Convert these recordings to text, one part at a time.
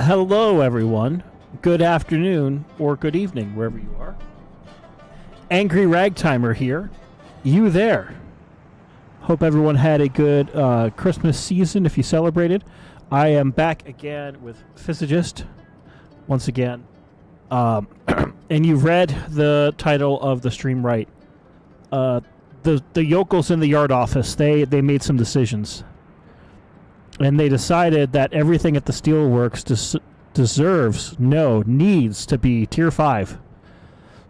Hello, everyone. Good afternoon or good evening, wherever you are. AngryRagtimer here. You there. Hope everyone had a good Christmas season if you celebrated. I am back again with Physicist once again. And you've read the title of the stream right. The yokels in the yard office, they made some decisions. And they decided that everything at the steelworks needs to be tier 5.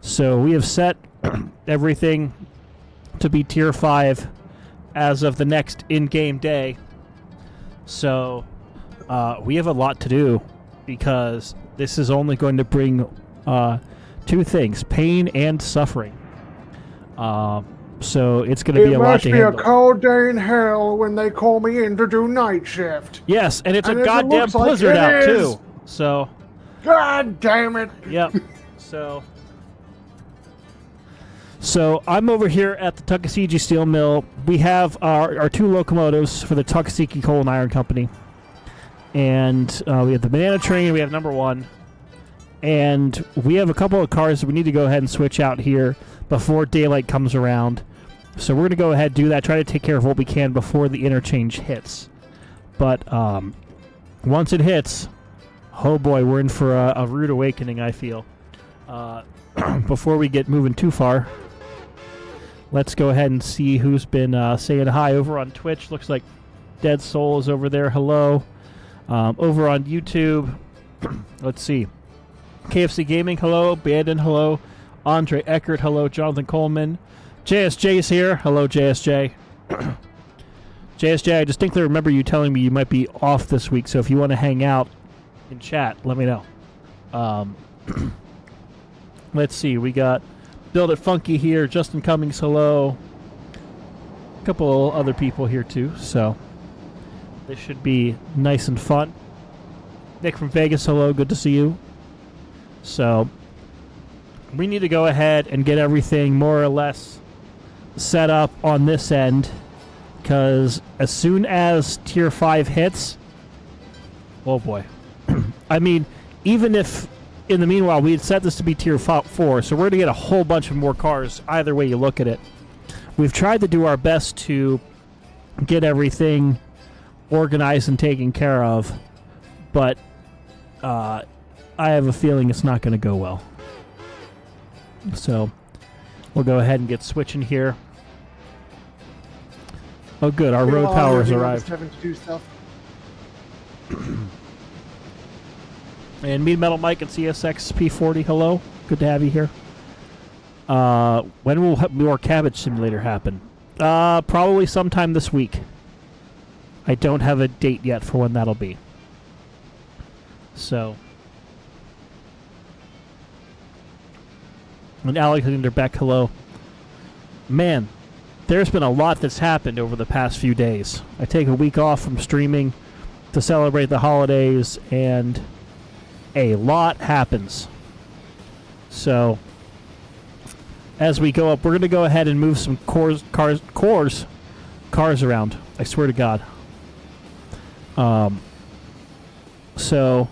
So we have set everything to be tier 5 as of the next in-game day. So we have a lot to do because this is only going to bring two things, pain and suffering. So it's going to be a lot to handle. It must be a cold day in hell when they call me in to do night shift. Yes, and it's a goddamn blizzard out too. So. God damn it. Yep. So I'm over here at the Tuckasegee Steel Mill. We have our two locomotives for the Tuckasegee Coal and Iron Company. And we have the banana train, we have number 1. And we have a couple of cars that we need to go ahead and switch out here before daylight comes around. So we're going to go ahead and do that, try to take care of what we can before the interchange hits. But once it hits, oh boy, we're in for a rude awakening, I feel. Before we get moving too far, let's go ahead and see who's been saying hi over on Twitch. Looks like Dead Soul is over there. Hello. Over on YouTube, let's see. KFC Gaming, hello. Bandon, hello. Andre Eckert, hello. Jonathan Coleman. JSJ's here. Hello, JSJ. JSJ, I distinctly remember you telling me you might be off this week, so if you want to hang out in chat, let me know. Let's see. We got Build It Funky here. Justin Cummings, hello. A couple other people here, too, so this should be nice and fun. Nick from Vegas, hello. Good to see you. So we need to go ahead and get everything more or less set up on this end, because as soon as tier 5 hits, oh boy. I mean, even if in the meanwhile we had set this to be tier 4, so we're going to get a whole bunch of more cars either way you look at it. We've tried to do our best to get everything organized and taken care of, but I have a feeling it's not going to go well. So we'll go ahead and get switching here. Oh good, our road power has arrived. And Mead Metal Mike and CSX P40, hello. Good to have you here. When will more Cabbage Simulator happen? Probably sometime this week. I don't have a date yet for when that'll be. So. And Alexander Beck, hello. Man, there's been a lot that's happened over the past few days. I take a week off from streaming to celebrate the holidays, and a lot happens. So, as we go up, we're going to go ahead and move some cars around. I swear to God. So,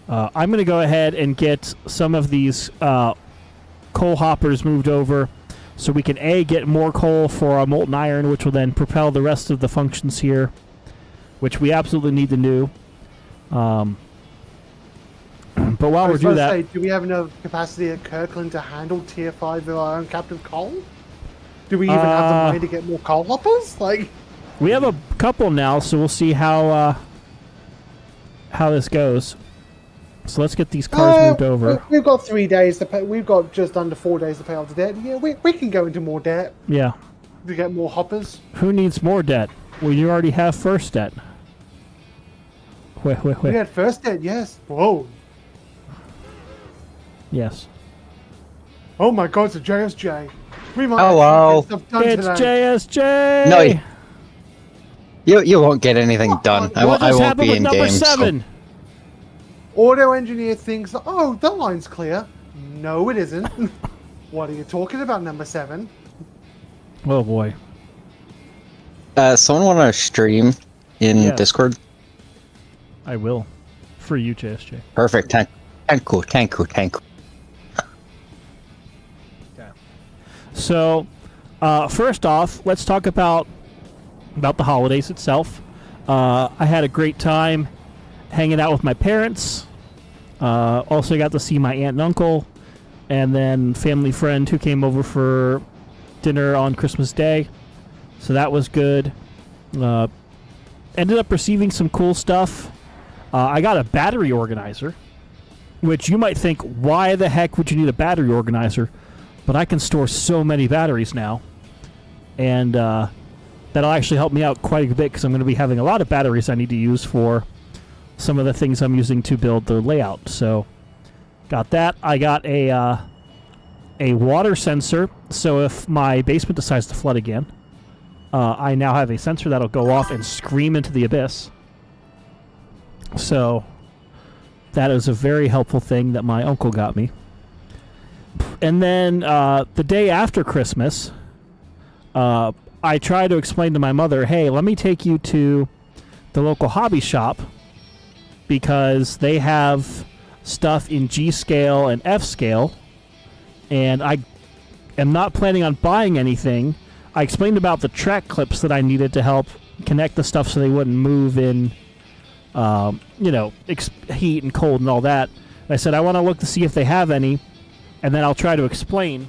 I'm going to go ahead and get some of these coal hoppers moved over so we can get more coal for our molten iron, which will then propel the rest of the functions here, which we absolutely need to do. But while we're doing that, do we have enough capacity at Kirkland to handle tier 5 of our own captive coal? Do we even have the money to get more coal hoppers? Like, we have a couple now, so we'll see how this goes. So let's get these cars moved over. We've got 3 days to pay. We've got just under 4 days to pay off the debt. Yeah, we can go into more debt. Yeah. To get more hoppers. Who needs more debt? Well, you already have first debt. Wait. We had first debt, yes. Whoa. Yes. Oh my God, it's a JSJ. We might Hello. get stuff done it's today. JSJ. No, you won't get anything done. I won't be in game. So. Auto engineer thinks, oh, the line's clear. No, it isn't. What are you talking about, number 7? Oh boy. Someone want to stream in Discord? I will. for you, JSJ. Perfect. Tanku. Okay. So, first off, let's talk about the holidays itself. I had a great time hanging out with my parents. Also got to see my aunt and uncle, and then family friend who came over for dinner on Christmas Day. So that was good. Ended up receiving some cool stuff. I got a battery organizer, which you might think, why the heck would you need a battery organizer? But I can store so many batteries now, and that'll actually help me out quite a bit because I'm going to be having a lot of batteries I need to use for some of the things I'm using to build the layout. So got that. I got a water sensor, so if my basement decides to flood again, I now have a sensor that'll go off and scream into the abyss. So that is a very helpful thing that my uncle got me. And then the day after Christmas, I tried to explain to my mother, hey, let me take you to the local hobby shop because they have stuff in G scale and F scale, and I am not planning on buying anything. I explained about the track clips that I needed to help connect the stuff so they wouldn't move in, heat and cold and all that. And I said, I want to look to see if they have any, and then I'll try to explain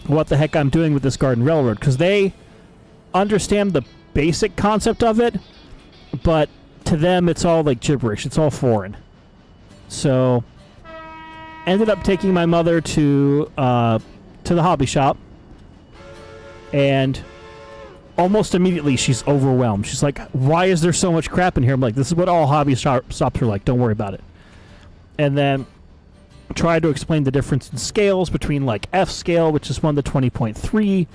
what the heck I'm doing with this garden railroad, because they understand the basic concept of it, but to them it's all like gibberish. It's all foreign. So ended up taking my mother to the hobby shop, and almost immediately she's overwhelmed. She's like, why is there so much crap in here? I'm like, this is what all hobby shops are like. Don't worry about it. And then tried to explain the difference in scales between like F scale, which is 1 to 20.3,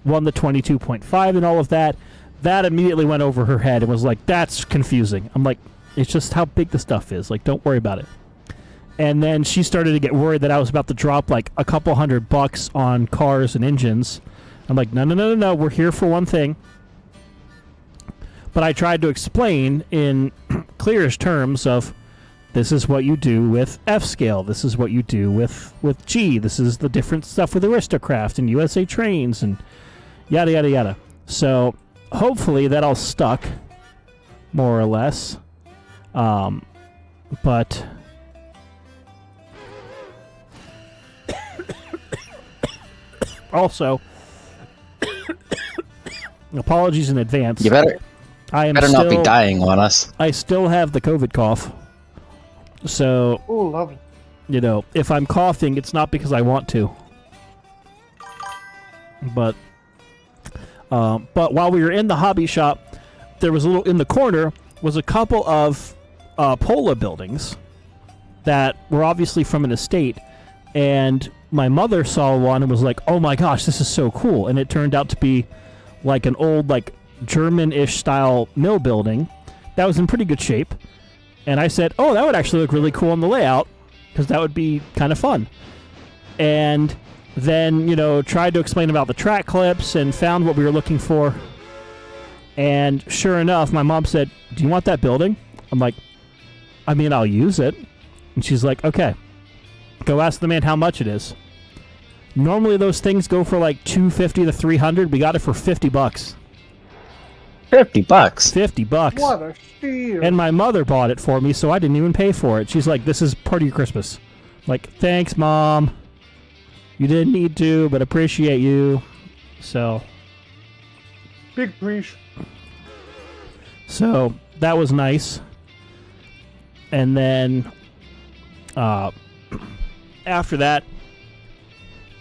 1 to 22.5, and all of that. That immediately went over her head and was like, that's confusing. I'm like, it's just how big the stuff is. Like, don't worry about it. And then she started to get worried that I was about to drop like a couple $100 on cars and engines. I'm like, no, we're here for one thing. But I tried to explain in clearest terms of, this is what you do with F scale. This is what you do with G. This is the different stuff with Aristocraft and USA Trains and yada, yada, yada. So hopefully that all stuck, more or less. But also, apologies in advance. You better not be dying on us. I still have the COVID cough. So, Oh, lovely. If I'm coughing, it's not because I want to. But while we were in the hobby shop, there was in the corner was a couple of Pola buildings that were obviously from an estate, and my mother saw one and was like, oh my gosh, this is so cool. And it turned out to be like an old, like, German-ish style mill building that was in pretty good shape. And I said, oh, that would actually look really cool on the layout, because that would be kind of fun. And then, tried to explain about the track clips and found what we were looking for. And sure enough, my mom said, do you want that building? I'm like, I'll use it. And she's like, okay, go ask the man how much it is. Normally those things go for like $250 to $300. We got it for $50. $50. $50. What a steal. And my mother bought it for me, so I didn't even pay for it. She's like, this is part of your Christmas. I'm like, thanks, Mom. You didn't need to, but appreciate you. So. Big preach. So, that was nice. And then, after that,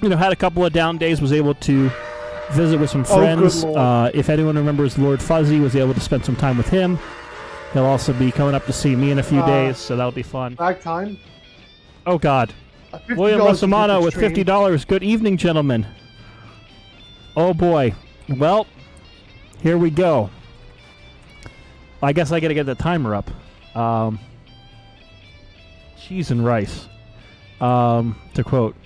had a couple of down days, was able to visit with some friends. If anyone remembers Lord Fuzzy, was able to spend some time with him. He'll also be coming up to see me in a few days, so that'll be fun. Ragtime. Oh, God. William Rosamano with $50. Good evening, gentlemen. Oh, boy. Well, here we go. I guess I got to get the timer up. Cheese and rice. To quote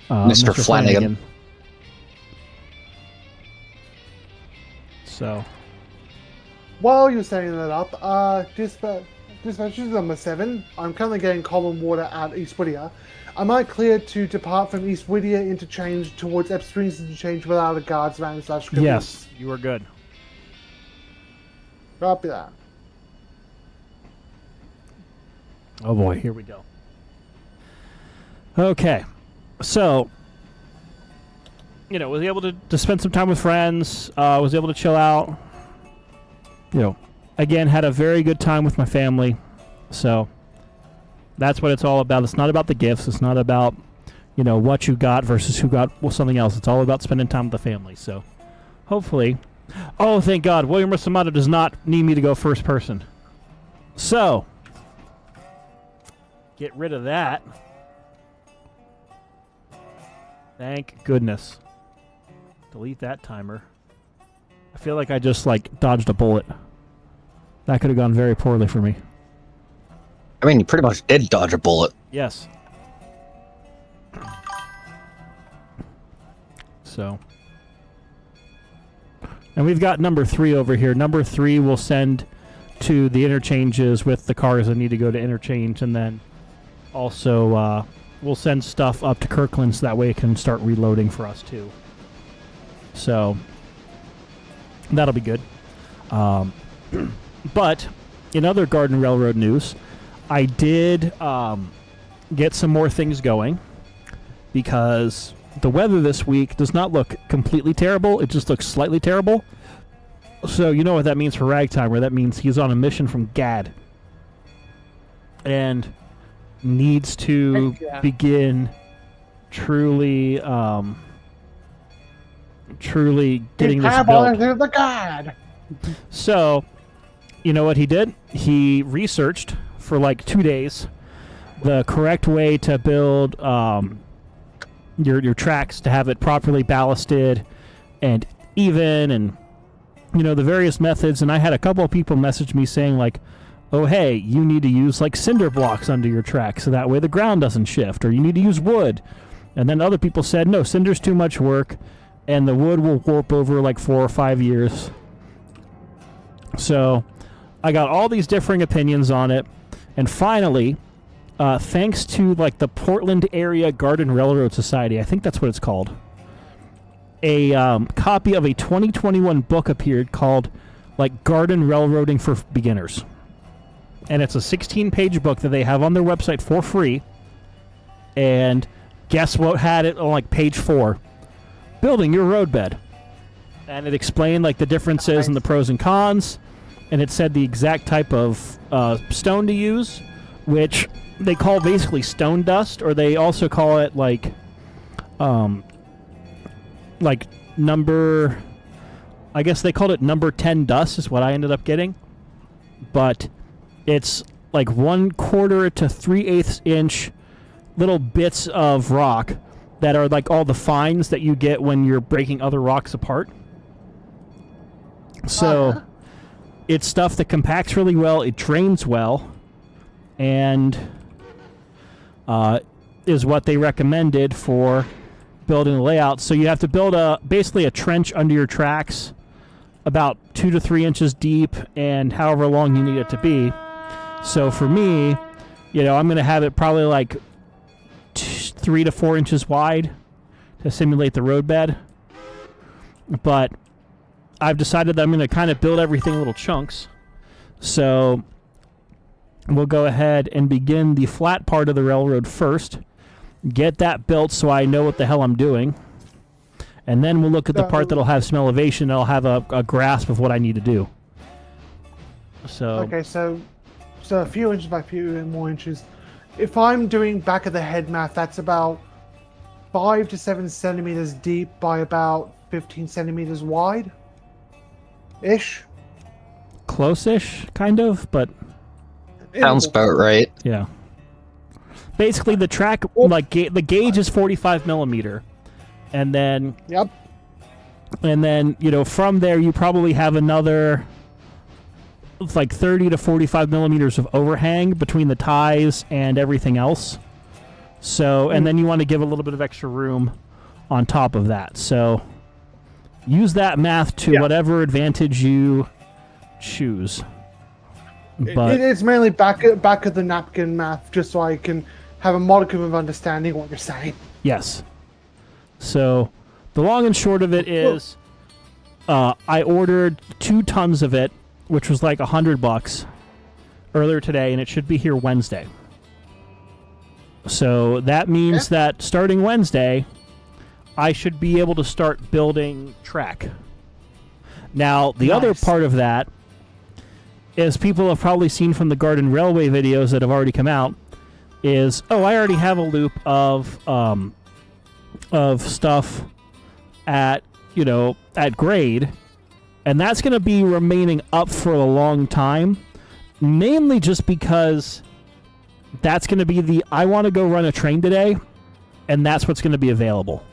Mr. Flanagan. So, While you're setting that up, dispatch number 7. I'm currently getting common water at East Whittier. Am I cleared to depart from East Whittier interchange towards Epstream's interchange without a guardsman / script? Yes, you are good. Copy that. Oh boy, here we go. Okay, so, was able to spend some time with friends, was able to chill out, again, had a very good time with my family, so that's what it's all about. It's not about the gifts, it's not about, what you got versus who got something else. It's all about spending time with the family, so hopefully, oh, thank God, William Rusamato does not need me to go first person. So, get rid of that. Thank goodness. Delete that timer. I feel like I just, dodged a bullet. That could have gone very poorly for me. I mean, you pretty much did dodge a bullet. Yes. So. And we've got number 3 over here. Number 3 will send to the interchanges with the cars that need to go to interchange, and then also we'll send stuff up to Kirkland so that way it can start reloading for us too. So that'll be good. But in other Garden Railroad news, I did get some more things going because the weather this week does not look completely terrible. It just looks slightly terrible. So you know what that means for Ragtimer. That means he's on a mission from GAD and needs to begin truly getting this built. The God. So, you know what he did? He researched for 2 days the correct way to build your tracks to have it properly ballasted and even, and the various methods. And I had a couple of people message me saying oh hey, you need to use cinder blocks under your track so that way the ground doesn't shift, or you need to use wood. And then other people said no, cinder's too much work and the wood will warp over 4 or 5 years. So I got all these differing opinions on it, and finally, thanks to the Portland Area Garden Railroad Society, I think that's what it's called, a copy of a 2021 book appeared called Garden Railroading for Beginners. And it's a 16-page book that they have on their website for free. And guess what had it on page 4? Building your roadbed. And it explained the differences and the pros and cons. And it said the exact type of stone to use, which they call basically stone dust, or they also call it number, I guess they called it number 10 dust is what I ended up getting. But it's 1/4 to 3/8 inch little bits of rock that are all the fines that you get when you're breaking other rocks apart. So it's stuff that compacts really well, it drains well, and is what they recommended for building the layout. So you have to build basically a trench under your tracks about 2 to 3 inches deep and however long you need it to be. So for me, I'm going to have it probably 3 to 4 inches wide to simulate the roadbed. But I've decided that I'm going to kind of build everything in little chunks. So we'll go ahead and begin the flat part of the railroad first. Get that built so I know what the hell I'm doing. And then we'll look at the part that'll have some elevation and I'll have a grasp of what I need to do. So okay, so a few inches by few more inches. If I'm doing back of the head math, that's about 5 to 7 centimeters deep by about 15 centimeters wide. Ish. Close-ish, kind of, but sounds about right. Yeah. Basically, the track, the gauge is 45 millimeter, and then yep. And then from there you probably have another 30 to 45 millimeters of overhang between the ties and everything else. So, and then you want to give a little bit of extra room on top of that. So, use that math to whatever advantage you choose. But It's mainly back of the napkin math, just so I can have a modicum of understanding what you're saying. yes. So the long and short of it is, I ordered 2 tons of it, which was like $100 earlier today, and it should be here Wednesday. So that means that starting Wednesday, I should be able to start building track. Now, the other part of that is people have probably seen from the Garden Railway videos that have already come out is, I already have a loop of stuff at grade, and that's going to be remaining up for a long time, mainly just because that's going to be I want to go run a train today, and that's what's going to be available.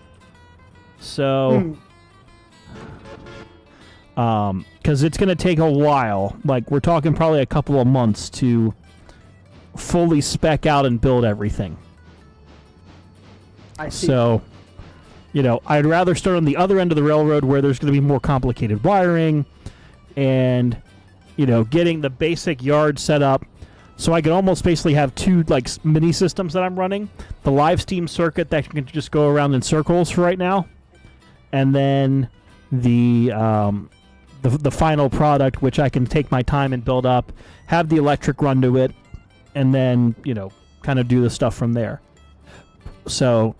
So, because it's going to take a while, like we're talking probably a couple of months to fully spec out and build everything. I see. So, I'd rather start on the other end of the railroad where there's going to be more complicated wiring and, getting the basic yard set up. So I can almost basically have 2 like mini systems that I'm running. The live steam circuit that can just go around in circles for right now. And then the final product, which I can take my time and build up, have the electric run to it, and then, kind of do the stuff from there. So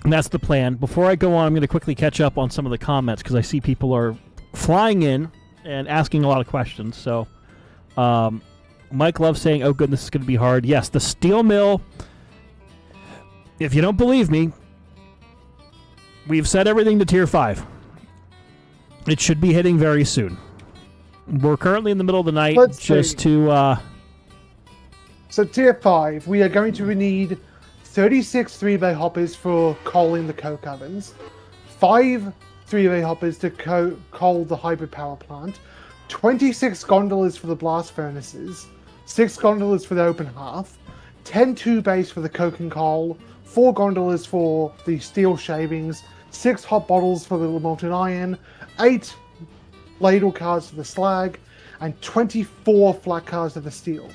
that's the plan. Before I go on, I'm going to quickly catch up on some of the comments because I see people are flying in and asking a lot of questions. So Mike Love saying, oh, goodness, this is going to be hard. Yes, the steel mill, if you don't believe me, we've set everything to Tier 5. It should be hitting very soon. We're currently in the middle of the night. So Tier 5, we are going to need 36 3-bay hoppers for coaling the coke ovens, 5 3-bay hoppers to coal the hybrid power plant, 26 gondolas for the blast furnaces, 6 gondolas for the open hearth, 10 2-bays for the coke and coal, 4 gondolas for the steel shavings, 6 hot bottles for the molten iron, 8 ladle cars for the slag, and 24 flat cars for the steel.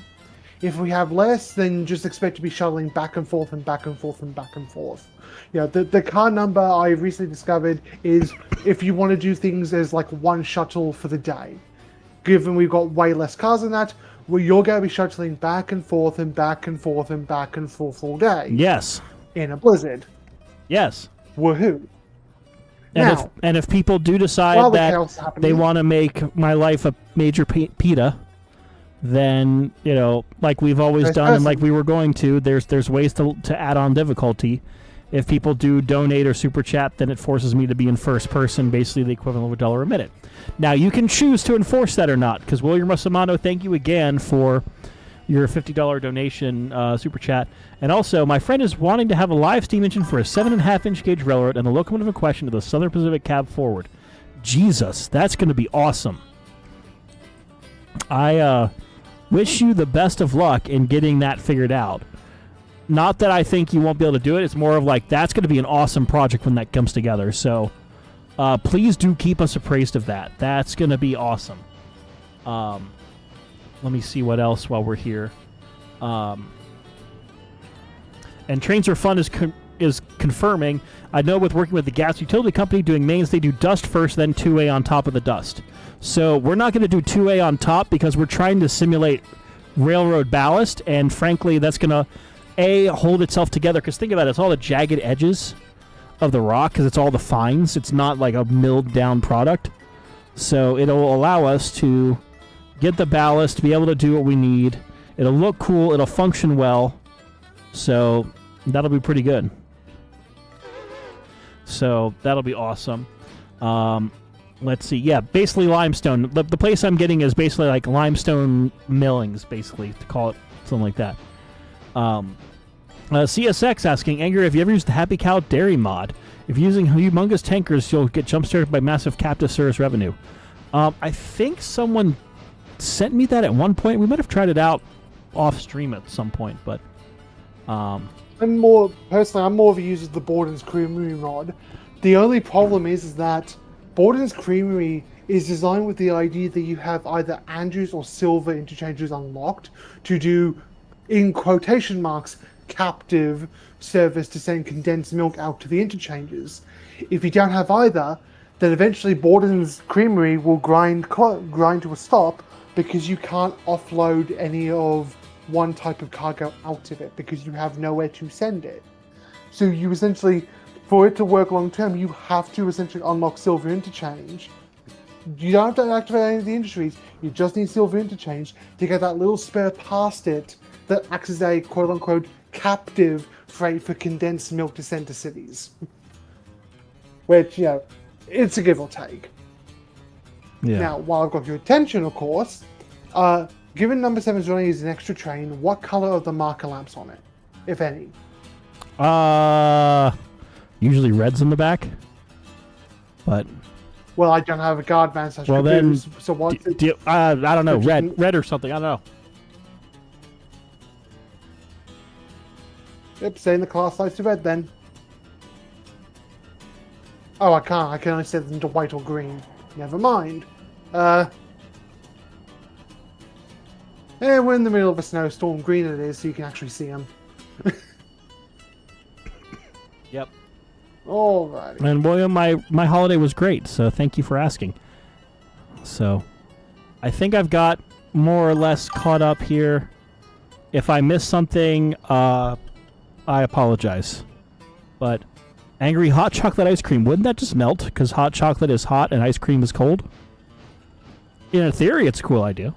If we have less, then just expect to be shuttling back and forth and back and forth and back and forth. The car number I recently discovered is if you want to do things as like 1 shuttle for the day. Given we've got way less cars than that, well, you're going to be shuttling back and forth and back and forth and back and forth all day. Yes. In a blizzard. Yes. Woohoo. And if people do decide that they want to make my life a major PETA, then, like we've always done and like we were going to, there's ways to add on difficulty. If people do donate or super chat, then it forces me to be in first person, basically the equivalent of $1 a minute. Now, you can choose to enforce that or not, because William Russamano, thank you again for your $50 donation super chat. And also, my friend is wanting to have a live steam engine for a 7.5-inch gauge railroad and the locomotive in question to the Southern Pacific cab forward. Jesus, that's going to be awesome. I wish you the best of luck in getting that figured out. Not that I think you won't be able to do it. It's more of like, that's going to be an awesome project when that comes together. So please do keep us appraised of that. That's going to be awesome. Let me see what else while we're here. And Trains Are Fun is confirming. I know with working with the gas utility company doing mains, they do dust first, then 2A on top of the dust. So we're not going to do 2A on top because we're trying to simulate railroad ballast. And frankly, that's going to, hold itself together. Because think about it, it's all the jagged edges of the rock because it's all the fines. It's not like a milled down product. So it'll allow us to get the ballast, be able to do what we need. It'll look cool. It'll function well. So that'll be pretty good. So that'll be awesome. Let's see. Yeah, basically limestone. The place I'm getting is basically like limestone millings, basically, to call it something like that. CSX asking, Angry, have you ever used the Happy Cow Dairy mod? If you're using humongous tankers, you'll get jump-started by massive captive service revenue. I think someone sent me that at one point. We might have tried it out off-stream at some point, but... I'm more of a user of the Borden's Creamery mod. The only problem is that Borden's Creamery is designed with the idea that you have either Andrews or silver interchanges unlocked to do, in quotation marks, captive service to send condensed milk out to the interchanges. If you don't have either, then eventually Borden's Creamery will grind to a stop because you can't offload any of one type of cargo out of it because you have nowhere to send it. So you essentially, for it to work long term, you have to essentially unlock silver interchange. You don't have to activate any of the industries, you just need silver interchange to get that little spare past it that acts as a quote-unquote captive freight for condensed milk to send to cities. Which, it's a give or take. Yeah. Now, while I've got your attention, of course, given number 7 is running as an extra train, what color are the marker lamps on it, if any? Usually red's in the back, but... Well, I don't have a guard van, so what? I don't know, red or something. I don't know. Yep, saying the class lights to red then. Oh, I can't. I can only set them to white or green. Never mind. We're in the middle of a snowstorm. Green it is, so you can actually see them. Yep. Alrighty. And William, my holiday was great, so thank you for asking. So, I think I've got more or less caught up here. If I missed something, I apologize. But angry hot chocolate ice cream, wouldn't that just melt? Because hot chocolate is hot and ice cream is cold? In theory, it's a cool idea.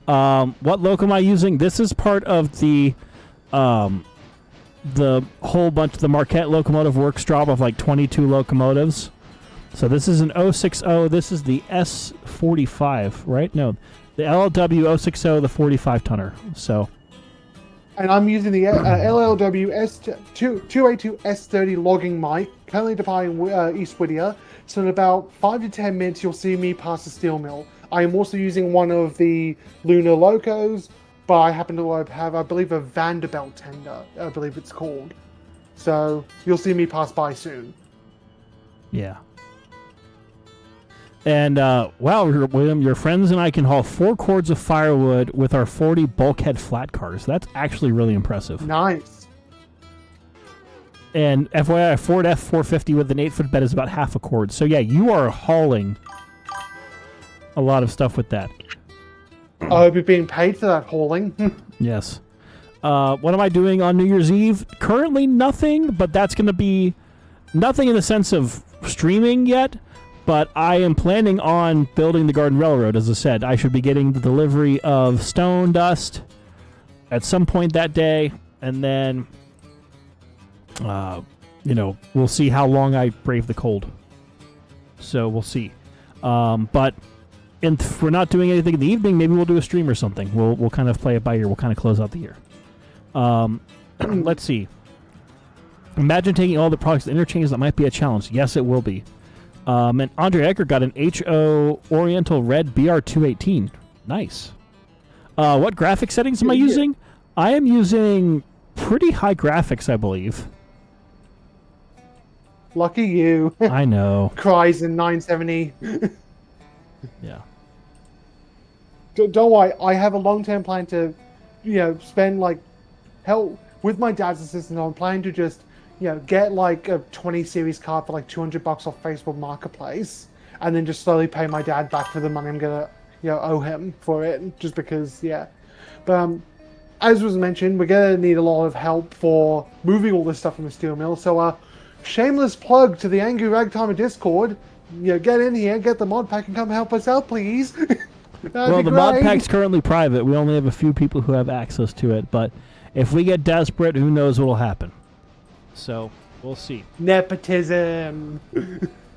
What loco am I using? This is part of the whole bunch of the Marquette locomotive works job of like 22 locomotives. So this is an 060. This is the S45, right? No, the LLW 060, the 45 tonner. So. And I'm using the LLW S282 S30 logging mic, currently departing East Whittier. So in about 5 to 10 minutes, you'll see me pass the steel mill. I am also using one of the Lunar Locos, but I happen to have, I believe, a Vanderbilt tender, I believe it's called. So you'll see me pass by soon. Yeah. And, wow, William, your friends and I can haul 4 cords of firewood with our 40 bulkhead flat cars. That's actually really impressive. Nice. And FYI, a Ford F450 with an 8-foot bed is about half a cord. So, yeah, you are hauling a lot of stuff with that. I hope you're being paid for that hauling. Yes. What am I doing on New Year's Eve? Currently nothing, but that's going to be nothing in the sense of streaming yet. But I am planning on building the Garden Railroad, as I said. I should be getting the delivery of stone dust at some point that day. And then, we'll see how long I brave the cold. So we'll see. But if we're not doing anything in the evening, maybe we'll do a stream or something. We'll kind of play it by ear. We'll kind of close out the year. Let's see. Imagine taking all the products to interchange. That might be a challenge. Yes, it will be. And Andre Ecker got an HO Oriental Red BR218. Nice. What graphic settings am I using? I am using pretty high graphics, I believe. Lucky you. I know. Cries in 970. Yeah. Don't worry, I have a long-term plan to, spend hell with my dad's assistant. I'm planning to just, get like a 20 series card for like $200 off Facebook Marketplace, and then just slowly pay my dad back for the money I'm gonna, owe him for it, just because, yeah. But as was mentioned, we're gonna need a lot of help for moving all this stuff from the steel mill. So, shameless plug to the AngryRagtimer Discord. Get in here, get the mod pack, and come help us out, please. Well, the mod pack's currently private. We only have a few people who have access to it, but if we get desperate, who knows what'll happen. So, we'll see. Nepotism.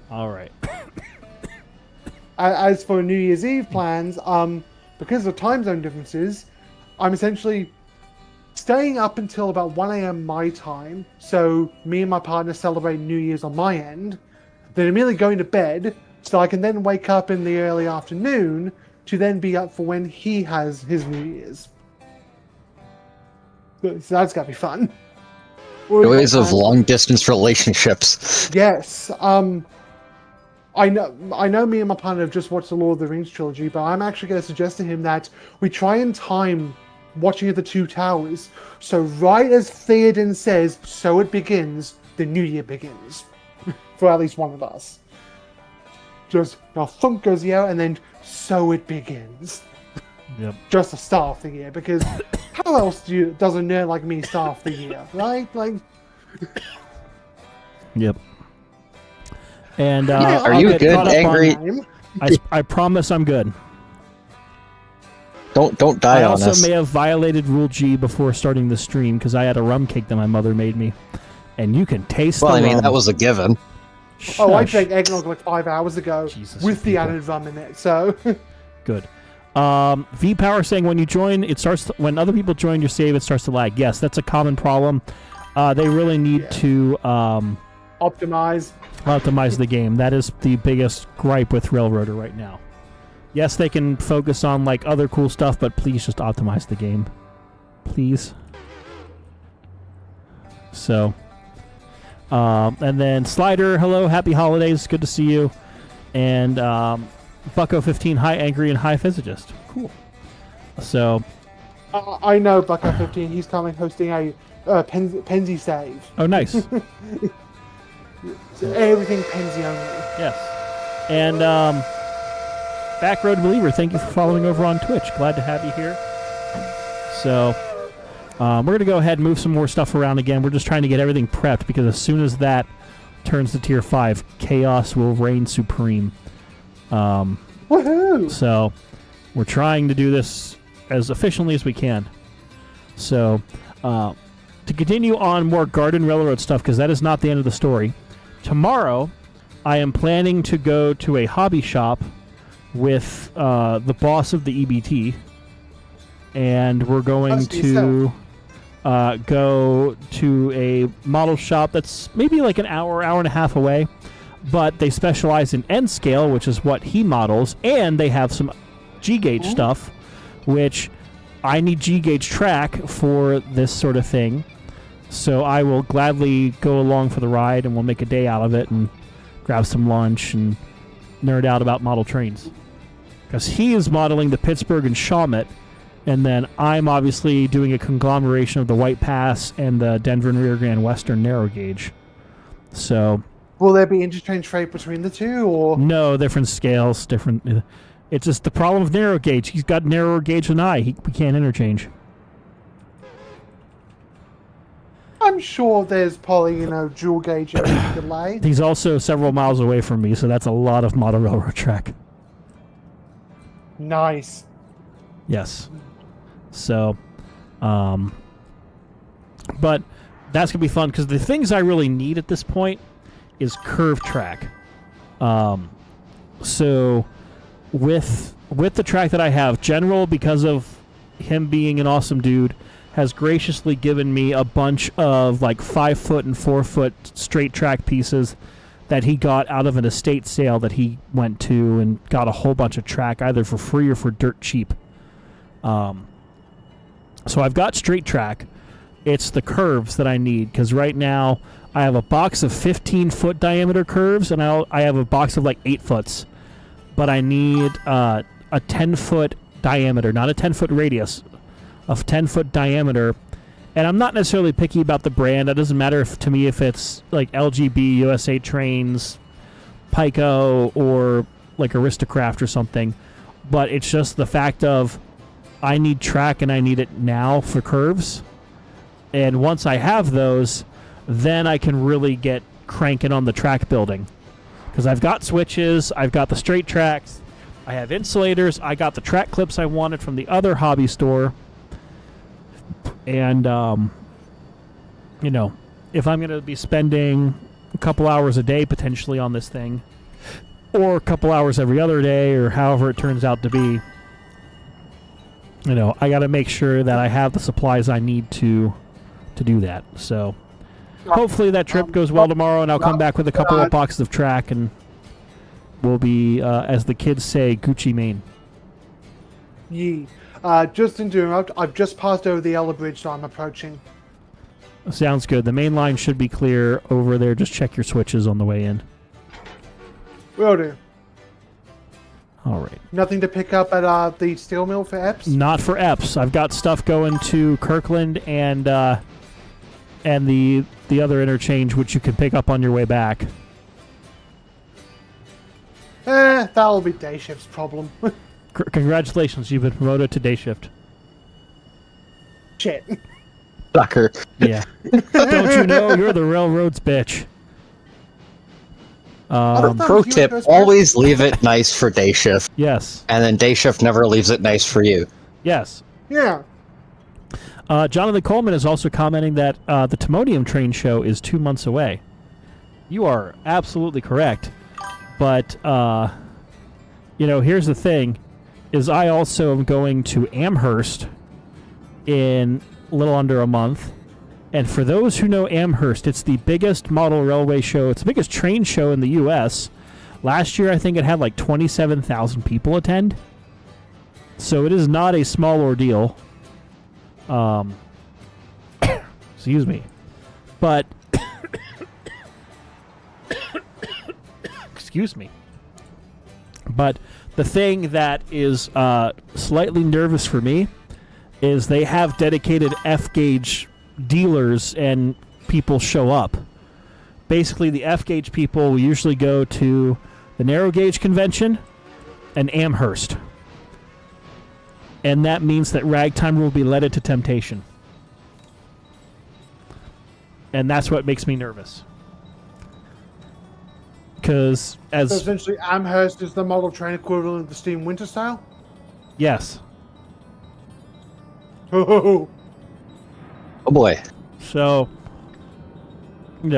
All right. As for New Year's Eve plans, because of time zone differences, I'm essentially staying up until about 1 a.m. my time, so me and my partner celebrate New Year's on my end, then immediately going to bed, so I can then wake up in the early afternoon to then be up for when he has his New Year's. So that's gotta be fun. Joys of long-distance relationships. Yes. I know me and my partner have just watched the Lord of the Rings trilogy, but I'm actually going to suggest to him that we try and time watching of the Two Towers. So right as Theoden says, "So it begins," the new year begins. For at least one of us. Just, now thunk goes the out, and then, "So it begins." Yep. Just to start off the year, because how else does a nerd like me start off the year, right? Like... Yep. And are you good, Angry? I promise I'm good. Don't die on us. I also may have violated Rule G before starting the stream because I had a rum cake that my mother made me, and you can taste. Well, the I mean rum. that was a given. Shush. Oh, I drank eggnog like 5 hours ago Jesus, with the people. added rum in it. So Good. V Power saying when you join, it starts. When other people join your save, it starts to lag. Yes, that's a common problem. They really need to optimize the game. That is the biggest gripe with Railroader right now. Yes, they can focus on like other cool stuff, but please just optimize the game, please. So, and then Slider, hello, happy holidays, good to see you, and Bucko15, hi Angry and hi Physicist, cool. So, I know Bucko15. He's coming hosting a Penzi save. oh nice. So everything Penzi only. Yes. And Backroad Believer, thank you for following over on Twitch. Glad to have you here. So, we're going to go ahead and move some more stuff around again. We're just trying to get everything prepped because as soon as that turns to Tier 5, chaos will reign supreme. Woohoo! So, we're trying to do this as efficiently as we can. So, to continue on more Garden Railroad stuff, because that is not the end of the story. Tomorrow, I am planning to go to a hobby shop with the boss of the EBT, and we're going to go to a model shop that's maybe like an hour and a half away, but they specialize in N scale, which is what he models, and they have some G-gauge stuff, which I need G-gauge track for this sort of thing. So I will gladly go along for the ride, and we'll make a day out of it and grab some lunch and nerd out about model trains. Because he is modeling the Pittsburgh and Shawmut, and then I'm obviously doing a conglomeration of the White Pass and the Denver and Rio Grande Western narrow gauge. So, will there be interchange freight between the two, or no, different scales, different. It's just the problem with narrow gauge. He's got narrower gauge than I. We can't interchange. I'm sure there's probably dual gauge delay. He's also several miles away from me, so that's a lot of model railroad track. Nice. Yes. So, but that's gonna be fun because the things I really need at this point is curve track. So with the track that I have, General, because of him being an awesome dude, has graciously given me a bunch of like 5 foot and 4 foot straight track pieces that he got out of an estate sale that he went to and got a whole bunch of track either for free or for dirt cheap. So I've got straight track. It's the curves that I need because right now I have a box of 15-foot diameter curves and I have a box of like 8 foots. But I need a 10-foot diameter, not a 10-foot radius, of 10-foot diameter. And I'm not necessarily picky about the brand. It doesn't matter to me if it's like LGB, USA Trains, Pico, or like Aristocraft or something. But it's just the fact of I need track and I need it now for curves. And once I have those, then I can really get cranking on the track building. Because I've got switches, I've got the straight tracks, I have insulators, I got the track clips I wanted from the other hobby store. And, if I'm going to be spending a couple hours a day potentially on this thing, or a couple hours every other day, or however it turns out to be, I got to make sure that I have the supplies I need to do that. So, hopefully that trip goes well tomorrow, and I'll come back with a couple of boxes of track, and we'll be, as the kids say, Gucci Mane. Yee. Just to interrupt, I've just passed over the Ella Bridge, so I'm approaching. Sounds good. The main line should be clear over there. Just check your switches on the way in. Will do. All right. Nothing to pick up at the steel mill for EPS? Not for EPS. I've got stuff going to Kirkland and the other interchange, which you can pick up on your way back. That'll be day shift's problem. Congratulations, you've been promoted to day shift. Shit. Sucker. Yeah. Don't you know you're the railroad's bitch? Pro tip, always leave it nice for day shift. Yes. And then day shift never leaves it nice for you. Yes. Yeah. Jonathan Coleman is also commenting that the Timonium train show is 2 months away. You are absolutely correct. But, here's the thing, is I also am going to Amherst in a little under a month. And for those who know Amherst, it's the biggest model railway show. It's the biggest train show in the U.S. Last year, I think it had like 27,000 people attend. So it is not a small ordeal. Excuse me. But... excuse me. But the thing that is slightly nervous for me is they have dedicated F-gauge dealers and people show up. Basically, the F-gauge people will usually go to the narrow gauge convention and Amherst. And that means that Ragtimer will be led into temptation. And that's what makes me nervous. Because So essentially Amherst is the model train equivalent of the Steam Winter Style? Yes. Oh. Oh boy. So, we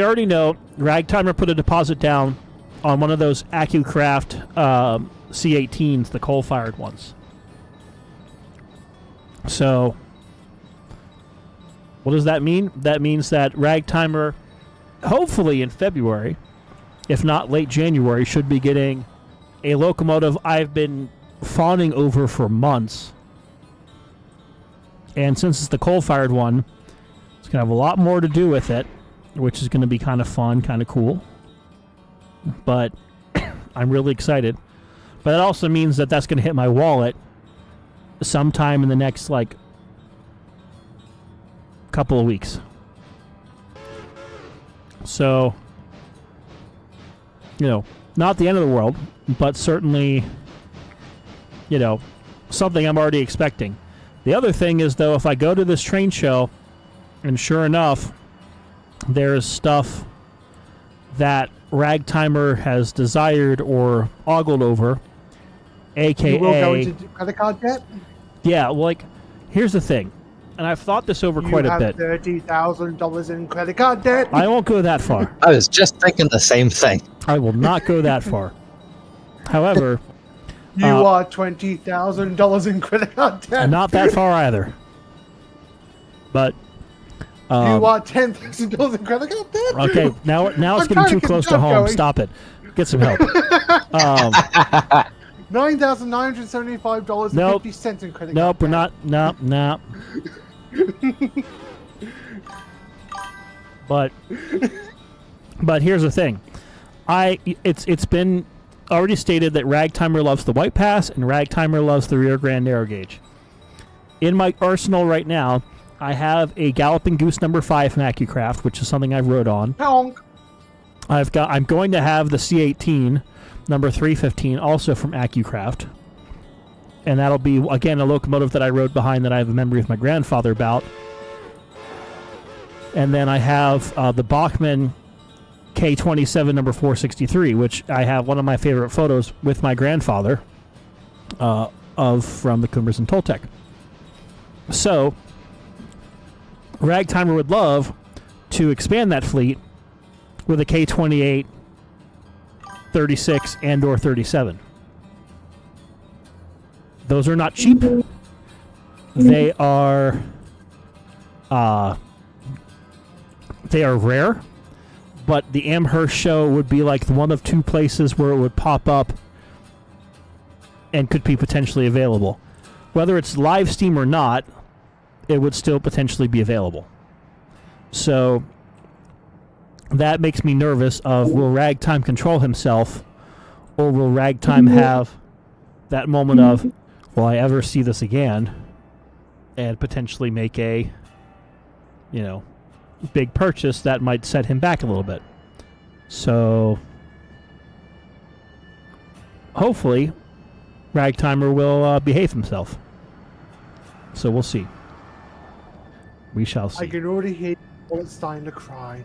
already know Ragtimer put a deposit down on one of those AccuCraft C18s, the coal-fired ones. So, what does that mean? That means that Ragtimer, hopefully in February, if not late January, should be getting a locomotive I've been fawning over for months. And since it's the coal-fired one, it's going to have a lot more to do with it, which is going to be kind of fun, kind of cool. But I'm really excited. But it also means that that's going to hit my wallet sometime in the next, couple of weeks. So, not the end of the world, but certainly, something I'm already expecting. The other thing is, though, if I go to this train show, and sure enough, there's stuff that Ragtimer has desired or ogled over, a.k.a. You will go into credit card debt? Yeah, here's the thing, and I've thought this over quite a bit. You have $30,000 in credit card debt? I won't go that far. I was just thinking the same thing. I will not go that far. However... You are $20,000 in credit card debt. Not that far either. But you are $10,000 in credit card debt. Okay, now it's getting too close to home. Going. Stop it. Get some help. $9,975.50 Nope. in credit card Nope, we're debt. not. No. But here's the thing. It's been already stated that Ragtimer loves the White Pass and Ragtimer loves the Rio Grande Narrow Gauge. In my arsenal right now, I have a Galloping Goose number 5 from AccuCraft, which is something I've rode on. Honk. I'm going to have the C18 number 315 also from AccuCraft. And that'll be, again, a locomotive that I rode behind that I have a memory with my grandfather about. And then I have the Bachmann K27 number 463, which I have one of my favorite photos with my grandfather from the Coomers and Toltec. So, Ragtimer would love to expand that fleet with a K28, 36, and or 37. Those are not cheap. They are rare. But the Amherst show would be like one of two places where it would pop up and could be potentially available. Whether it's live Steam or not, it would still potentially be available. So that makes me nervous of, will Ragtime control himself, or will Ragtime have that moment of, will I ever see this again, and potentially make a, big purchase that might set him back a little bit. So hopefully Ragtimer will behave himself. So we'll see. We shall see. I can already hear it's starting to cry.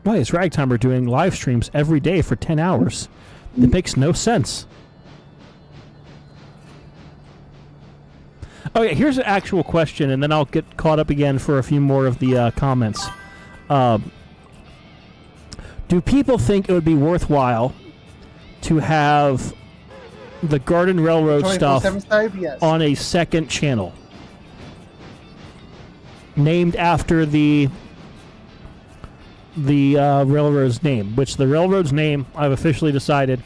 Why is Ragtimer doing live streams every day for 10 hours? It makes no sense. Okay, here's an actual question, and then I'll get caught up again for a few more of the comments. Do people think it would be worthwhile to have the Garden Railroad stuff Yes. on a second channel named after the railroad's name, which the railroad's name, I've officially decided,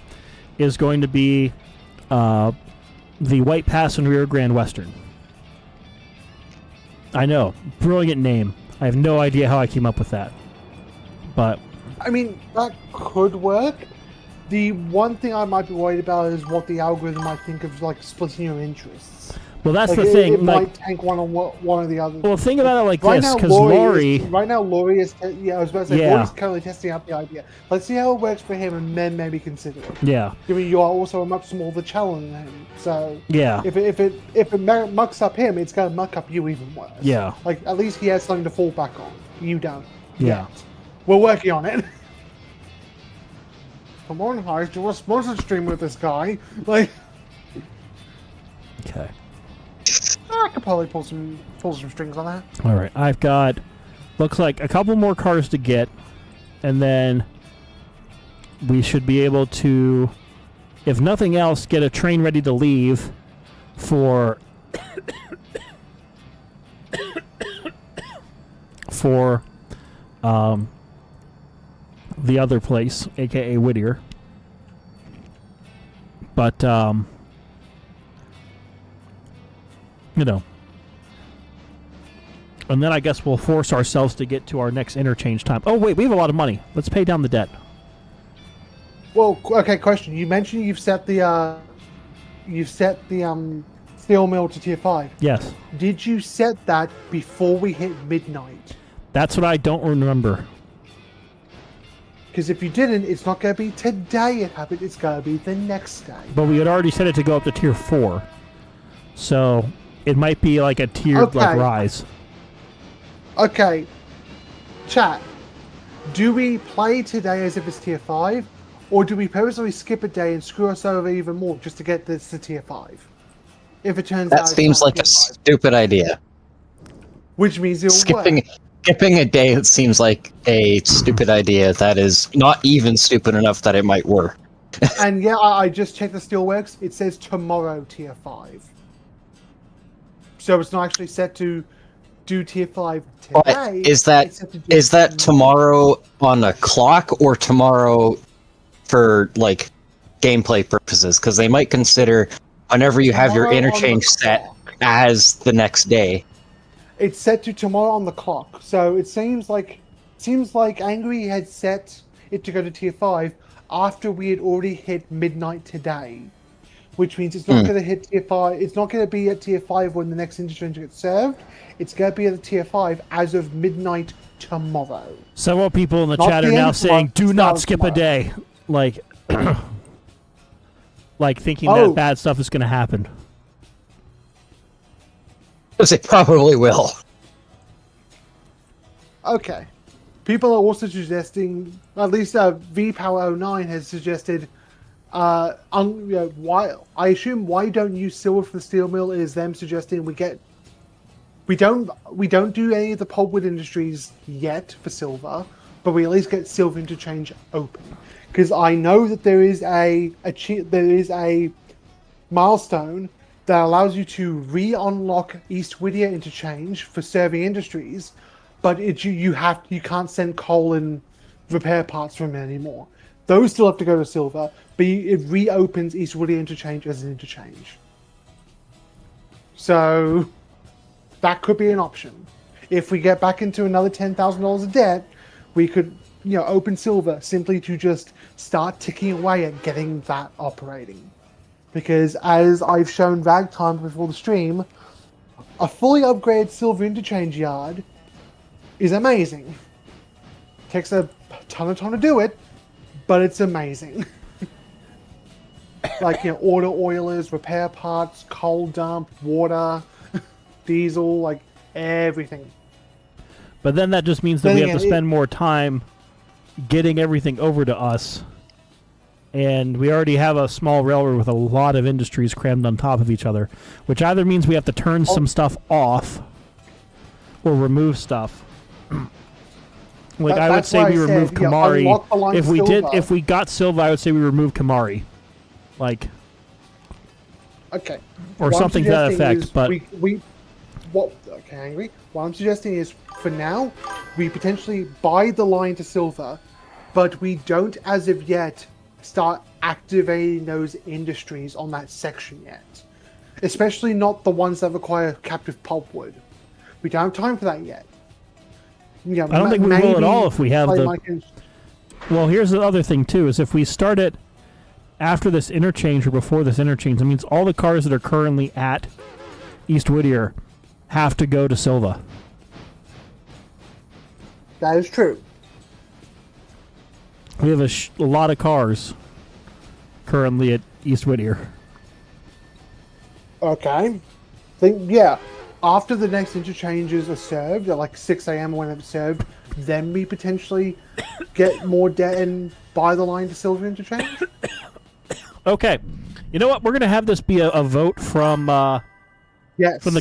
is going to be the White Pass and Rio Grande Western. I know, brilliant name. I have no idea how I came up with that, but I mean, that could work. The one thing I might be worried about is what the algorithm might think of, like, splitting your interests. well, that's Like, the thing. It Like, might tank one or the other. well, think about it like Right this, now, because Lori. Right now, Lori is. I was about to say, Yeah. Lori's currently testing out the idea. Let's see how it works for him, and then maybe consider it. Yeah, I mean, you are also a much smaller challenge than him, so yeah, if it mucks up him, it's gonna muck up you even worse. yeah, Like, at least he has something to fall back on. You don't. yeah. Yet. We're working on it. Come on, Harsh, do a sponsor stream with this guy. Like, Okay. I could probably pull some strings on that. All right, I've got, looks like a couple more cars to get, and then we should be able to, if nothing else, get a train ready to leave for the other place, aka Whittier. But and then I guess we'll force ourselves to get to our next interchange time. Oh wait, we have a lot of money. Let's pay down the debt. Well, okay. Question: you mentioned you've set the steel mill to tier 5. Yes. Did you set that before we hit midnight? That's what I don't remember. Because if you didn't, it's not going to be today it happened. It's going to be the next day. But we had already set it to go up to tier 4. So it might be like a tiered like rise. Okay. Chat. Do we play today as if it's tier 5? Or do we purposely skip a day and screw us over even more just to get this to tier 5? If it turns out That seems like a stupid idea. Which means it'll work. Skipping a day, it seems like a stupid idea that is not even stupid enough that it might work. And yeah, I just checked the Steelworks. It says tomorrow tier 5. So it's not actually set to do tier 5 today. But is that tomorrow on a clock or tomorrow for like gameplay purposes? Because they might consider whenever you have your interchange set as the next day. It's set to tomorrow on the clock, so it seems like Angry had set it to go to tier 5 after we had already hit midnight today, which means it's not going to hit tier 5. It's not going to be at tier 5 when the next interchange gets served. It's going to be at tier 5 as of midnight tomorrow. Several people in the chat are now saying, "Do not skip a day," like thinking that bad stuff is going to happen. Because it probably will. Okay. People are also suggesting, at least VPower09 has suggested, why I assume why don't use silver for the steel mill is them suggesting we don't do any of the pulpwood industries yet for silver, but we at least get silver interchange open. Because I know that there is a milestone that allows you to re-unlock East Whittier interchange for serving industries, but you can't send coal and repair parts from it anymore. Those still have to go to silver, but it reopens East Whittier interchange as an interchange. So that could be an option. if we get back into another $10,000 of debt, we could, open silver simply to just start ticking away at getting that operating. Because as I've shown Ragtime before the stream, a fully upgraded silver interchange yard is amazing. Takes a ton of time to do it, but it's amazing. Like, auto oilers, repair parts, coal dump, water, diesel, like everything. But then that just means that we have to spend more time getting everything over to us. And we already have a small railroad with a lot of industries crammed on top of each other, which either means we have to turn some stuff off or remove stuff. Like, I would say we remove Kamari. If we got Silva, I would say we remove Kamari. Like, okay, or something to that effect. But okay, Angry. What I'm suggesting is, for now, we potentially buy the line to Silva, but we don't, as of yet, start activating those industries on that section yet. Especially not the ones that require captive pulpwood. We don't have time for that yet. I don't think we will at all if we have the... Well, here's the other thing, too, is if we start it after this interchange or before this interchange, it means all the cars that are currently at East Whittier have to go to Silva. That is true. We have a lot of cars currently at East Whittier. Okay. After the next interchanges are served, at like 6 a.m. or whenever it's served, then we potentially get more debt and buy the line to Silver interchange? Okay. You know what? We're going to have this be a vote from the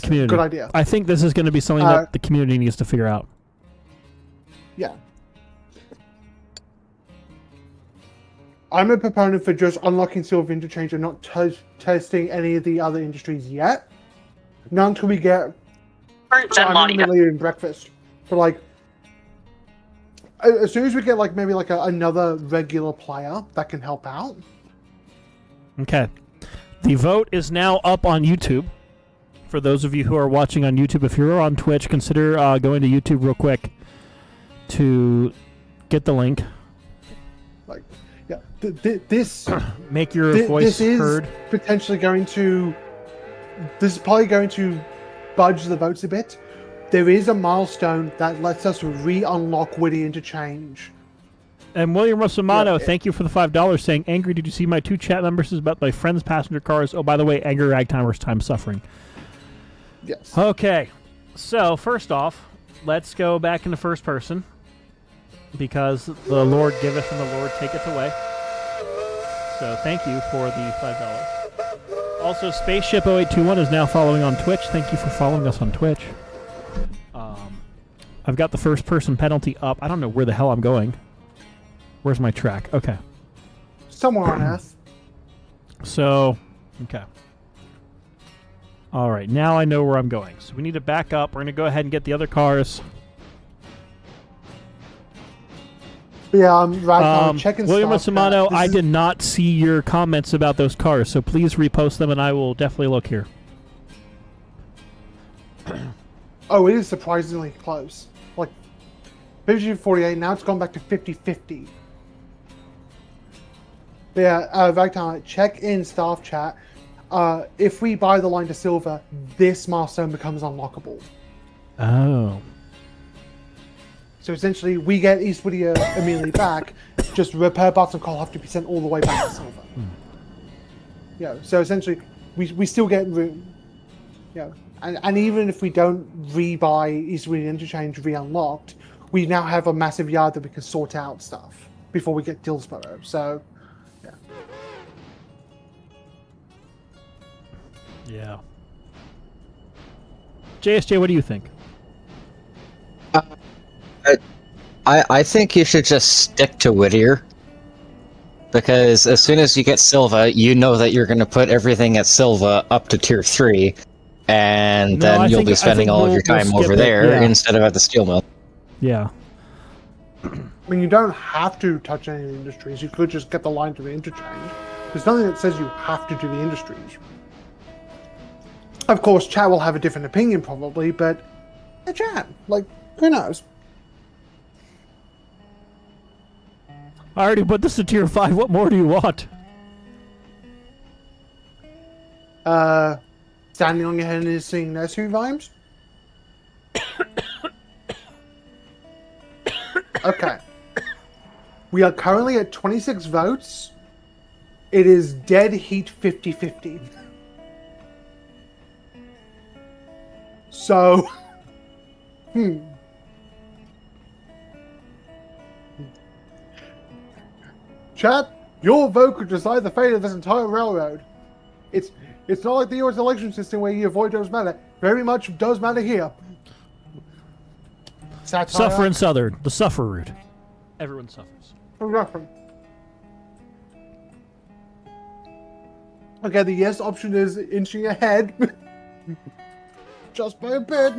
community. Good idea. I think this is going to be something that the community needs to figure out. Yeah. I'm a proponent for just unlocking Silver interchange and not testing any of the other industries yet. Not until we get in breakfast. But like, as soon as we get like maybe like another regular player that can help out. Okay. The vote is now up on YouTube. For those of you who are watching on YouTube, if you're on Twitch, consider going to YouTube real quick to get the link. Like, yeah, this make your voice heard. This is probably going to budge the votes a bit. There is a milestone that lets us re-unlock Witty Interchange. And William Rosamano, thank you for the $5, saying, Angry, did you see my 2 chat members about my friend's passenger cars? Oh, by the way, AngryRagtimer's time suffering. Yes. Okay. So, first off, let's go back into first person. Because the Lord giveth and the Lord taketh away. So, thank you for the $5. Also, Spaceship0821 is now following on Twitch. Thank you for following us on Twitch. I've got the first person penalty up. I don't know where the hell I'm going. Where's my track? Okay. Somewhere on Earth. So, okay. All right, now I know where I'm going. So we need to back up. We're going to go ahead and get the other cars. Yeah, right. Checking William Rosamano, I did not see your comments about those cars, so please repost them, and I will definitely look here. Oh, it is surprisingly close. Like, 50-48, now it's gone back to 50-50. Yeah, Ragtime, check in staff chat. If we buy the line to Silver, this milestone becomes unlockable. Oh. So essentially, we get East Whittier immediately back, just repair parts and coal have to be sent all the way back to Silver. Yeah, so essentially, we still get room. Yeah, and even if we don't re-buy East Whittier Interchange re-unlocked, we now have a massive yard that we can sort out stuff before we get Dillsborough. So, yeah. Yeah. JSJ, what do you think? I think you should just stick to Whittier. Because as soon as you get Silva, you know that you're going to put everything at Silva up to Tier 3. And then you'll be spending all of your time over there instead of at the steel mill. Yeah. I mean, you don't have to touch any of the industries. You could just get the line to the interchange. There's nothing that says you have to do the industries. Of course, chat will have a different opinion probably, but a chat. Like, who knows? I already put this to tier 5. What more do you want? Standing on your head and singing nursery rhymes? Okay. We are currently at 26 votes. It is dead heat 50-50. So, Chat, your vote could decide the fate of this entire railroad. It's not like the US election system where you avoid does matter. Very much does matter here. Satire. Suffer and Southern. The suffer route. Everyone suffers. Okay, the yes option is inching ahead. Just by a bit.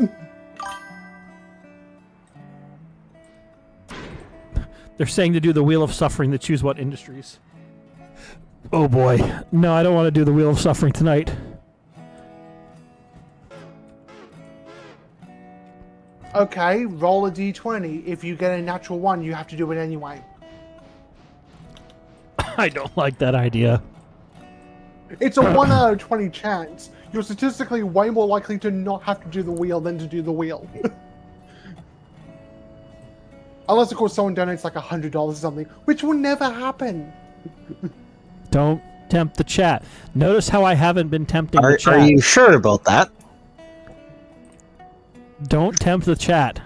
They're saying to do the Wheel of Suffering to choose what industries. Oh boy. No, I don't want to do the Wheel of Suffering tonight. Okay, roll a d20. If you get a natural 1, you have to do it anyway. I don't like that idea. It's a 1 out of 20 chance. You're statistically way more likely to not have to do the wheel than to do the wheel. Unless, of course, someone donates like $100 or something, which will never happen. Don't tempt the chat. Notice how I haven't been tempting the chat. Are you sure about that? Don't tempt the chat.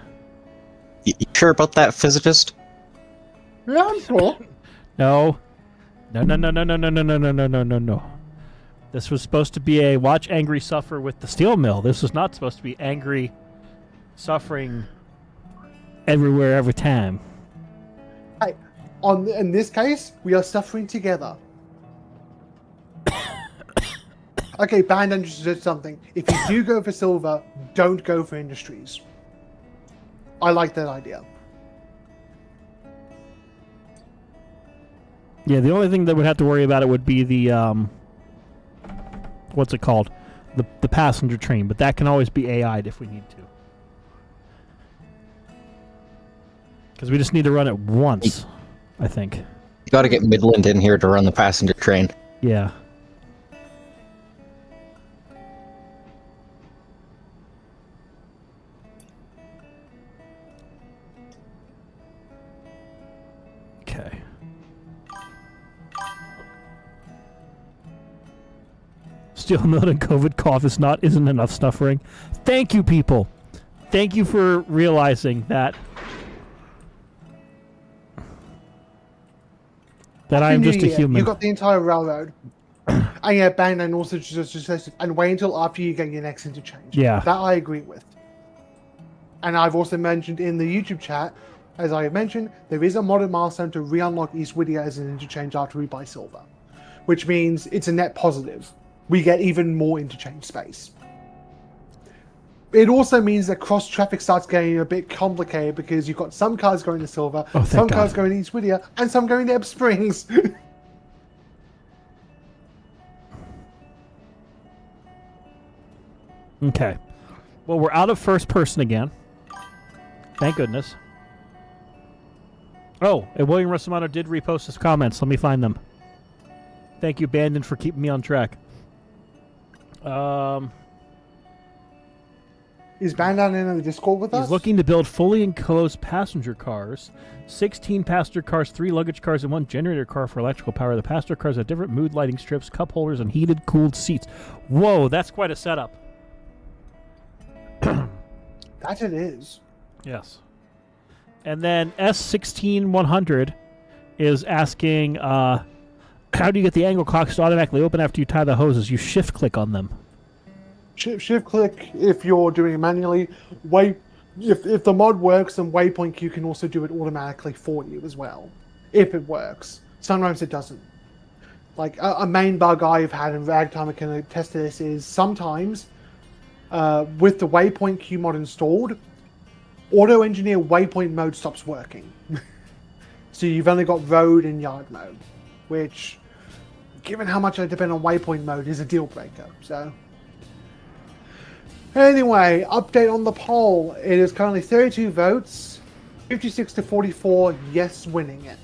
You sure about that, physicist? Yeah, I'm sure. No. No. This was supposed to be a watch Angry suffer with the steel mill. This was not supposed to be Angry suffering everywhere, every time. Hey, in this case, we are suffering together. Okay, Band understood something. If you do go for silver, don't go for industries. I like that idea. Yeah, the only thing that would have to worry about it would be the what's it called? The passenger train, but that can always be AI'd if we need to. Because we just need to run it once, I think. You gotta get Midland in here to run the passenger train. Yeah. Okay. Steel mill and COVID cough isn't enough suffering. Thank you, people. Thank you for realizing that. That I am just a human. You got the entire railroad. And yeah, Band and also just and wait until after you get your next interchange. Yeah. That I agree with. And I've also mentioned in the YouTube chat, as I have mentioned, there is a modded milestone to re-unlock East Whittier as an interchange after we buy silver. Which means it's a net positive. We get even more interchange space. It also means that cross-traffic starts getting a bit complicated because you've got some cars going to Silver, some cars going to East Whittier, and some going to Ebb Springs. Okay. Well, we're out of first person again. Thank goodness. Oh, and William Russamano did repost his comments. Let me find them. Thank you, Bandon, for keeping me on track. Is Bandon in the Discord with us? He's looking to build fully enclosed passenger cars. 16 passenger cars, 3 luggage cars, and 1 generator car for electrical power. The passenger cars have different mood lighting strips, cup holders, and heated, cooled seats. Whoa, that's quite a setup. That it is. Yes. And then S16100 is asking, how do you get the angle cocks to automatically open after you tie the hoses? You shift click on them. Shift click if you're doing it manually. If the mod works, then Waypoint Q can also do it automatically for you as well. If it works. Sometimes it doesn't. Like a main bug I've had, and Ragtimer can attest to this, is sometimes with the Waypoint Q mod installed, auto engineer waypoint mode stops working. So you've only got road and yard mode, which, given how much I depend on waypoint mode, is a deal breaker. So Anyway, update on the poll. It is currently 32 votes, 56 to 44, yes winning it.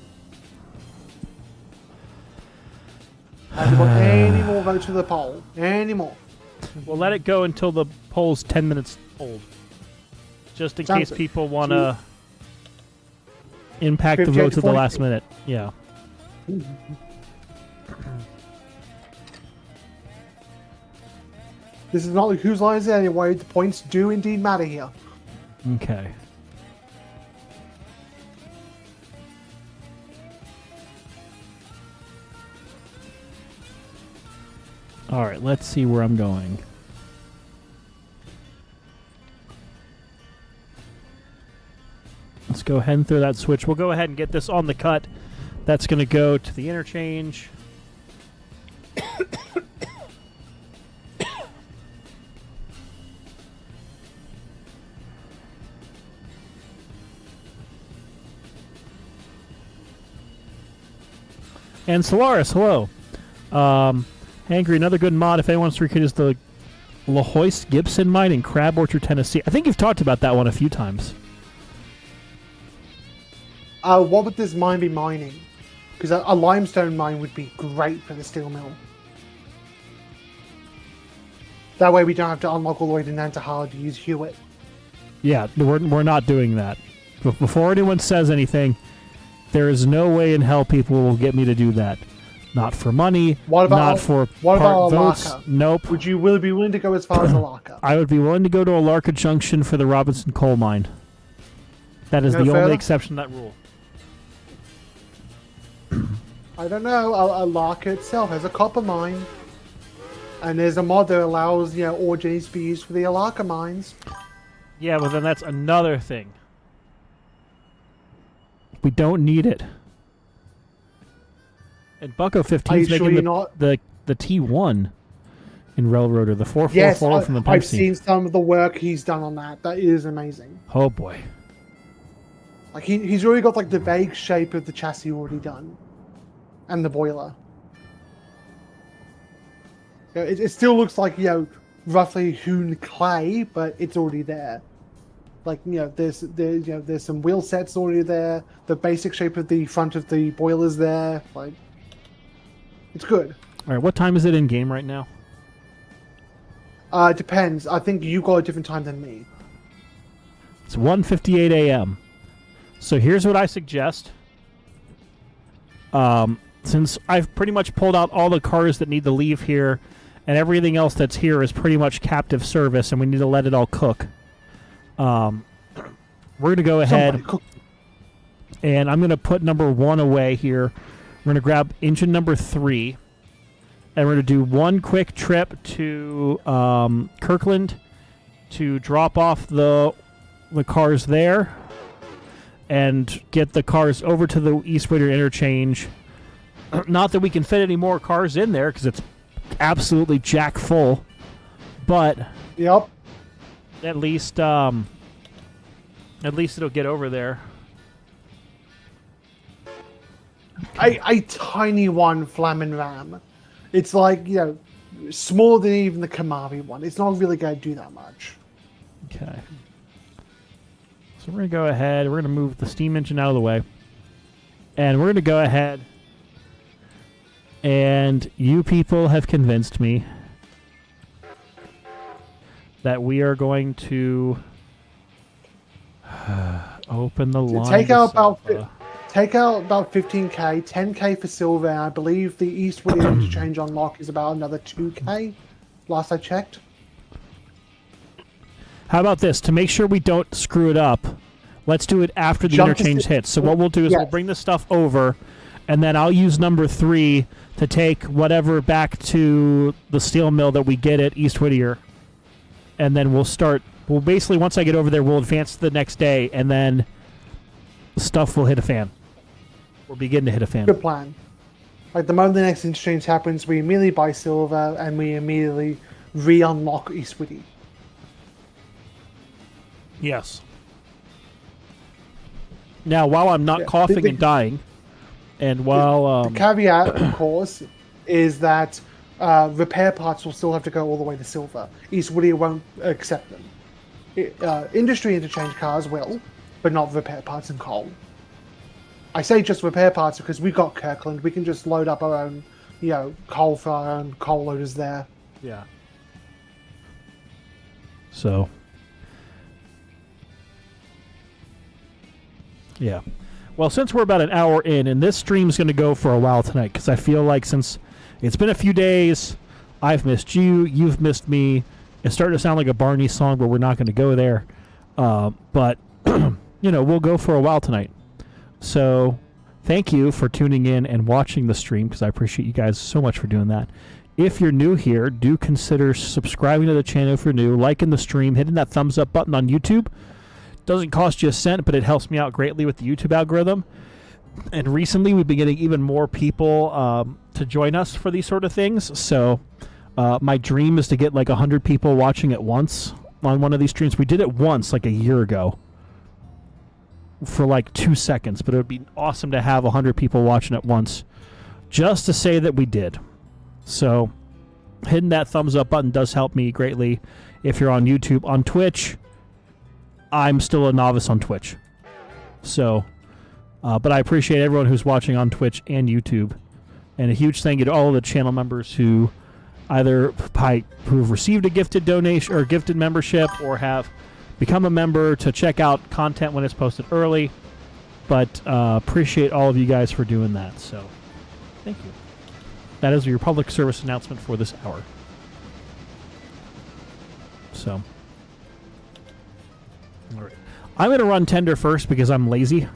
Have you got any more votes for the poll? Any more? We'll let it go until the poll's 10 minutes old. Just in Sounds case people want to impact the 58 votes to at the last 42. minute. Yeah. This is not like whose line is it anyway. The points do indeed matter here. Okay. All right, let's see where I'm going. Let's go ahead and throw that switch. We'll go ahead and get this on the cut. That's going to go to the interchange. And Solaris, hello. Angry, another good mod if anyone wants to recreate is the La Hoist Gibson mine in Crab Orchard, Tennessee. I think you've talked about that one a few times. What would this mine be mining? Because a limestone mine would be great for the steel mill. That way we don't have to unlock all the way to Nantahala to use Hewitt. Yeah, we're not doing that. Before anyone says anything, there is no way in hell people will get me to do that. Not for money, What about, not for what part about votes. Alarka? Nope. Would you be willing to go as far as Alarka? I would be willing to go to Alarka Junction for the Robinson coal mine. That is No the further? only exception to that rule. I don't know. Alarka itself has a copper mine. And there's a mod that allows, ore genes to be used for the Alarka mines. Yeah, but then that's another thing. We don't need it. And Bucko 15 is Are you sure making you're not? the T1 in Railroader, the 444 Yes, from the pipe I've scene. seen some of the work he's done on that. That is amazing. Oh boy. Like he's already got like the vague shape of the chassis already done, and the boiler. It still looks like roughly hewn clay, but it's already there. Like there's some wheel sets already there. The basic shape of the front of the boiler's there. Like it's good. All right, what time is it in game right now? It depends. I think you got a different time than me. It's 1:58 a.m. So here's what I suggest. Since I've pretty much pulled out all the cars that need to leave here, and everything else that's here is pretty much captive service, and we need to let it all cook. We're going to go ahead, and I'm going to put number 1 away here. We're going to grab engine number 3, and we're going to do one quick trip to Kirkland to drop off the cars there, and get the cars over to the East Whittier interchange. Not that we can fit any more cars in there because it's absolutely jack full, but Yep. at least it'll get over there. A tiny one Flamin' Ram. It's like, smaller than even the Kamari one. It's not really going to do that much. Okay. So we're going to go ahead. We're going to move the steam engine out of the way. And we're going to go ahead. And you people have convinced me that we are going to open the line. Take out about 15k, 10k for silver, and I believe the East Whittier interchange unlock is about another 2k. Last I checked. How about this? To make sure we don't screw it up, let's do it after the Jump to interchange hits. So what we'll do is we'll bring this stuff over, and then I'll use number 3 to take whatever back to the steel mill that we get at East Whittier. And then we'll basically, once I get over there, we'll advance to the next day, and then the stuff will hit a fan. We'll begin to hit a fan. Good plan. Like the moment the next interchange happens, we immediately buy silver, and we immediately re-unlock East Whittier. Yes. Now, while I'm not coughing and dying, and while The caveat, of course, is that repair parts will still have to go all the way to silver. East Whittier won't accept them. Industry interchange cars will, but not repair parts and coal. I say just repair parts because we've got Kirkland. We can just load up our own, coal for our own coal loaders there. Yeah. So. Yeah. Well, since we're about an hour in, and this stream's going to go for a while tonight, because I feel like since it's been a few days, I've missed you, you've missed me. It's starting to sound like a Barney song, but we're not going to go there. But, we'll go for a while tonight. So, thank you for tuning in and watching the stream, because I appreciate you guys so much for doing that. If you're new here, do consider subscribing to the channel if you're new, liking the stream, hitting that thumbs up button on YouTube. Doesn't cost you a cent, but it helps me out greatly with the YouTube algorithm. And recently, we've been getting even more people to join us for these sort of things. So, my dream is to get like 100 people watching at once on one of these streams. We did it once, like a year ago, for like 2 seconds. But it would be awesome to have 100 people watching at once, just to say that we did. So, hitting that thumbs up button does help me greatly. If you're on YouTube, on Twitch, I'm still a novice on Twitch. So, but I appreciate everyone who's watching on Twitch and YouTube. And a huge thank you to all of the channel members who who've received a gifted donation or gifted membership or have become a member to check out content when it's posted early. But appreciate all of you guys for doing that. So, thank you. That is your public service announcement for this hour. So. All right. I'm going to run tender first because I'm lazy.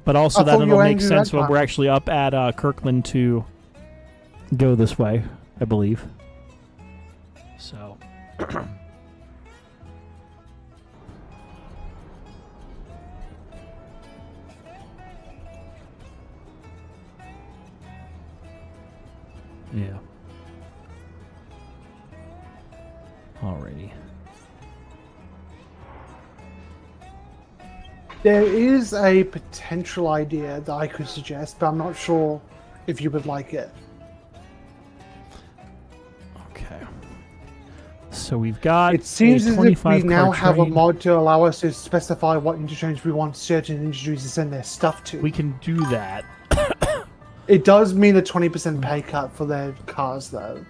But also that it'll make sense when we're actually up at Kirkland to go this way, I believe. So. Yeah. Alrighty. There is a potential idea that I could suggest, but I'm not sure if you would like it. Okay. So we've got. It seems as if we now have a train. mod to allow us to specify what interchange we want certain industries to send their stuff to. We can do that. It does mean a 20% pay cut for their cars, though.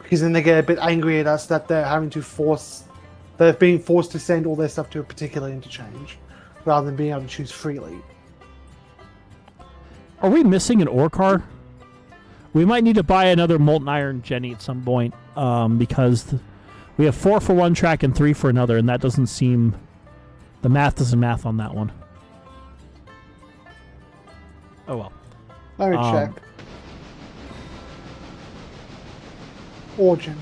Because then they get a bit angry at us that they're being forced to send all their stuff to a particular interchange, rather than being able to choose freely. Are we missing an ore car? We might need to buy another molten iron Jenny at some point, because we have 4 for one track and 3 for another, and that doesn't seem... The math doesn't math on that one. Oh well. Let me check. Origin.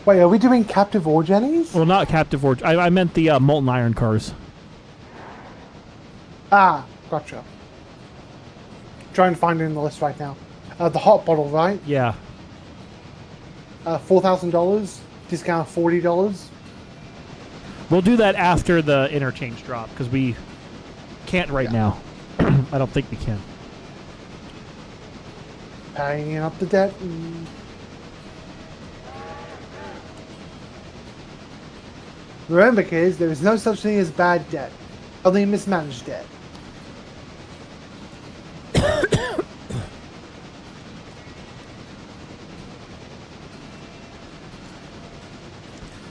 Wait, are we doing captive ore Jennies? Well, not captive ore. I meant the molten iron cars. Ah, gotcha. Trying to find it in the list right now. The hot bottle, right? Yeah. $4,000. Discount $40. We'll do that after the interchange drop, because we can't right now. I don't think we can. Paying up the debt. Remember, kids, there is no such thing as bad debt. Only mismanaged debt.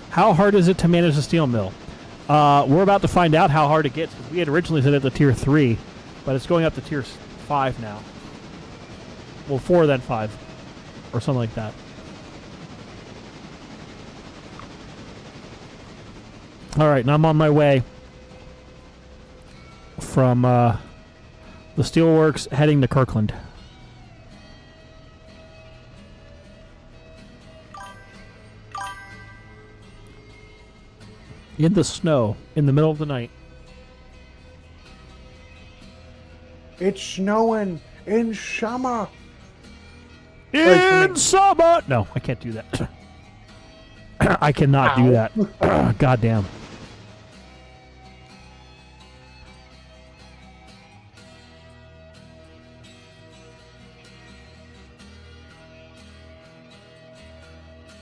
How hard is it to manage a steel mill? We're about to find out how hard it gets, because we had originally set it to tier 3, but it's going up to tier 5 now. Well, 4 then 5, or something like that. All right, and I'm on my way from the steelworks heading to Kirkland. In the snow, in the middle of the night. It's snowing in summer. In summer! No, I can't do that. I cannot do that. God damn.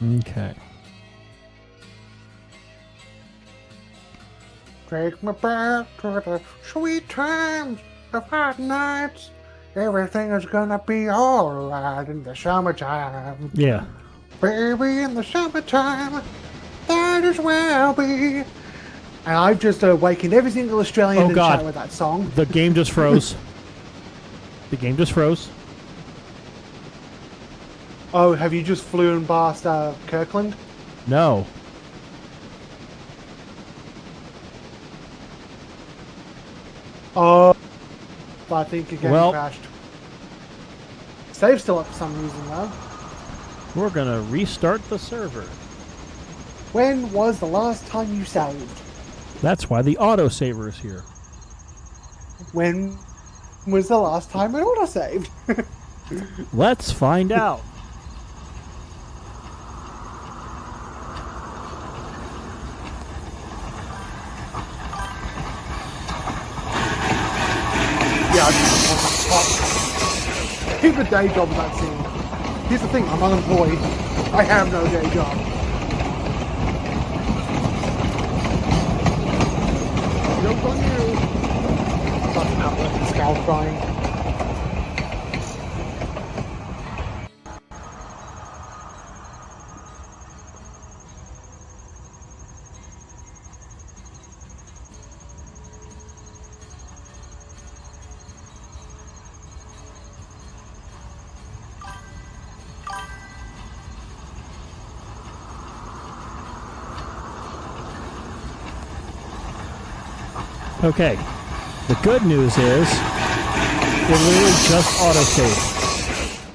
Okay. Take me back to the sweet times of hot nights. Everything is gonna be alright in the summertime. Yeah. Baby, in the summertime, that is where I'll be. And I've just awakened every single Australian Oh, in God. chat with that song. The game just froze. The game just froze. Oh, have you just flown past Kirkland? No. Oh, I think your game Well- crashed. Save's still up for some reason though. We're going to restart the server. When was the last time you saved? That's why the autosaver is here. When was the last time it auto-saved? Let's find out. Yeah, keep a day job in that scene. Here's the thing, I'm unemployed. I have no day job. Joke on you. That's an outlet and scowl crying. Okay. The good news is it literally just autosaved.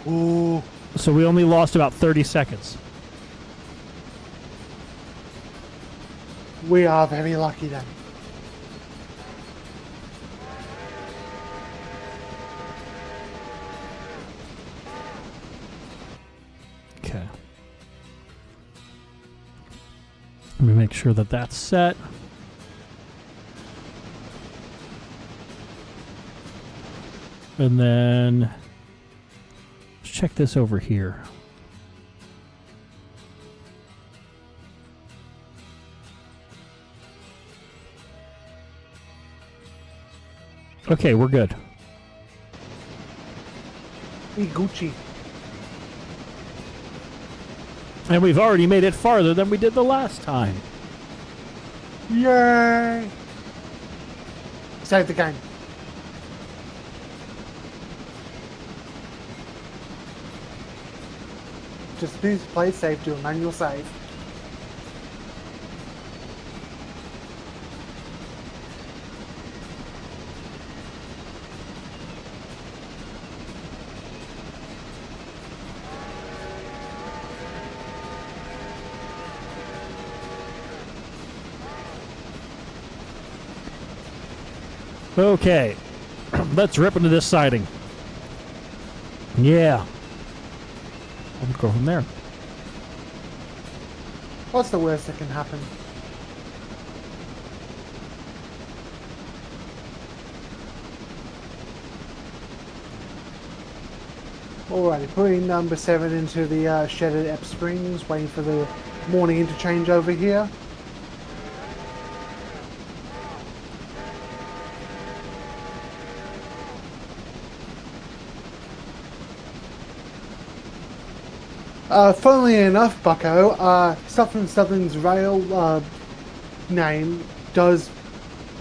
Ooh. So we only lost about 30 seconds. We are very lucky then. Okay. Let me make sure that that's set. And then let's check this over here. Okay, we're good. We Gucci. And we've already made it farther than we did the last time. Yay! Save the game. Just please play safe, do a manual save. Okay, let's rip into this siding. Yeah. We'll go from there. What's the worst that can happen? Alrighty, putting number 7 into the shed at Ep Springs, waiting for the morning interchange over here. Funnily enough, Bucko, Southern's rail name does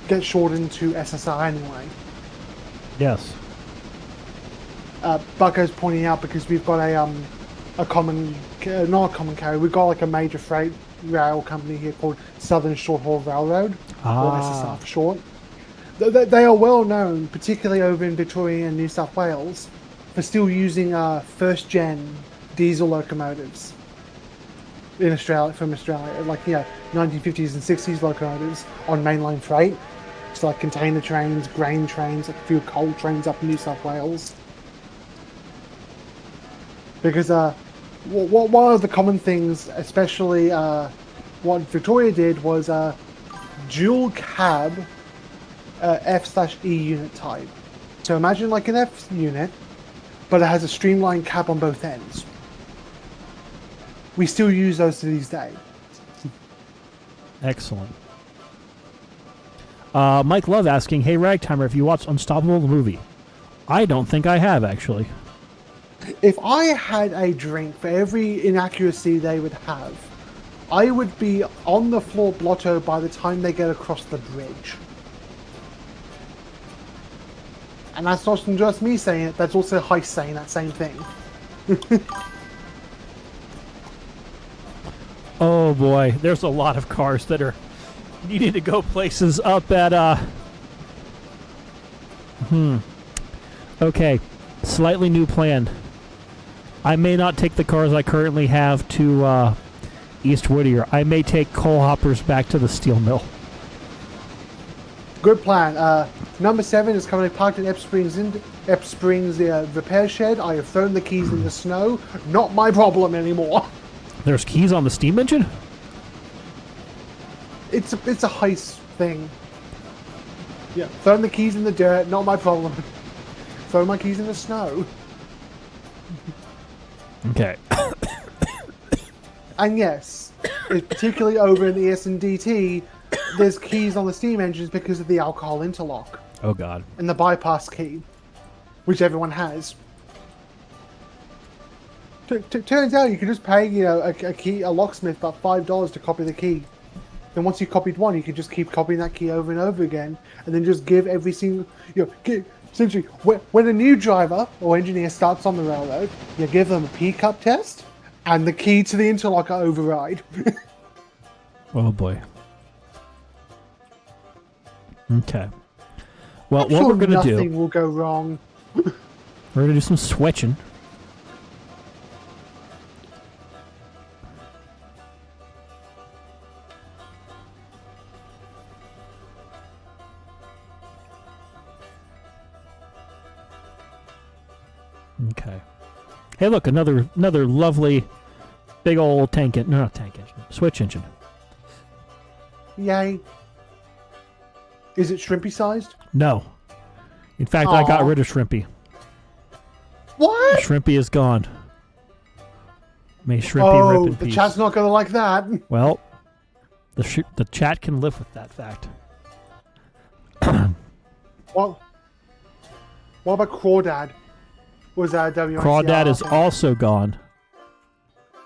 get shortened to SSR anyway. Yes. Bucko's pointing out because we've got a common, not a common carrier, we've got like a major freight rail company here called Southern Short Haul Railroad, or SSR for short. They are well known, particularly over in Victoria and New South Wales, for still using first gen diesel locomotives in Australia, from Australia, like 1950s and 60s locomotives on mainline freight. It's like container trains, grain trains, like a few coal trains up in New South Wales. Because one of the common things, especially what Victoria did, was dual cab F/E unit type. So imagine like an F unit, but it has a streamlined cab on both ends. we still use those to this day. Excellent. Mike Love asking, "Hey Ragtimer, if you watched Unstoppable the movie?" I don't think I have, actually. If I had a drink for every inaccuracy they would have, I would be on the floor blotto by the time they get across the bridge. And that's not just me saying it, that's also Heist saying that same thing. Oh boy, there's a lot of cars that are needing to go places up at, Okay, slightly new plan. I may not take the cars I currently have to, East Whittier. I may take coal hoppers back to the steel mill. Good plan. Number 7 is currently parked at Ep Springs repair shed. I have thrown the keys in the snow. Not my problem anymore. There's keys on the steam engine? It's a heist thing. Yeah, throwing the keys in the dirt. Not my problem. Throw my keys in the snow. Okay. And yes, particularly over in the ES&DT, there's keys on the steam engines because of the alcohol interlock. Oh god. And the bypass key, which everyone has. Turns out you can just pay, a locksmith about $5 to copy the key. Then once you copied one, you can just keep copying that key over and over again, and then just give every single, essentially, when a new driver or engineer starts on the railroad, you give them a P-cup test and the key to the interlocker override. Oh boy. Okay. Well, I'm what sure we're gonna do? Nothing will go wrong. We're gonna do some switching. Okay. Hey, look, another lovely, big old tank engine. No, not tank engine. Switch engine. Yay. Is it shrimpy sized? No. In fact, I got rid of Shrimpy. What? Shrimpy is gone. May Shrimpy rip in the peace. chat's not going to like that. Well, the chat can live with that fact. What about Crawdad? Was that WNCR? Crawdad is also gone.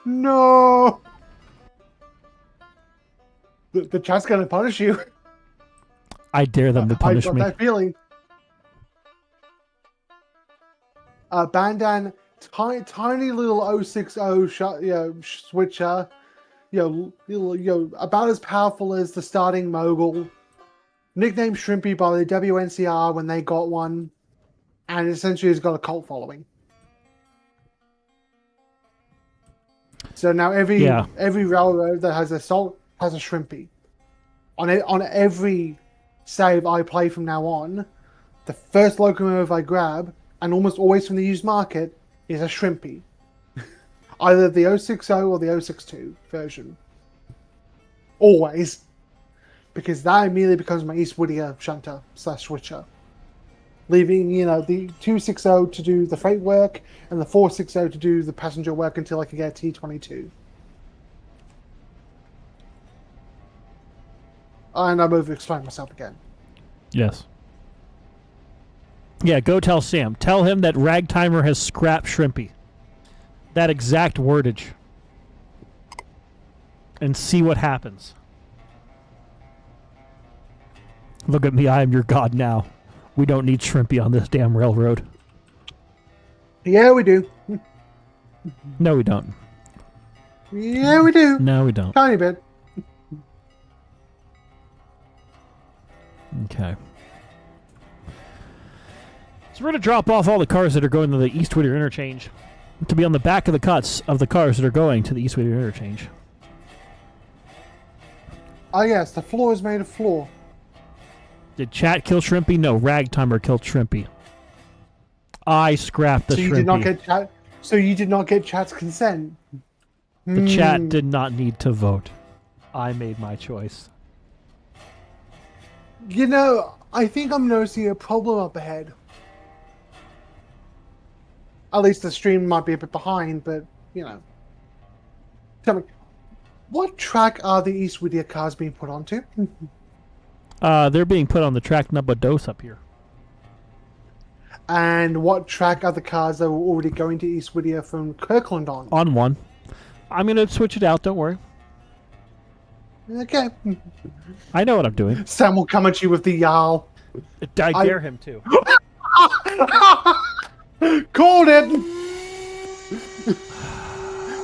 No! The chat's going to punish you. I dare them to punish I got me. that feeling. Bandan, tiny little 060 switcher, about as powerful as the starting mogul. Nicknamed Shrimpy by the WNCR when they got one, and essentially has got a cult following. So now every railroad that has a salt has a Shrimpy. On every save I play from now on, the first locomotive I grab, and almost always from the used market, is a Shrimpy. Either the 060 or the 062 version. Always. Because that immediately becomes my East Whittier shunter / switcher. Leaving, the 260 to do the freight work, and the 460 to do the passenger work until I can get a T22. And I'm over-explaining myself again. Yes. Yeah, go tell Sam. Tell him that Ragtimer has scrapped Shrimpy. That exact wordage. And see what happens. Look at me, I am your god now. We don't need Shrimpy on this damn railroad. Yeah, we do. No, we don't. Yeah, we do. No, we don't. Tiny bit. Okay. So we're going to drop off all the cars that are going to the East Whittier interchange to be on the back of the cuts of the cars that are going to the East Whittier interchange. Ah, yes, the floor is made of floor. Did chat kill Shrimpy? No, Ragtimer killed Shrimpy. I scrapped the Shrimpy. So you did not get chat's consent. The chat did not need to vote. I made my choice. I think I'm noticing a problem up ahead. At least the stream might be a bit behind, but, Tell me, what track are the East Whittier cars being put onto? They're being put on the track number dos up here. And what track are the cars that were already going to East Whittier from Kirkland on? On one. I'm going to switch it out, don't worry. Okay. I know what I'm doing. Sam will come at you with the Jarl. I dare him to. Called it!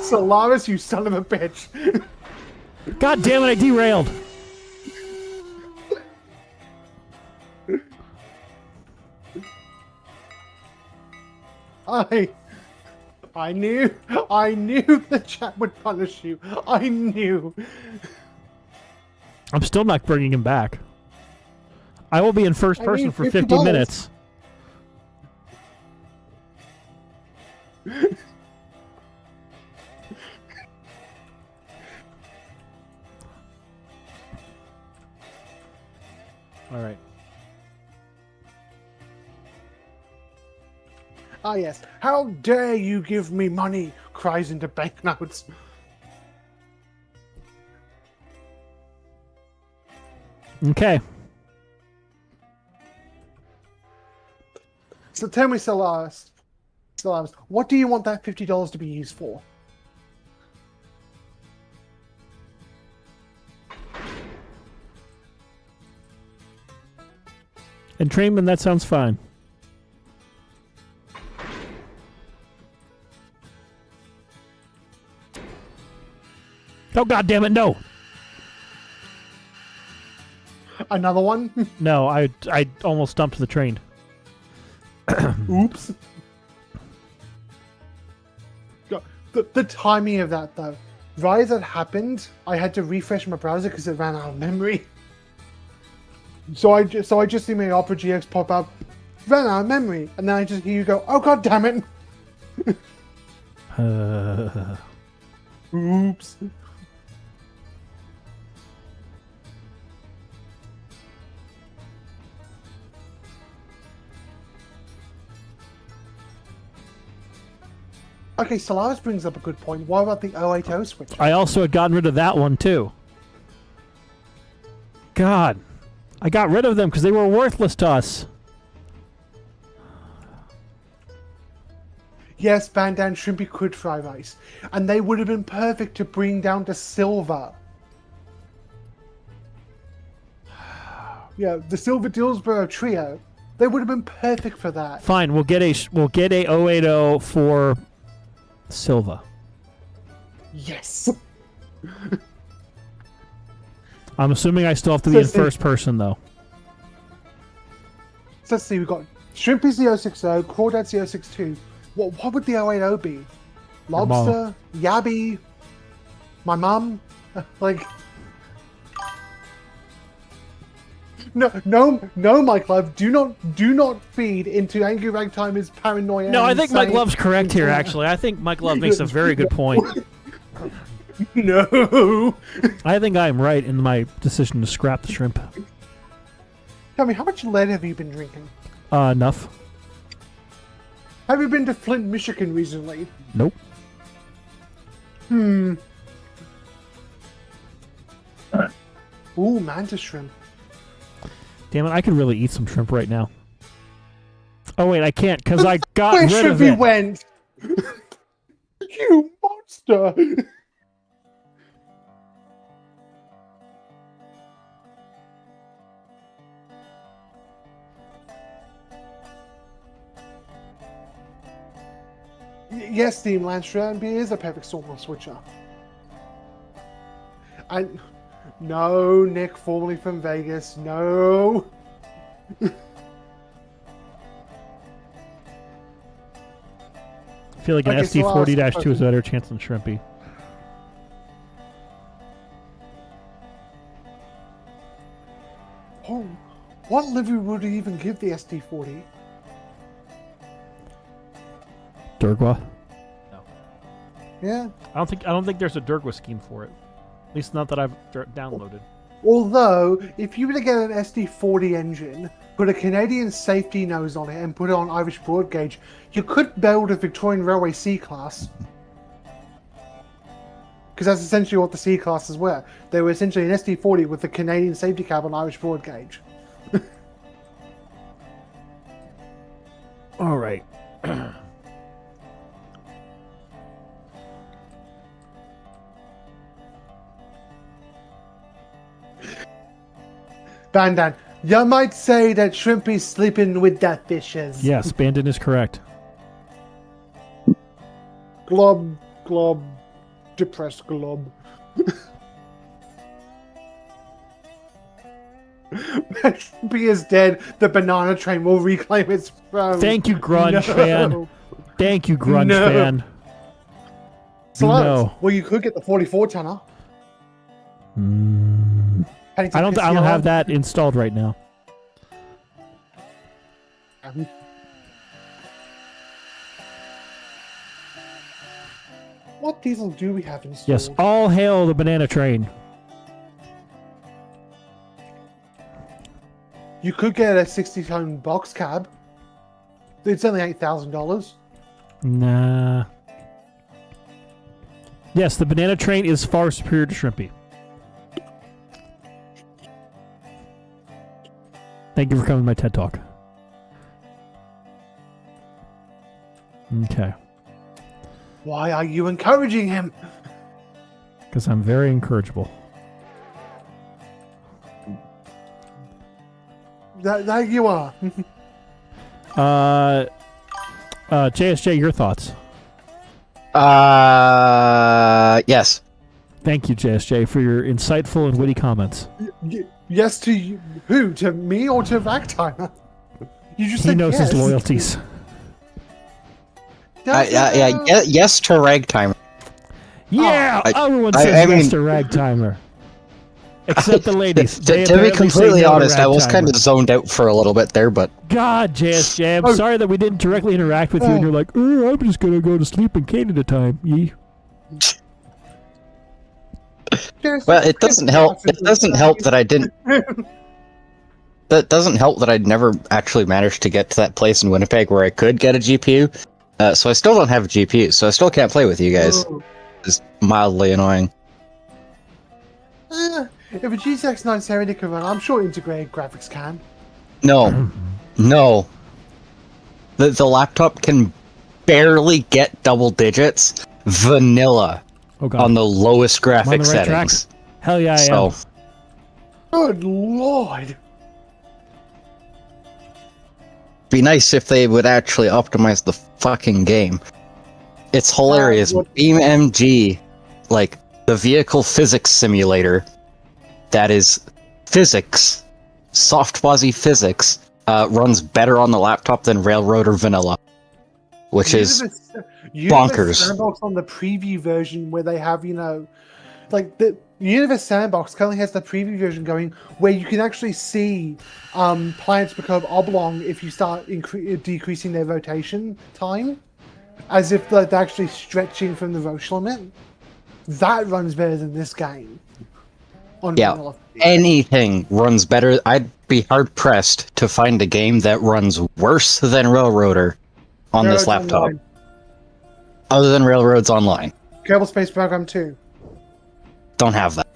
Solaris, you son of a bitch. God damn it, I derailed. I knew the chat would punish you. I knew. I'm still not bringing him back. I will be in first person for 50 minutes. All right. Ah, yes. How dare you give me money? Cries into banknotes. Okay. So tell me, Solaris, what do you want that $50 to be used for? Entrainment, that sounds fine. Oh, God damn it, no! Another one? No, I almost dumped the train. Oops. The timing of that, though. Right as that happened, I had to refresh my browser because it ran out of memory. So I just see my Opera GX pop up, ran out of memory, and then I just hear you go, "Oh God damn it!" Oops. Okay, Solaris brings up a good point. What about the 080 switch? I also had gotten rid of that one, too. God. I got rid of them because they were worthless to us. Yes, Bandan Shrimpy could fry rice. And they would have been perfect to bring down to silver. Yeah, the Silver Dillsborough trio. They would have been perfect for that. Fine, we'll get a 080 for Silva. Yes. I'm assuming I still have to be in first person, though. So let's see, we've got Shrimpy's the 060, Crawdad's the 062. What would the 080 be? Lobster? Yabby? My mum? Like... No, Mike Love, do not feed into AngryRagtimer's paranoia. No, I think Mike Love's correct here, actually. I think Mike Love makes a very good point. No. I think I am right in my decision to scrap the shrimp. Tell me, how much lead have you been drinking? Enough. Have you been to Flint, Michigan recently? Nope. Ooh, mantis shrimp. Damn it, I could really eat some shrimp right now. Oh, wait, I can't, because I got Where rid of Shrimpy it. went? You monster! Yes, Steam Lancer and beer is a perfect sawmill switcher. And no, Nick, formerly from Vegas, no. I feel like an Okay, so SD40-2 is a better chance than Shrimpy. Oh, what livery would he even give the SD40? Durgwa? No. Yeah. I don't think there's a Durgwa scheme for it. At least not that I've downloaded. Although, if you were to get an SD40 engine, put a Canadian safety nose on it, and put it on Irish broad gauge, you could build a Victorian Railway C-Class. because that's essentially what the C classes were. They were essentially an SD40 with the Canadian safety cab on Irish broad gauge. All right. Bandan, you might say that Shrimpy's sleeping with the fishes. Yes, Bandon is correct. Glob, glob, depressed glob. Shrimpy is dead. The banana train will reclaim its throne. Thank you, Grunge fan. Thank you, Grunge fan. Slow. No. Well, you could get the 44 tonner. I don't have that installed right now. What diesel do we have installed? Yes, all hail the banana train. You could get a 60-ton box cab. It's only $8,000. Nah. Yes, the banana train is far superior to Shrimpy. Thank you for coming to my TED Talk. Okay. Why are you encouraging him? Because I'm very encourageable. That you are. JSJ, your thoughts? Yes. Thank you, JSJ, for your insightful and witty comments. Yes to you. Who? To me or to Ragtimer? You just He said knows yes. his loyalties. Yes to Ragtimer. Yeah, I- everyone I- says I yes mean- to Ragtimer. Except the ladies. To They be apparently say completely no to honest, I was Ragtimer. kind of zoned out for a little bit there, but God, JSJ, I'm Oh. sorry that we didn't directly interact with you, and you're like, oh, I'm just gonna go to sleep in Canada time. Yee. well, it doesn't help. It doesn't help that I didn't. That doesn't help that I'd never actually managed to get to that place in Winnipeg where I could get a GPU. So I still don't have a GPU, so I still can't play with you guys. It's mildly annoying. If a GTX 970 can run, I'm sure integrated graphics can. No, no. The laptop can barely get double digits vanilla Oh, God. on the lowest Am I on graphic the right track? settings. Hell yeah, I So am. Good lord. be nice if they would actually optimize the fucking game. It's hilarious. what- BeamMG, like the vehicle physics simulator, that is physics, soft fuzzy physics, runs better on the laptop than Railroad or Vanilla, which is bonkers. Sandbox on the preview version where they have, like the Universe Sandbox currently has the preview version going where you can actually see planets become oblong if you start decreasing their rotation time, as if they're actually stretching from the Roche limit. That runs better than this game. Yeah, anything runs better. I'd be hard pressed to find a game that runs worse than Railroader on this Railroad's laptop, Online. other than Railroads Online. Kerbal Space Program 2. Don't have that.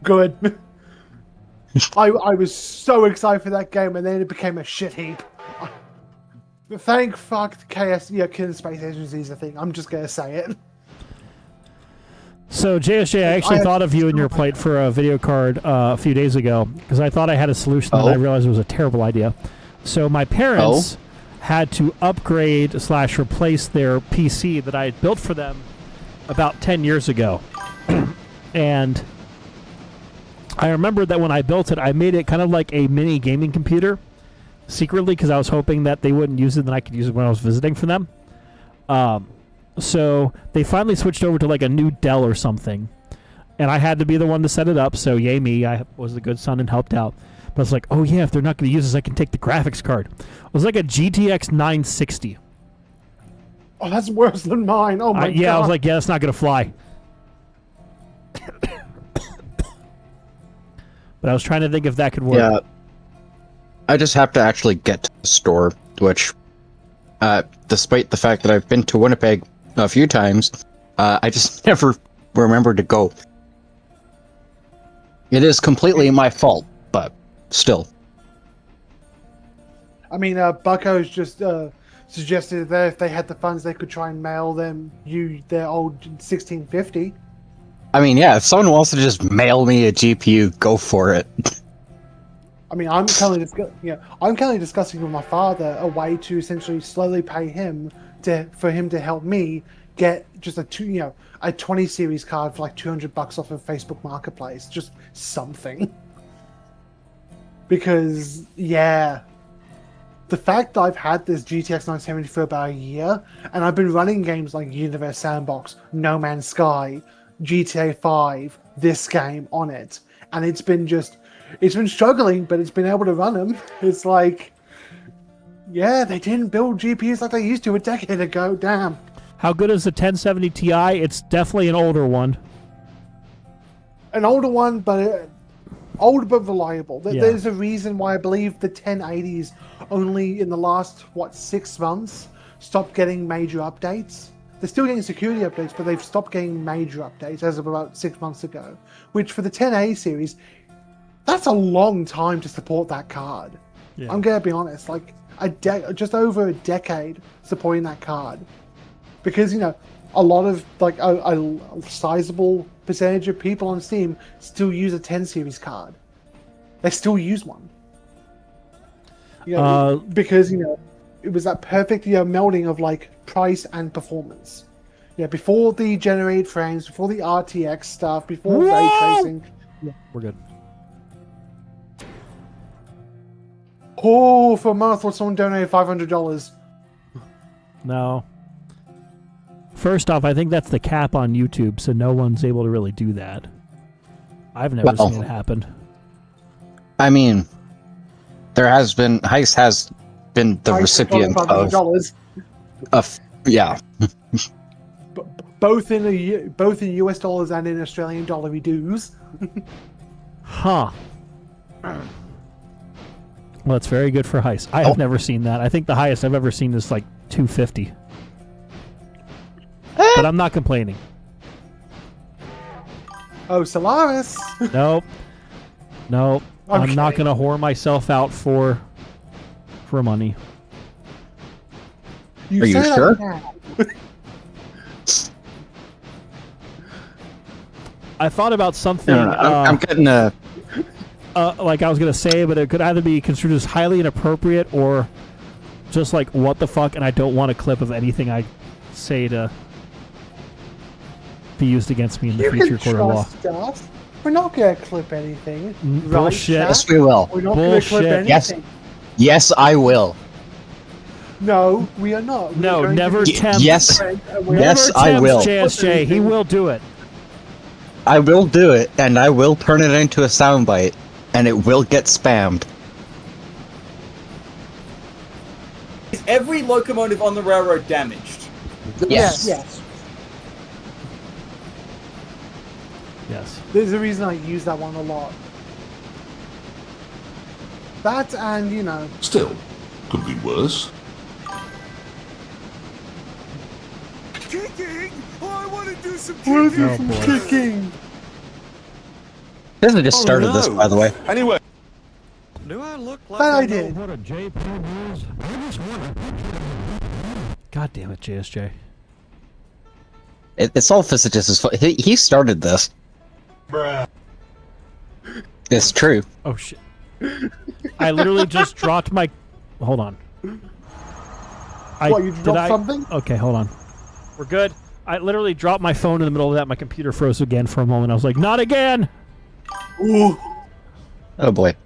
Good. I was so excited for that game, and then it became a shit heap. Thank fuck KS, Kin Space Agency is a thing. I'm just gonna say it. So, JSJ, I actually thought of you and your plight for a video card a few days ago, because I thought I had a solution, and I realized it was a terrible idea. So my parents had to upgrade/replace their PC that I had built for them about 10 years ago. And I remember that when I built it, I made it kind of like a mini gaming computer, secretly, because I was hoping that they wouldn't use it, and I could use it when I was visiting for them. So they finally switched over to like a new Dell or something, and I had to be the one to set it up, so yay me, I was the good son and helped out. But I was like, oh yeah, if they're not going to use this, I can take the graphics card. It was like a GTX 960. Oh, that's worse than mine. Oh my god. Yeah, I was like, yeah, that's not going to fly. But I was trying to think if that could work. Yeah. I just have to actually get to the store, which, despite the fact that I've been to Winnipeg a few times, I just never remember to go. It is completely my fault, but still. I mean, Bucko's just suggested that if they had the funds, they could try and mail them their old 1650. I mean, yeah, if someone wants to just mail me a GPU, go for it. I mean, I'm currently discussing with my father a way to essentially slowly pay him for him to help me get just a 20 series card for like $200 off of Facebook Marketplace, just something. Because the fact that I've had this GTX 970 for about a year, and I've been running games like Universe Sandbox, No Man's Sky, GTA 5, this game on it, and it's been struggling, but it's been able to run them. It's like, they didn't build GPUs like they used to a decade ago. Damn. How good is the 1070 Ti? It's definitely an older one. An older one, but older but reliable. There's a reason why I believe the 1080s only in the last 6 months stopped getting major updates. They're still getting security updates, but they've stopped getting major updates as of about 6 months ago. Which for the 1080 series, that's a long time to support that card. Yeah. I'm gonna be honest, like just over a decade supporting that card, because a lot of a sizable percentage of people on Steam still use a 10 series card. They still use one. Because it was that perfect melding of like price and performance. Before the generated frames, before the RTX stuff, before ray tracing. Yeah. We're good. Oh, for a month, or someone donated $500. No. First off, I think that's the cap on YouTube, so no one's able to really do that. I've never seen it happen. I mean, Heist has been the recipient of both in US dollars and in Australian dollar dues. Huh. Well, it's very good for Heist. I have never seen that. I think the highest I've ever seen is like $250. But I'm not complaining. Oh, Solaris. Nope. Okay. I'm not going to whore myself out for money. Are you sure? I thought about something. I'm getting a... like I was going to say, but it could either be construed as highly inappropriate or just like, what the fuck, and I don't want a clip of anything I say to be used against me in the future court of law. Us. We're not going to clip anything. Bullshit. Right, yes, we will. We're not going to clip anything. Yes, I will. No, we are not. No, never tempt. Yes, I will. JSJ, he will do it. I will do it, and I will turn it into a soundbite, and it will get spammed. Is every locomotive on the railroad damaged? Yes. Yes. There's a reason I use that one a lot. That and, Still, could be worse. Kicking! Oh, I want to do some kicking! Kicking! This is just started this, by the way. Anyway. Do I look like I did. what a JPEG is? I just want to... God damn it, JSJ. It's all Physicist's fault. He started this. Bruh. It's true. Oh shit. I literally just dropped my... Hold on. What, you dropped something? Okay, hold on. We're good. I literally dropped my phone in the middle of that. My computer froze again for a moment. I was like, not again! Ooh. Oh boy.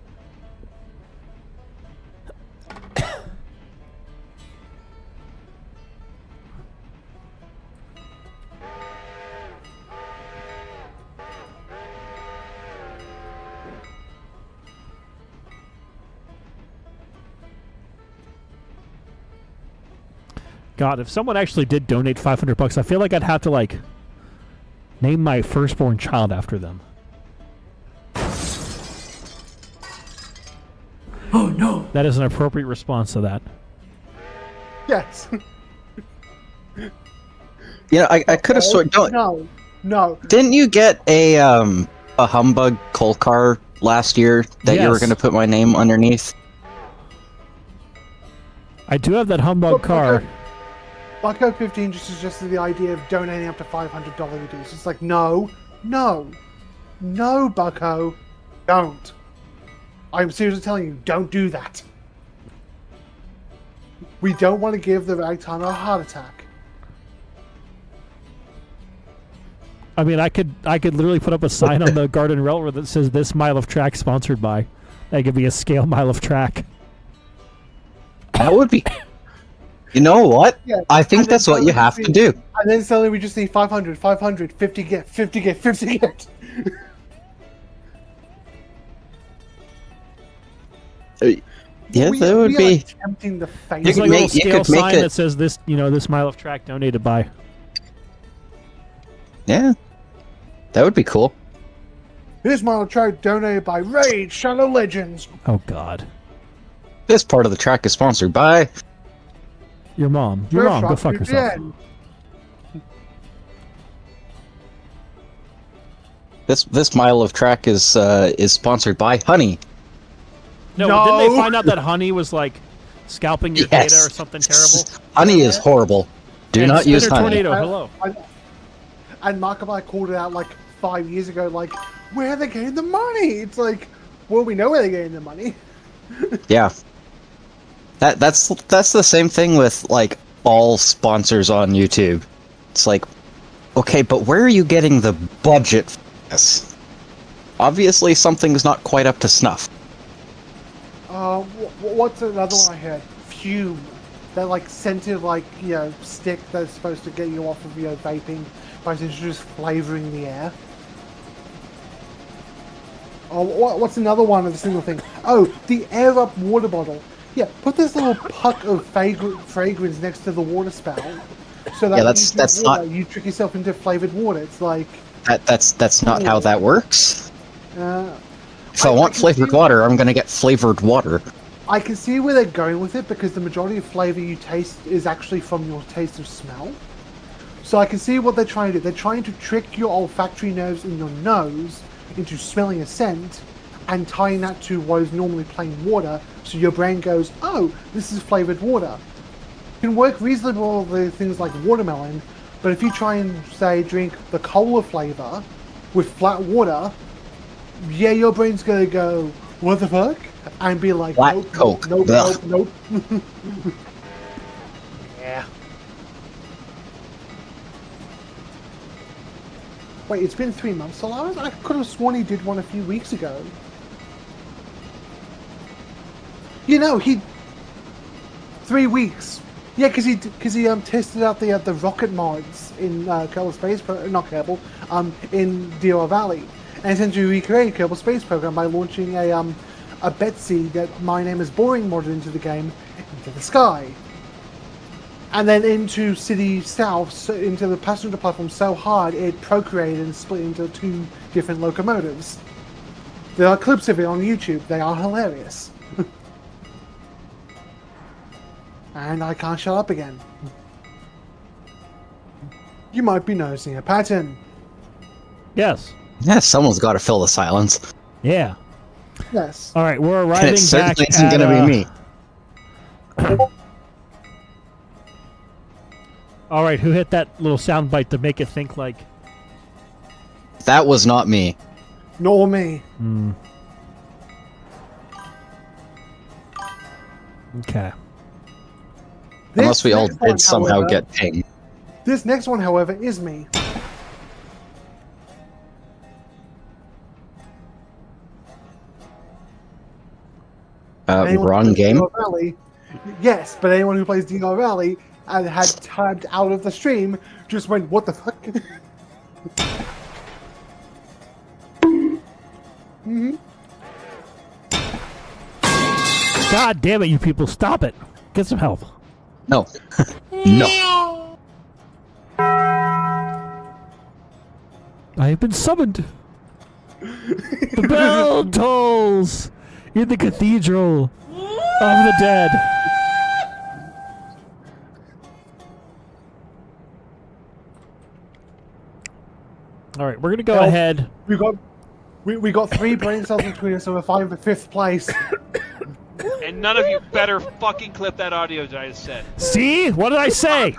God, if someone actually did donate $500, I feel like I'd have to, like, name my firstborn child after them. Oh no! That is an appropriate response to that. Yes. Yeah, I could have sworn. No. No. Didn't you get a humbug coal car last year that you were Yes. going to put my name underneath? I do have that humbug Look, car. Bucko 15 just suggested the idea of donating up to $500 dues. It's like, no, Bucko, don't. I'm seriously telling you, don't do that. We don't want to give the Ragtimer a heart attack. I mean, I could literally put up a sign on the Garden Railroad that says "This mile of track sponsored by." That could be a scale mile of track. That would be... You know what? Yeah, I think and then that's what you suddenly have we to do. And then suddenly we just need 500, 500, 50 get, 50 get, 50 get. Yeah, that would we be... Are like tempting the fate. There's could like a little make- you scale could make sign it- that says this, this mile of track donated by. Yeah. That would be cool. This mile of track donated by Raid Shadow Legends. Oh God, This part of the track is sponsored by... your mom. Your mom, go fuck herself. This mile of track is sponsored by Honey. No, No. didn't they find out that Honey was like scalping your Yes. data or something terrible? Honey is horrible. Do And not use Spinner Honey. Tornado, hello. And Markiplier called it out like 5 years ago, like, where are they getting the money? It's like, well, we know where they're getting the money. Yeah. That's the same thing with like all sponsors on YouTube. It's like, okay, but where are you getting the budget for this? Obviously something's not quite up to snuff. What's another one I heard? Fume. That like scented like, stick that's supposed to get you off of, vaping by just flavoring the air. Oh, what's another one of the single thing? Oh, the air up water bottle. Yeah, put this little puck of fragrance next to the water spout, so that Yeah, when that's you drink water, not- you trick yourself into flavored water. It's like, That's not how that works. uh, If I want can flavored see- water, I'm gonna get flavored water. I can see where they're going with it because the majority of flavor you taste is actually from your taste of smell. So I can see what they're trying to do. They're trying to trick your olfactory nerves in your nose into smelling a scent and tying that to what is normally plain water, so your brain goes, oh, this is flavored water. It can work reasonably well with things like watermelon, but if you try and, say, drink the cola flavor with flat water, yeah, your brain's gonna go, what the fuck? And be like, Black nope, Coke. nope, Ugh. nope, nope. Yeah. Wait, it's been 3 months, Solaris? I could have sworn he did one a few weeks ago. He... 3 weeks. Yeah, because he tested out the rocket mods in Kerbal Space in DLR Valley, and essentially recreated Kerbal Space Program by launching a Betsy that My Name is Boring modded into the game into the sky, and then into City South, so into the passenger platform so hard it procreated and split into 2 different locomotives. There are clips of it on YouTube. They are hilarious. And I can't shut up again. You might be noticing a pattern. Yes. Yeah, someone's got to fill the silence. Yeah. Yes. All right, we're And arriving it back certainly isn't at, gonna be me. All right, who hit that little sound bite to make it think like? That was not me. Nor me. Okay. Unless we all next one, did somehow however- get pinged. This next one, however, is me. Anyone who Wrong plays game. DLR Valley, yes, but anyone who plays DLR Valley and had tabbed out of the stream just went, what the fuck? God damn it, you people! Stop it. Get some help. No. No. I have been summoned. The bell tolls in the cathedral of the dead. All right, we're gonna go ahead. We got 3 brain cells between us, so we're fighting for 5th place. And none of you better fucking clip that audio that I just said. See? What did I say?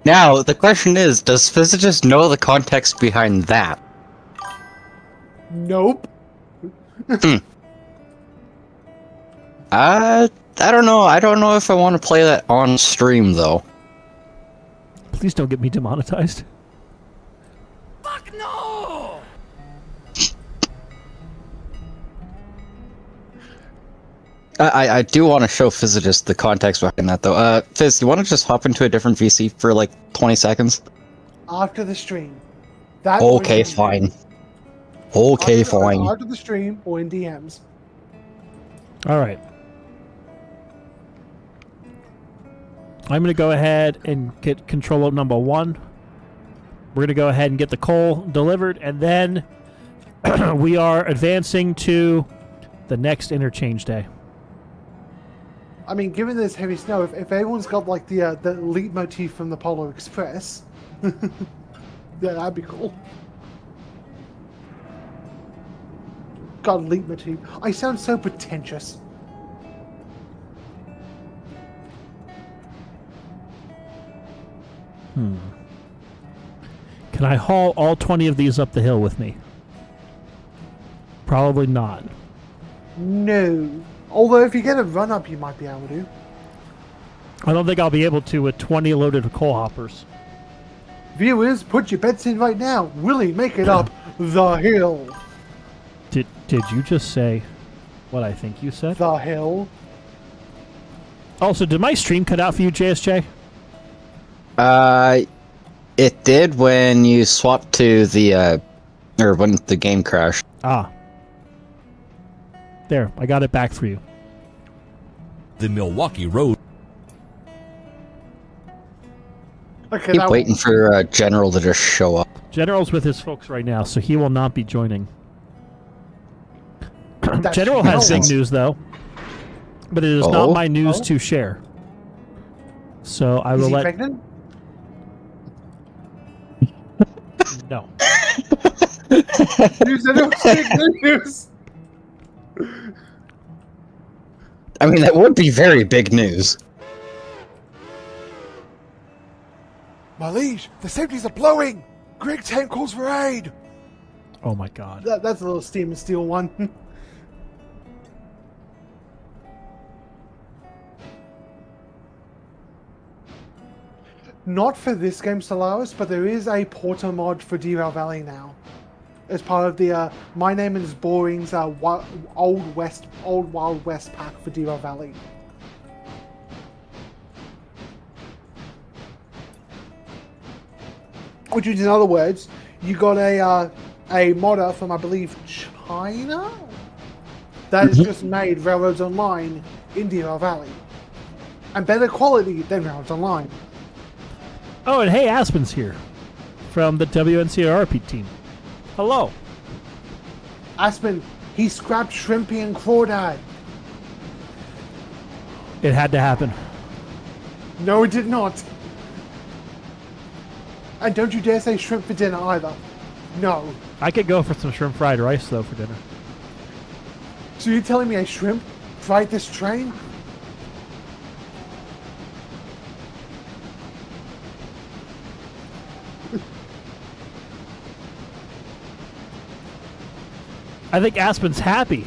Now, the question is, does Physicist know the context behind that? Nope. I don't know. I don't know if I want to play that on stream, though. Please don't get me demonetized. Fuck no! I do want to show Physicist the context behind that, though. Fizz, you want to just hop into a different VC for like 20 seconds? After the stream. That Okay, fine. Okay, fine. After the stream or in DMs. All right. I'm going to go ahead and get control number 1. We're going to go ahead and get the coal delivered, and then we are advancing to the next interchange day. I mean, given this heavy snow, if everyone's got like the leitmotif from the Polar Express, yeah, that'd be cool. God, leitmotif. I sound so pretentious. Can I haul all 20 of these up the hill with me? Probably not. No. Although if you get a run up, you might be able to. I don't think I'll be able to with 20 loaded coal hoppers. Viewers, put your bets in right now. Willie, make it up the hill. Did you just say what I think you said? The hill. Also, did my stream cut out for you, JSJ? It did when you swapped to the, or when the game crashed. Ah. There, I got it back for you. The Milwaukee Road. Okay, Keep waiting for General to just show up. General's with his folks right now, so he will not be joining. That's General has big sense. news, though. But it is not my news to share. So I Is will he let... pregnant? No. You said it was big news. I mean, that would be very big news. My liege, the safeties are blowing! Greg tank calls for aid! Oh my god. That's a little steam and steel one. Not for this game, Solaris, but there is a porter mod for Derail Valley now. As part of the My Name is Boring's Old Wild West pack for Derail Valley. Which is, in other words, you got a modder from, I believe, China? That has just made Railroads Online in Derail Valley. And better quality than Railroads Online. Oh, and hey, Aspen's here. From the WNCRP team. Hello. Aspen, he scrapped Shrimpy and Crawdad. It had to happen. No, it did not. And don't you dare say shrimp for dinner either. No. I could go for some shrimp fried rice, though, for dinner. So you're telling me a shrimp fried this train? I think Aspen's happy.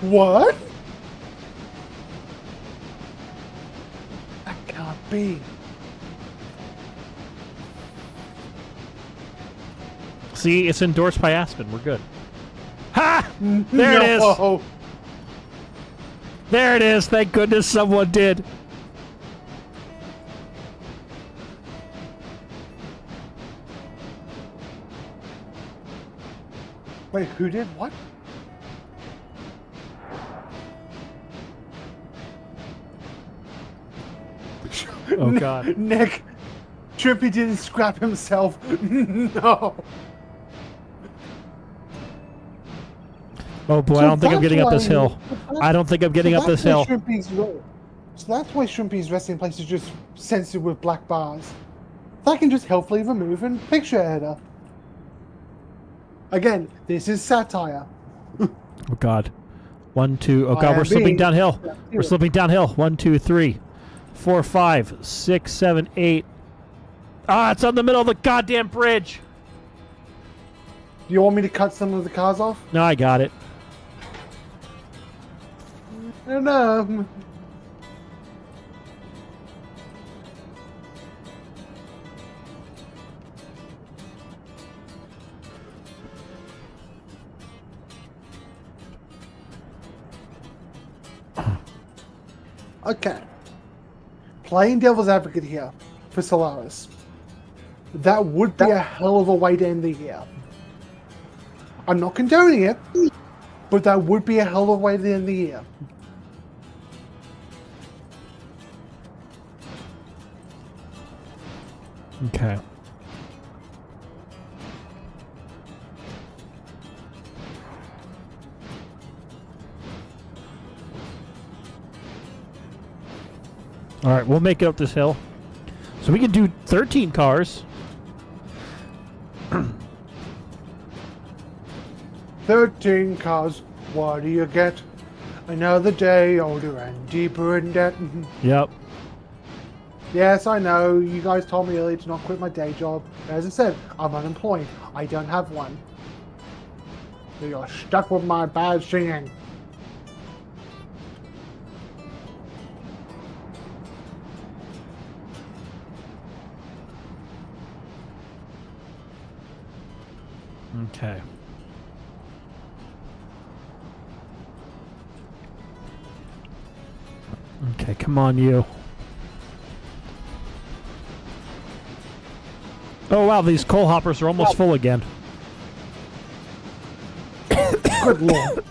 What? That can't be. See, it's endorsed by Aspen. We're good. Ha! There it is. No. There it is. Thank goodness someone did. Wait, who did what? Oh, God. Nick, Shrimpy didn't scrap himself. No. Oh, boy, I don't think I'm getting up this hill. I don't think I'm getting up this hill. So that's why Shrimpy's resting place is just censored with black bars. I can just helpfully remove and picture header. Again, this is satire. Oh God. 1, 2. Oh God, we're slipping downhill. We're slipping downhill. 1, 2, 3, 4, 5, 6, 7, 8. Ah, it's on the middle of the goddamn bridge. Do you want me to cut some of the cars off? No, I got it. No. Okay. Playing devil's advocate here for Solaris. That would be a hell of a way to end the year. I'm not condoning it, but that would be a hell of a way to end the year. Okay. All right, we'll make it up this hill. So we can do 13 cars. 13 cars, what do you get? Another day older and deeper in debt. Yep. Yes, I know. You guys told me earlier to not quit my day job. As I said, I'm unemployed. I don't have one. So you're stuck with my bad singing. Okay. Okay, come on, you. Oh, wow, these coal hoppers are almost full again. Good lord.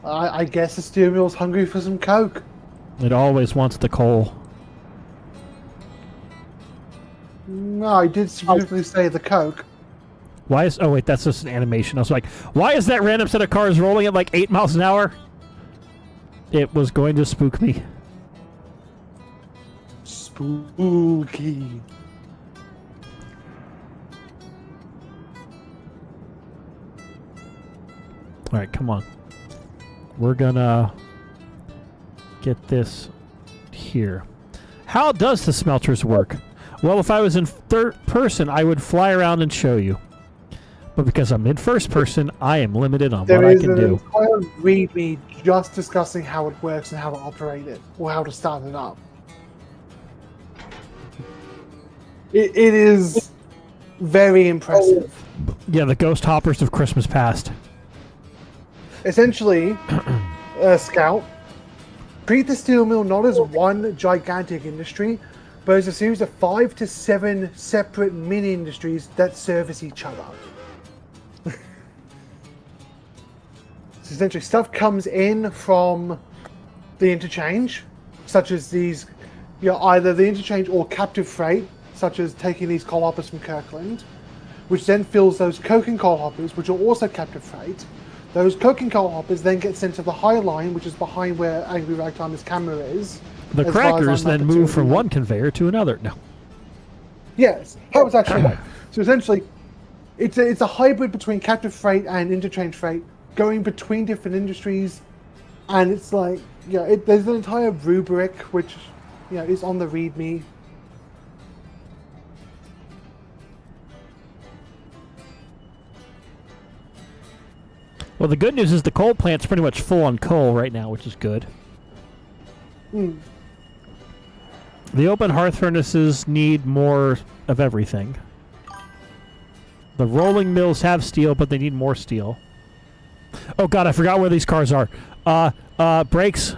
I guess the steel mill's hungry for some coke. It always wants the coal. No, I did specifically say the coke. Why is... Oh, wait, that's just an animation. I was like, why is that random set of cars rolling at like 8 miles an hour? It was going to spook me. Spooky. Alright, come on. We're gonna get this here. How does the smelters work? Well, if I was in third person, I would fly around and show you. But because I'm in first person, I am limited on what I can do. There is an entire readme just discussing how it works and how to operate it, or how to start it up. It is very impressive. Yeah, the ghost hoppers of Christmas past. Essentially, Scout, treat the steel mill not as one gigantic industry, but as a series of 5 to 7 separate mini industries that service each other. So essentially, stuff comes in from the interchange, such as these, either the interchange or captive freight, such as taking these coal hoppers from Kirkland, which then fills those coke and coal hoppers, which are also captive freight. Those coke and coal hoppers then get sent to the high line, which is behind where AngryRagtimer's camera is. The crackers then move from one conveyor to another. No. Yes, that was actually right. So essentially, it's a hybrid between captive freight and interchange freight, going between different industries, and it's like, there's an entire rubric which, is on the README. Well, the good news is the coal plant's pretty much full on coal right now, which is good. Mm. The open hearth furnaces need more of everything. The rolling mills have steel, but they need more steel. Oh god, I forgot where these cars are. Brakes.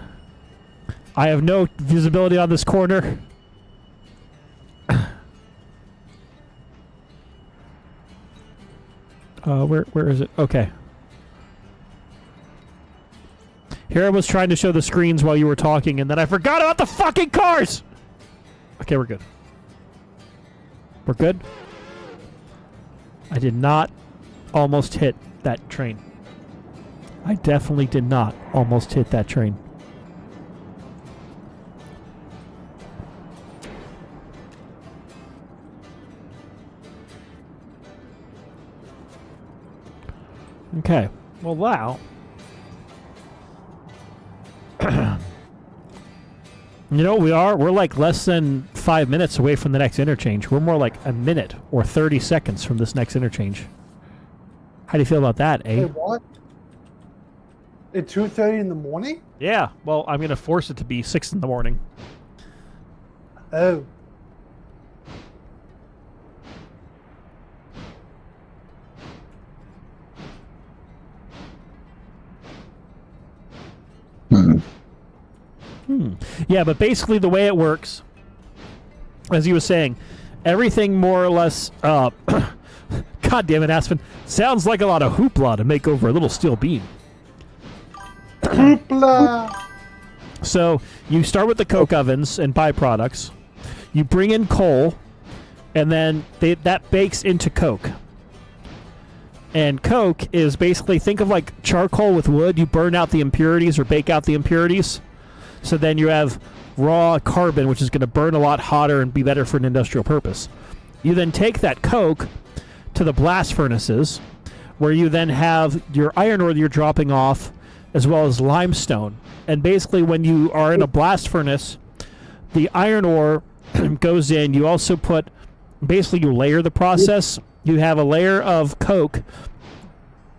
I have no visibility on this corner. Where is it? Okay. Here I was trying to show the screens while you were talking, and then I forgot about the fucking cars! Okay, we're good. We're good? I did not almost hit that train. I definitely did not almost hit that train. Okay. Well, wow. You know, we're like less than 5 minutes away from the next interchange. We're more like a minute or 30 seconds from this next interchange. How do you feel about that, eh? Wait, what? At 2:30 in the morning? Yeah. Well, I'm going to force it to be 6 in the morning. Oh. Yeah, but basically the way it works, as he was saying, everything more or less... God damn it, Aspen. Sounds like a lot of hoopla to make over a little steel beam. Hoopla! So you start with the coke ovens and byproducts. You bring in coal, and then that bakes into coke. And coke is basically, think of like charcoal with wood. You burn out the impurities or bake out the impurities. So then you have raw carbon, which is going to burn a lot hotter and be better for an industrial purpose. You then take that coke to the blast furnaces, where you then have your iron ore that you're dropping off, as well as limestone. And basically when you are in a blast furnace, the iron ore goes in. You also put, basically you layer the process. You have a layer of coke,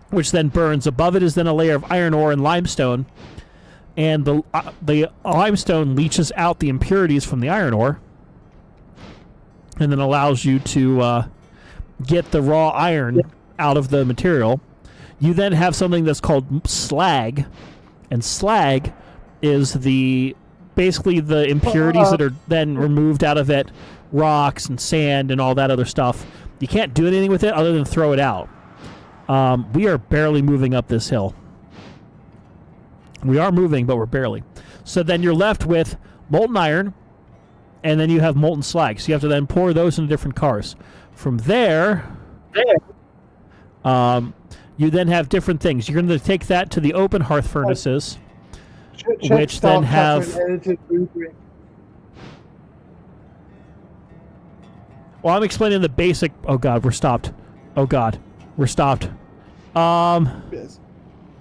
which then burns. Above it is then a layer of iron ore and limestone. And the limestone leaches out the impurities from the iron ore, and then allows you to get the raw iron out of the material. You then have something that's called slag, and slag is basically the impurities that are then removed out of it, rocks and sand and all that other stuff. You can't do anything with it other than throw it out. We are barely moving up this hill. We are moving, but we're barely. So then you're left with molten iron, and then you have molten slag. So you have to then pour those into different cars. From there, you then have different things. You're going to take that to the open hearth furnaces, which then have... Well, I'm explaining the basic... Oh, God, we're stopped. Oh, God, we're stopped. Yes.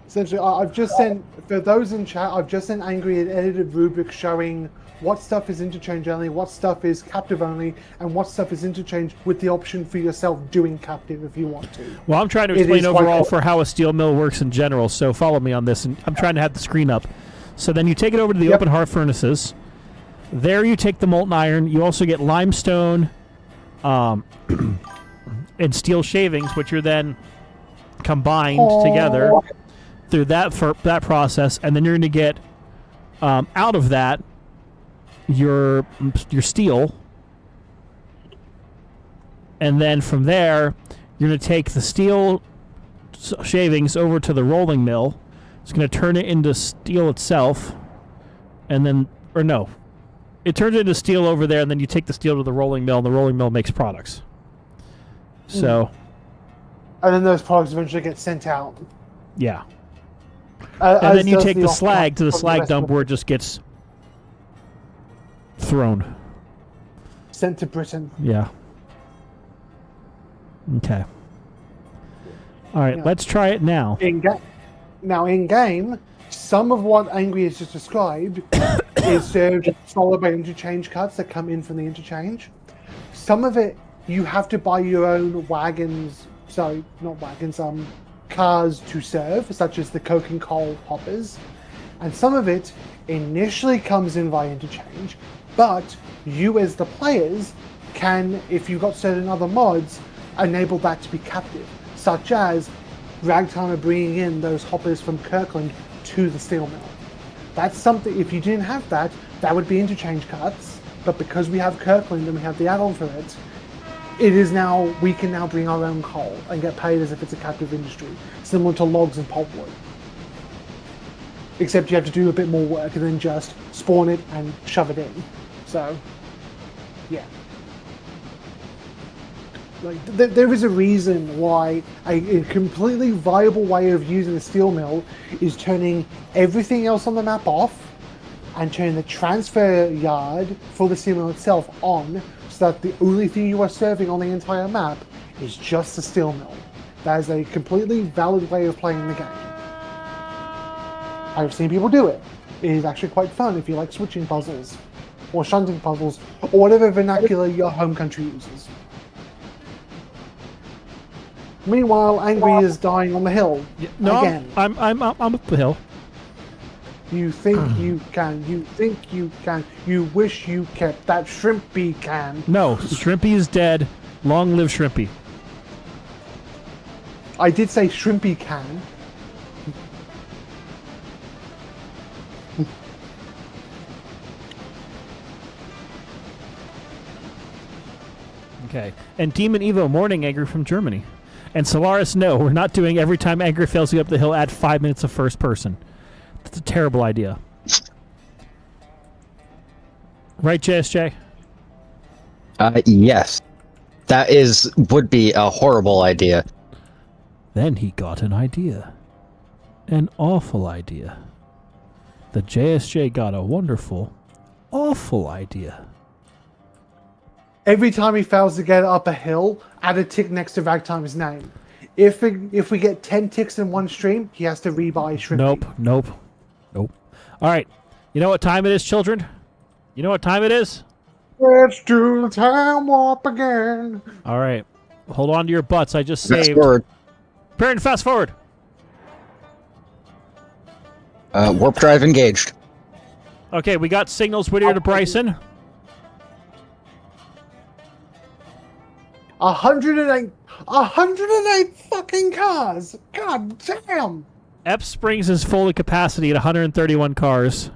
Essentially, I've just sent, for those in chat, I've just sent Angry an edited rubric showing what stuff is interchange only, what stuff is captive only, and what stuff is interchange with the option for yourself doing captive if you want to. Well, I'm trying to explain overall for how a steel mill works in general, so follow me on this. And I'm trying to have the screen up. So then you take it over to the open hearth furnaces. There you take the molten iron. You also get limestone and steel shavings, which are then combined together through that process, and then you're going to get out of that your steel, and then from there you're going to take the steel shavings over to the rolling mill. It's going to turn it into steel itself, and then, or no, it turns it into steel over there, and then you take the steel to the rolling mill, and the rolling mill makes products. So, and then those products eventually get sent out. Yeah. And then you take the slag to the slag dump where it just gets thrown. Sent to Britain. Yeah. Okay. All right, let's try it now. In game, some of what Angry has just described is served followed by interchange cuts that come in from the interchange. Some of it you have to buy your own wagons. Sorry, not wagons. Cars to serve, such as the coke and coal hoppers, and some of it initially comes in via interchange, but you as the players can, if you've got certain other mods, enable that to be captive, such as Ragtimer bringing in those hoppers from Kirkland to the steel mill. That's something, if you didn't have that, that would be interchange cuts, but because we have Kirkland and we have the add-on for it, it is now, we can now bring our own coal and get paid as if it's a captive industry, similar to logs and pulpwood. Except you have to do a bit more work and then just spawn it and shove it in. So, yeah. Like, there is a reason why a completely viable way of using the steel mill is turning everything else on the map off and turning the transfer yard for the steel mill itself on, so that the only thing you are serving on the entire map is just the steel mill. That is a completely valid way of playing the game. I've seen people do it. It is actually quite fun if you like switching puzzles, or shunting puzzles, or whatever vernacular your home country uses. Meanwhile, Angry is dying on the hill. No, again. I'm up the hill. You think you can. You think you can. You wish you kept that Shrimpy can. No, Shrimpy is dead. Long live Shrimpy. I did say Shrimpy can. Okay. And Demon Evo morning Angry from Germany. And Solaris, no, we're not doing every time Angry fails to get up the hill, add 5 minutes of first person. That's a terrible idea. Right, JSJ? Yes. That would be a horrible idea. Then he got an idea. An awful idea. The JSJ got a wonderful, awful idea. Every time he fails to get up a hill, add a tick next to Ragtimer's name. If we get 10 ticks in one stream, he has to rebuy Shrimpy. Nope. All right. You know what time it is, children? You know what time it is? Let's do the time warp again. All right. Hold on to your butts. I just Fast saved. forward. Prepare and fast forward. Warp drive engaged. Okay, we got signals Whittier to Bryson. 108 fucking cars. God damn. Epps Springs is full of capacity at 131 cars.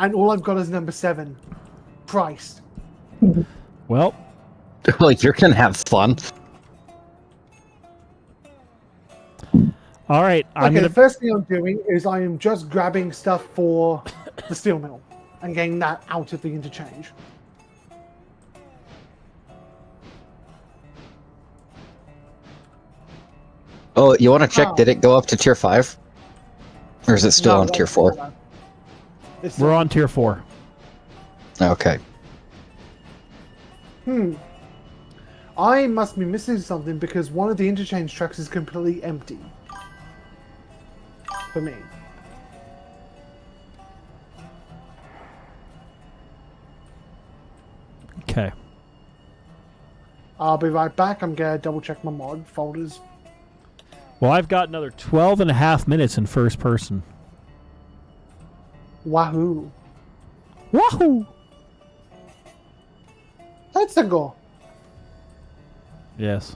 And all I've got is number 7. Christ. Well, Like, you're gonna have fun. all right. The first thing I'm doing is I am just grabbing stuff for the steel mill and getting that out of the interchange. Oh, you want to check? Did it go up to tier 5? Or is it still on tier 4? We're on tier 4. Okay. I must be missing something because one of the interchange tracks is completely empty. For me. Okay. I'll be right back. I'm gonna double check my mod folders. Well, I've got another 12 and a half minutes in first person. Wahoo. Wahoo! Let's go. Yes.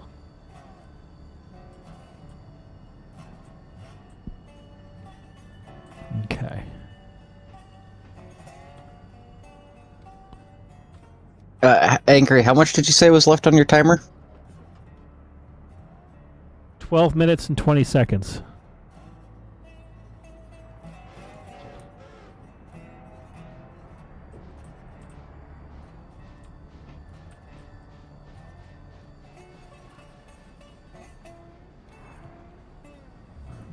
Okay. Angry, how much did you say was left on your timer? 12 minutes and 20 seconds.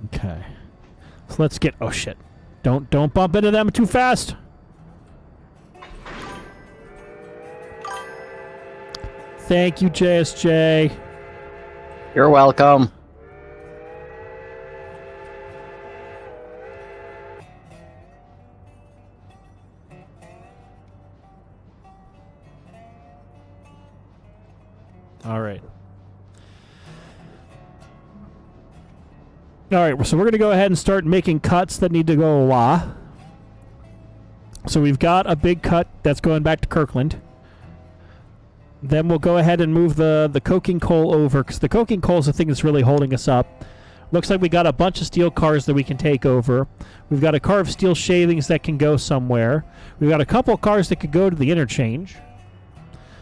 Okay. So let's get... Oh, shit. Don't bump into them too fast. Thank you, JSJ. You're welcome. All right. All right, so we're going to go ahead and start making cuts that need to go away. So we've got a big cut that's going back to Kirkland. Then we'll go ahead and move the coking coal over, because the coking coal is the thing that's really holding us up. Looks like we got a bunch of steel cars that we can take over. We've got a car of steel shavings that can go somewhere. We've got a couple cars that could go to the interchange.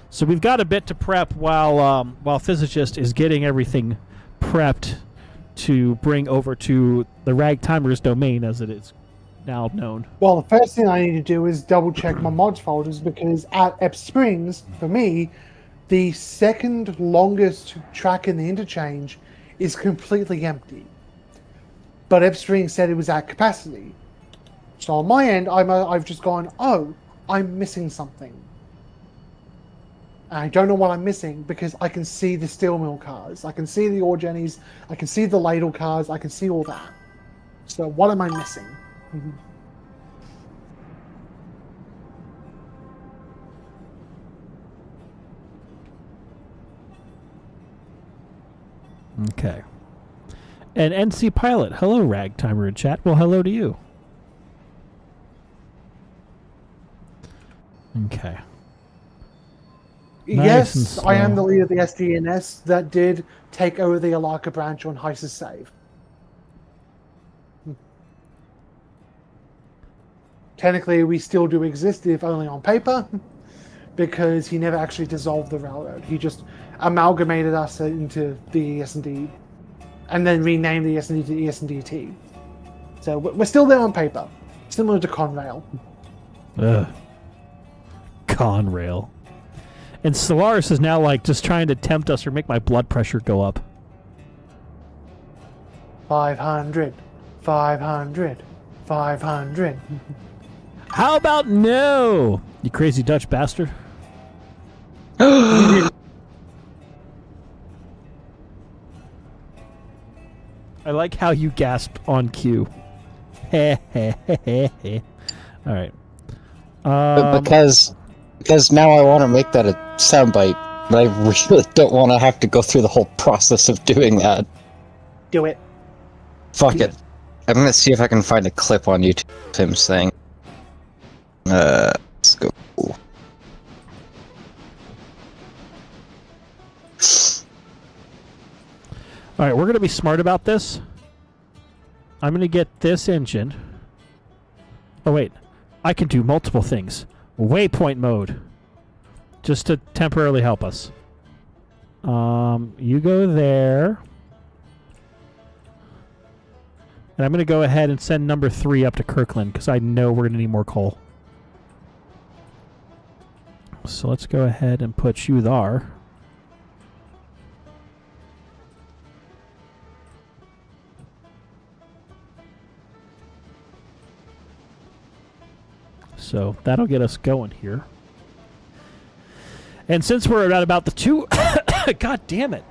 So we've got a bit to prep while Physicist is getting everything prepped to bring over to the Ragtimer's domain, as it is now known. Well, the first thing I need to do is double check my mods folders, because at Epps Springs, for me, The second longest track in the interchange is completely empty. But Upstream said it was at capacity. So on my end, I've just gone, oh, I'm missing something. And I don't know what I'm missing because I can see the steel mill cars. I can see the ore jennies. I can see the ladle cars. I can see all that. So what am I missing? Okay. And NC Pilot, hello, Ragtimer in chat. Well, hello to you. Okay. Nice Yes, I am the leader of the SDNS that did take over the Alaka branch on Heiss's save. Technically, we still do exist, if only on paper, because he never actually dissolved the railroad. He just amalgamated us into the ES&D, and then renamed the ES&D to ES&DT. So we're still there on paper, similar to Conrail. Conrail. And Solaris is now like just trying to tempt us or make my blood pressure go up. 500, 500, 500. How about no? You crazy Dutch bastard. I like how you gasped on cue. All right. Because now I want to make that a soundbite, but I really don't want to have to go through the whole process of doing that. Do it. Fuck it. I'm gonna see if I can find a clip on YouTube of him saying, let's go. Alright, we're going to be smart about this. I'm going to get this engine. Oh, wait. I can do multiple things. Waypoint mode. Just to temporarily help us. You go there. And I'm going to go ahead and send number 3 up to Kirkland, because I know we're going to need more coal. So let's go ahead and put you there. So that'll get us going here. And since we're at about the God damn it,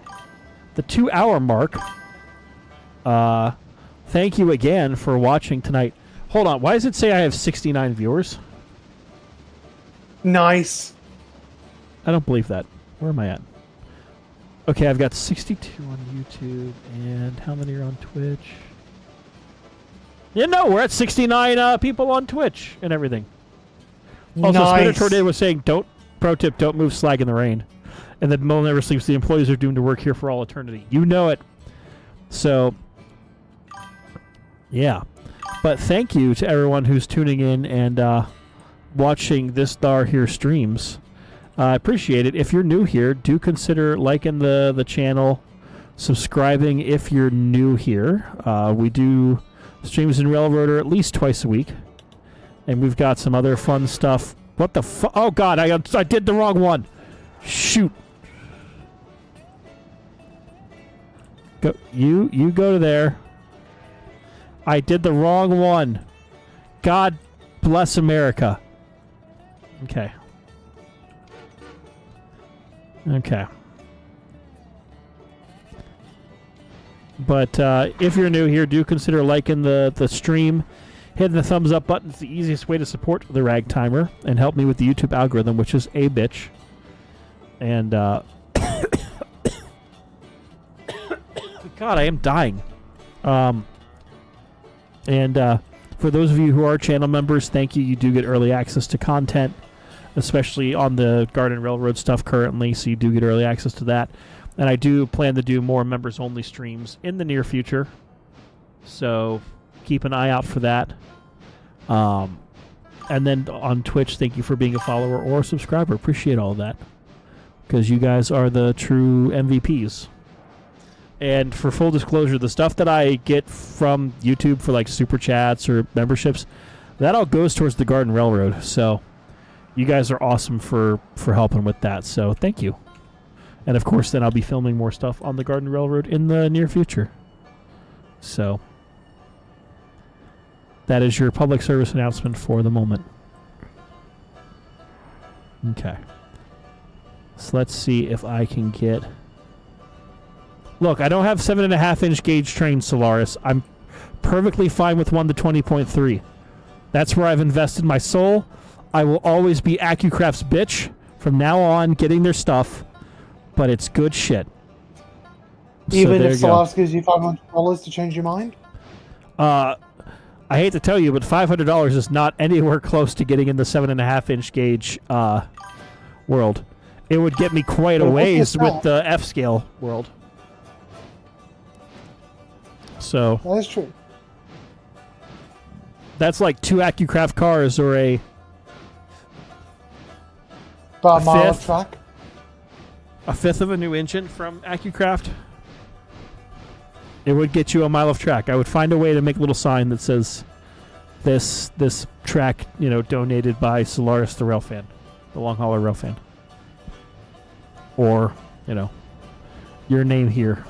the 2-hour mark, thank you again for watching tonight. Hold on, why does it say I have 69 viewers? Nice. I don't believe that. Where am I at? Okay, I've got 62 on YouTube, and how many are on Twitch? Yeah, no, we're at 69 people on Twitch and everything. Also, Nice. Spinner was saying, pro tip, don't move slag in the rain. And that Mill never sleeps. The employees are doomed to work here for all eternity. You know it. So, yeah. But thank you to everyone who's tuning in and watching this Dar here streams. I appreciate it. If you're new here, do consider liking the channel, subscribing if you're new here. We do streams in Railroader at least twice a week. And we've got some other fun stuff. What the fuck? Oh, God, I did the wrong one. Shoot. Go. You go to there. I did the wrong one. God bless America. Okay. Okay. But if you're new here, do consider liking the stream. Hitting the thumbs up button is the easiest way to support the Ragtimer and help me with the YouTube algorithm, which is a bitch. And God, I am dying. And for those of you who are channel members, thank you. You do get early access to content, especially on the Garden Railroad stuff currently, so you do get early access to that. And I do plan to do more members-only streams in the near future, so keep an eye out for that. And then on Twitch, thank you for being a follower or a subscriber. Appreciate all of that, because you guys are the true MVPs. And for full disclosure, the stuff that I get from YouTube for like super chats or memberships, that all goes towards the Garden Railroad. So you guys are awesome for helping with that. So thank you. And of course, then I'll be filming more stuff on the Garden Railroad in the near future. So, that is your public service announcement for the moment. Okay. So let's see if I can get... Look, I don't have 7.5-inch gauge trains, Solaris. I'm perfectly fine with 1 to 20.3. That's where I've invested my soul. I will always be AccuCraft's bitch from now on, getting their stuff. But it's good shit. Even if Solaris gives you $500 to change your mind? I hate to tell you, but $500 is not anywhere close to getting in the 7.5-inch gauge world. It would get me quite a ways with the F-scale world. So That is true. That's like 2 AccuCraft cars or a About a mile of track. A fifth of a new engine from AccuCraft. It would get you a mile of track. I would find a way to make a little sign that says this track, donated by Solaris the Railfan, the long hauler Railfan. Or, your name here.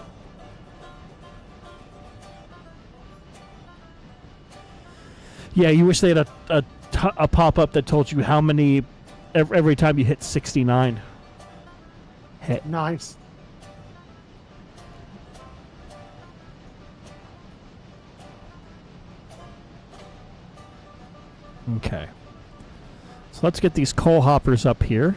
Yeah, you wish they had a pop-up that told you how many every time you hit 69. Hit. Nice. Okay. So let's get these coal hoppers up here.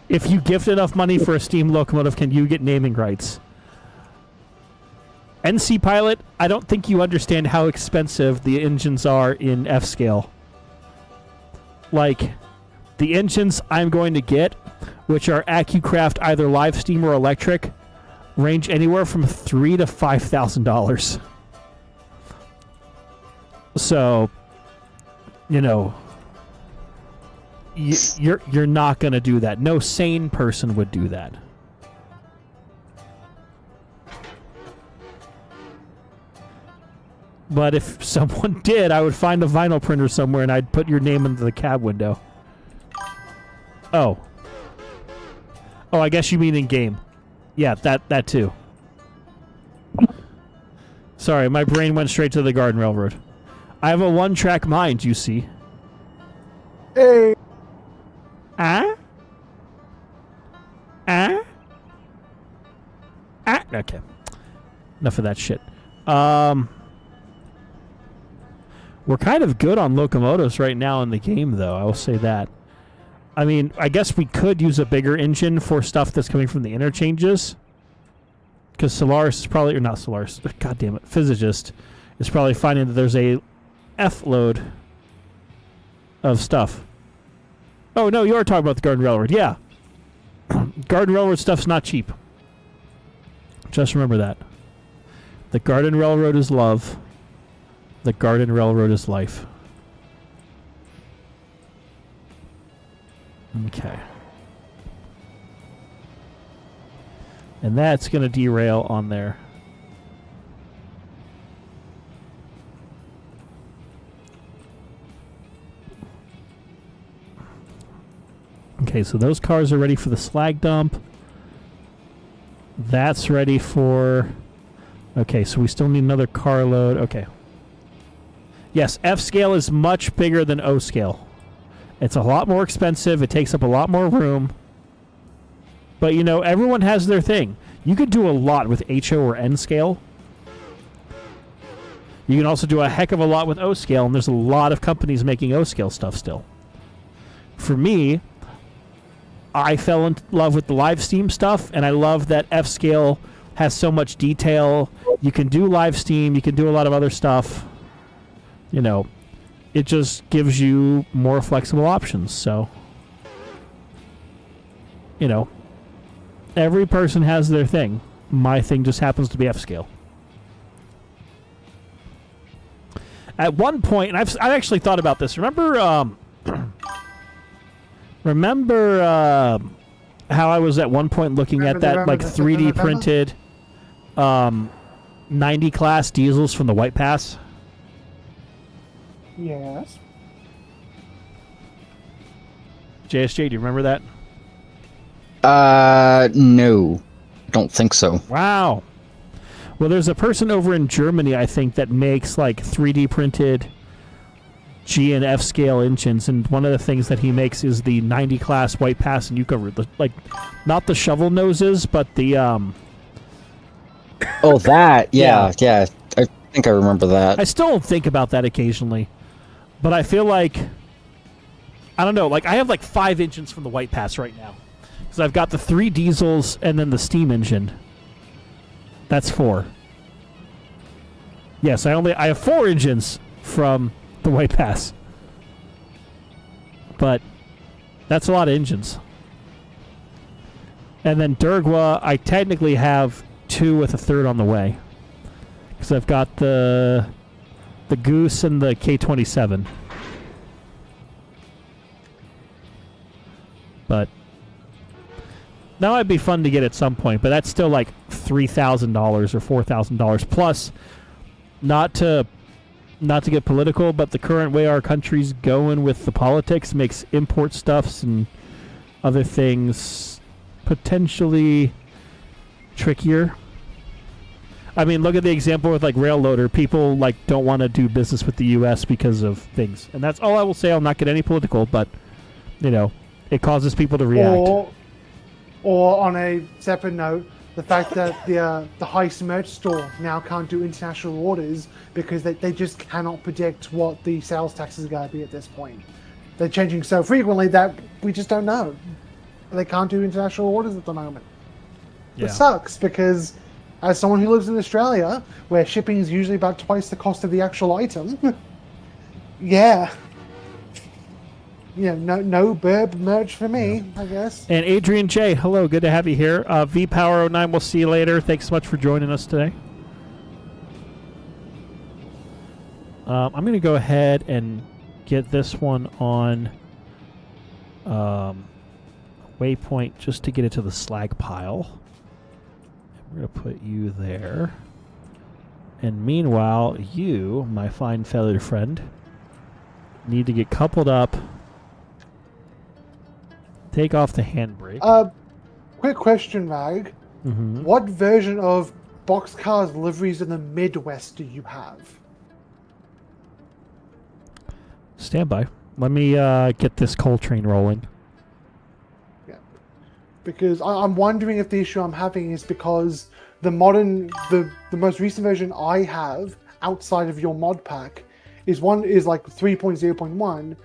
If you gift enough money for a steam locomotive, can you get naming rights? NC Pilot, I don't think you understand how expensive the engines are in F-scale. Like, the engines I'm going to get, which are AccuCraft either live steam or electric, range anywhere from $3,000 to $5,000. So, you're not going to do that. No sane person would do that. But if someone did, I would find a vinyl printer somewhere and I'd put your name into the cab window. Oh, I guess you mean in game. Yeah, that too. Sorry, my brain went straight to the Garden Railroad. I have a one-track mind, you see. Hey. Okay. Enough of that shit. We're kind of good on locomotives right now in the game, though. I will say that. I mean, I guess we could use a bigger engine for stuff that's coming from the interchanges. Because Solaris is probably... Or not Solaris. God damn it. Physicist is probably finding that there's a F-load of stuff. Oh, no, you are talking about the Garden Railroad. Yeah. Garden Railroad stuff's not cheap. Just remember that. The Garden Railroad is love. The Garden Railroad is life. Okay. And that's going to derail on there. Okay, so those cars are ready for the slag dump. That's ready for... Okay, so we still need another carload. Okay. Yes, F-scale is much bigger than O-scale. It's a lot more expensive. It takes up a lot more room. But, everyone has their thing. You could do a lot with HO or N-scale. You can also do a heck of a lot with O-scale, and there's a lot of companies making O-scale stuff still. For me, I fell in love with the live steam stuff, and I love that F-scale has so much detail. You can do live steam. You can do a lot of other stuff. It just gives you more flexible options. So, every person has their thing. My thing just happens to be F-scale. At one point, and I've actually thought about this. Remember Remember how I was at one point looking at that like 3D printed 90 class diesels from the White Pass? Yes. JSJ, do you remember that? No. Don't think so. Wow. Well, there's a person over in Germany, I think, that makes like 3D printed G and F scale engines, and one of the things that he makes is the 90 class White Pass, and you cover the, like, not the shovel noses, but the Oh, that. Yeah. I think I remember that. I still think about that occasionally, but I feel like, I don't know, like I have like 5 engines from the White Pass right now, because I've got the 3 diesels and then the steam engine. That's 4. Yes, I have 4 engines from the White Pass, but that's a lot of engines. And then Durgwa, I technically have 2 with a 3rd on the way, because I've got the Goose and the K-27. But that might be fun to get at some point, but that's still like $3,000 or $4,000 plus. Not to get political, but the current way our country's going with the politics makes import stuffs and other things potentially trickier. I mean, look at the example with like rail loader. People like don't want to do business with the U.S. because of things, and that's all I will say. I'll not get any political, but you know, it causes people to react. Or on a separate note, the fact that the Heist merch store now can't do international orders because they just cannot predict what the sales taxes are going to be at this point. They're changing so frequently that we just don't know. They can't do international orders at the moment. Yeah. It sucks because, as someone who lives in Australia, where shipping is usually about twice the cost of the actual item, yeah. Yeah, no burb merch for me, I guess. And Adrian J, hello, good to have you here. VPower09, we'll see you later. Thanks so much for joining us today. I'm going to go ahead and get this one on waypoint just to get it to the slag pile. We're going to put you there. And meanwhile, you, my fine feathered friend, need to get coupled up. Take off the handbrake. Quick question, Rag. Mm-hmm. What version of boxcars liveries in the Midwest do you have? Stand by. Let me get this coal train rolling. Yeah, because I'm wondering if the issue I'm having is because the most recent version I have outside of your mod pack is like 3.0.1.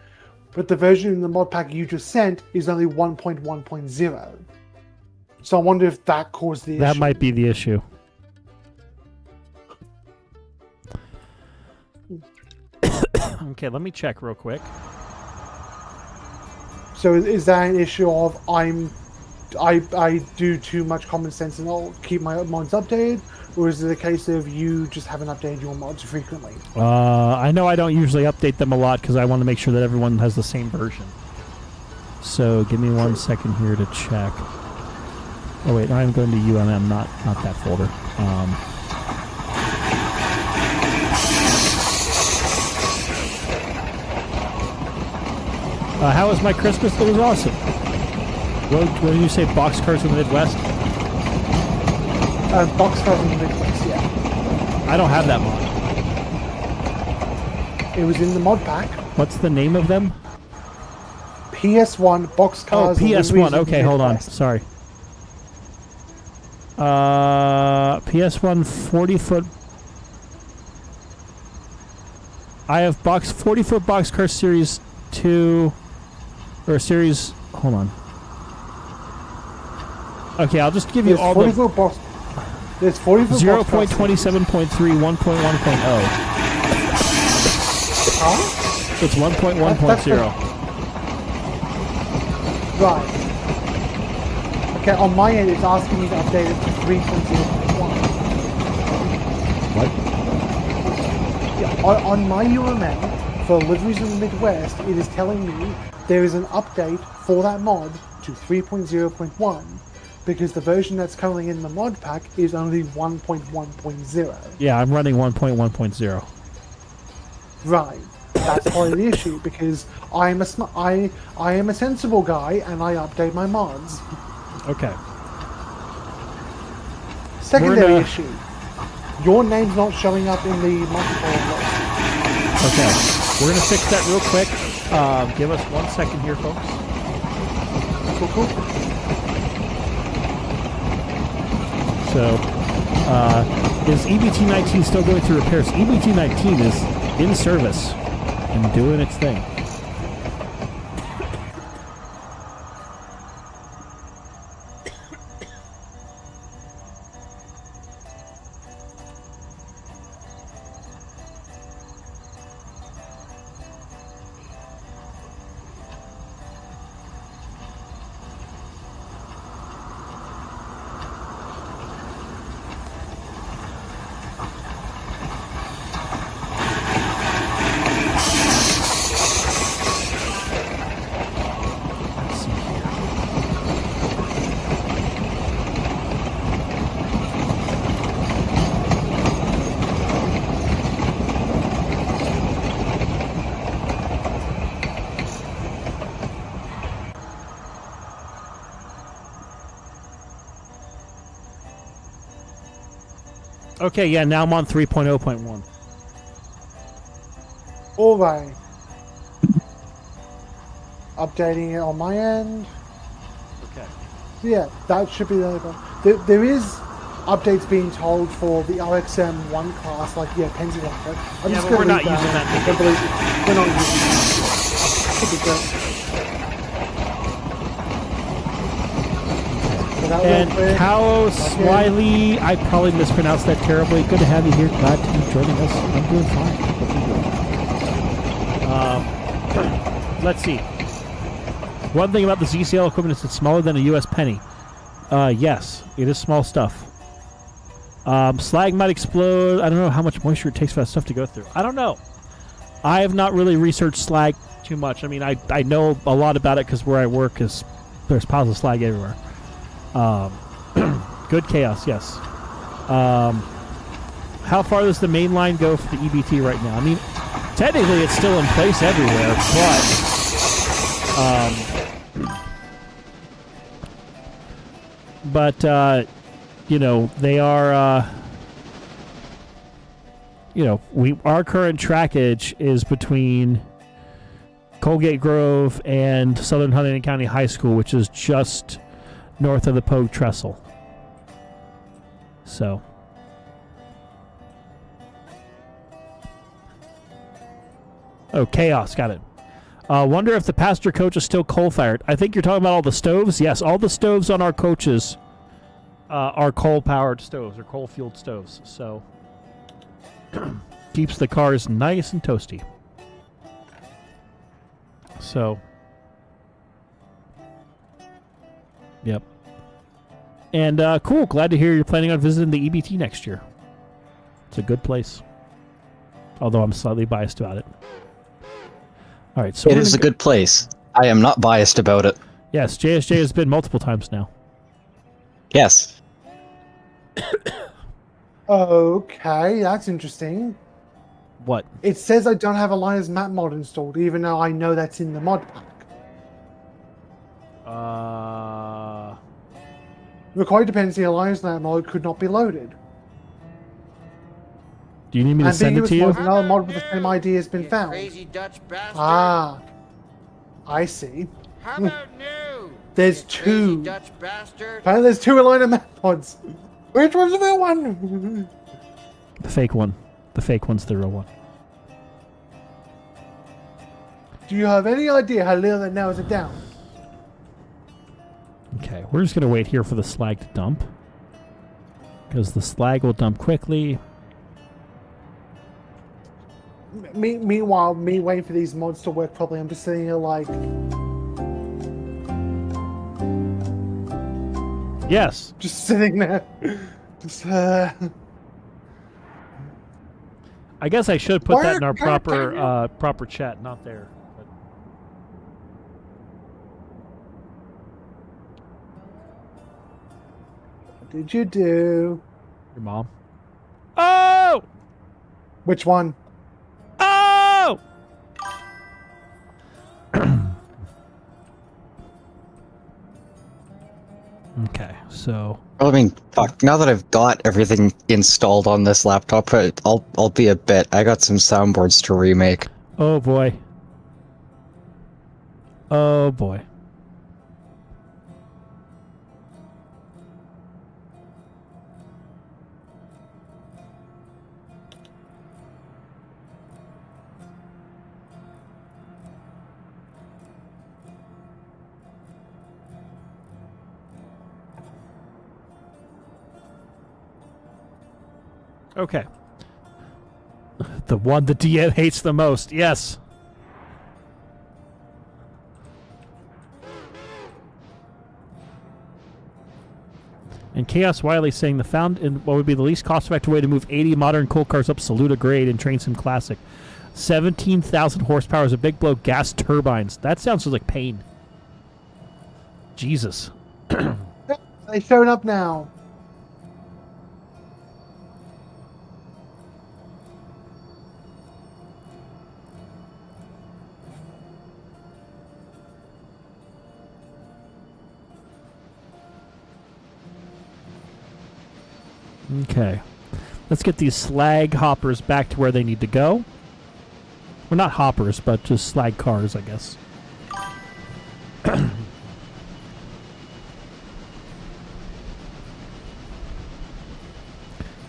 But the version in the mod pack you just sent is only 1.1.0. So I wonder if that caused the issue. That might be the issue. Okay, let me check real quick. So is that an issue of I do too much common sense and I'll keep my mods updated? Or is it a case of you just haven't updated your mods frequently? I know I don't usually update them a lot because I want to make sure that everyone has the same version. So give me 1 second here to check. Oh wait, I'm going to UMM, not that folder. How was my Christmas? It was awesome. What did you say? Boxcars in the Midwest? Boxcars in the Midwest, yeah. I don't have that mod. It was in the mod pack. What's the name of them? PS1 Boxcars. Oh, PS1. Okay, hold on. Sorry. PS1 40-foot. I have 40-foot boxcar series 2 or series. Hold on. Okay, I'll just give you all the. There's 40-foot 0.27.3, 1.1.0. Huh? It's 1.1.0. Right. Okay, on my end, it's asking me to update it to 3.0.1. What? Yeah, on my UMM, for liveries in the Midwest, it is telling me there is an update for that mod to 3.0.1 because the version that's currently in the mod pack is only 1.1.0. Yeah, I'm running 1.1.0. Right. That's part of the issue because I am a sensible guy and I update my mods. Okay. Secondary issue. Your name's not showing up in the multiplayer list. Okay. We're going to fix that real quick. Give us 1 second here, folks. Cool. So, is EBT-19 still going through repairs? EBT-19 is in service and doing its thing. Okay, yeah, now I'm on 3.0.1. Alright. Updating it on my end. Okay. Yeah, that should be the there is updates being told for the RXM 1 class, like, Pentagon. Yeah, but we're not using that. We're not using that. Should be good. And Kao Swiley, I probably mispronounced that terribly. Good to have you here. Glad to be joining us. I'm doing fine. Let's see. One thing about the ZCL equipment is it's smaller than a U.S. penny. Yes, it is small stuff. Slag might explode. I don't know how much moisture it takes for that stuff to go through. I don't know. I have not really researched slag too much. I mean, I know a lot about it because where I work is there's piles of slag everywhere. Good chaos, yes. How far does the main line go for the EBT right now? I mean, technically it's still in place everywhere, but you know, they are you know, our current trackage is between Colgate Grove and Southern Huntington County High School, which is just north of the Pogue Trestle. So. Oh, chaos. Got it. Wonder if the passenger coach is still coal-fired. I think you're talking about all the stoves. Yes, all the stoves on our coaches are coal-powered stoves or coal-fueled stoves. So, keeps the cars nice and toasty. So. Yep. And cool. Glad to hear you're planning on visiting the EBT next year. It's a good place. Although I'm slightly biased about it. All right. So it is a good place. I am not biased about it. Yes, JSJ has been multiple times now. Yes. Okay, that's interesting. What? It says I don't have a Linus map mod installed, even though I know that's in the mod pack. Required dependency Alliance map mod could not be loaded. Do you need me to send it to you? Another mod with the same ID has been found. Crazy Dutch bastard. Ah, I see. How about new? There's You two. crazy Dutch bastard. Apparently there's two Alliance map mods. Which one's the real one? The fake one. The fake one's the real one. Do you have any idea how little that narrows it down? Okay, we're just going to wait here for the slag to dump. Because the slag will dump quickly. Meanwhile, me waiting for these mods to work properly, I'm just sitting here like... Yes. Just sitting there. Just, I guess I should put that in our proper chat, not there. did you do? Your mom. Oh! Which one? Oh! Okay, so I mean, fuck. Now that I've got everything installed on this laptop, I'll be a bit. I got some soundboards to remake. oh boy. Oh boy. Okay. The one the DN hates the most. Yes. And Chaos Wiley saying the found in what would be the least cost-effective way to move 80 modern coal cars up Saluda grade and train sim classic. 17,000 horsepower is a big blow gas turbines. That sounds like pain. Jesus. They showing up now. Okay. Let's get these slag hoppers back to where they need to go. Well, not hoppers, but just slag cars, I guess.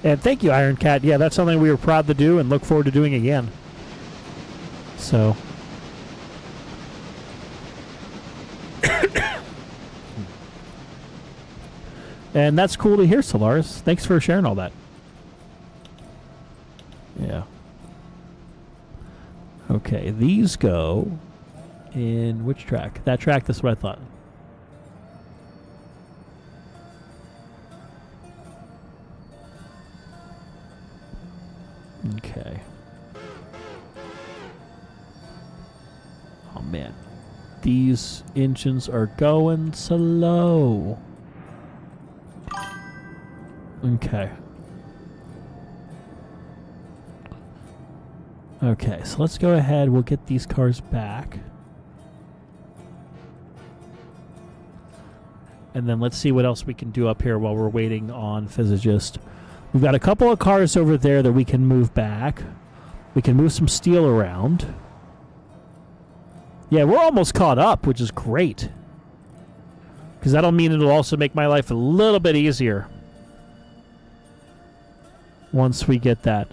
And thank you, Iron Cat. Yeah, that's something we were proud to do and look forward to doing again. So... And that's cool to hear, Solaris. Thanks for sharing all that. Yeah. Okay, these go in which track? That track, that's what I thought. Okay. Oh, man. These engines are going slow. Okay. Okay, so let's go ahead. We'll get these cars back. And then let's see what else we can do up here while we're waiting on Physicist. We've got a couple of cars over there that we can move back. We can move some steel around. Yeah, we're almost caught up, which is great. Because that'll mean it'll also make my life a little bit easier. Once we get that.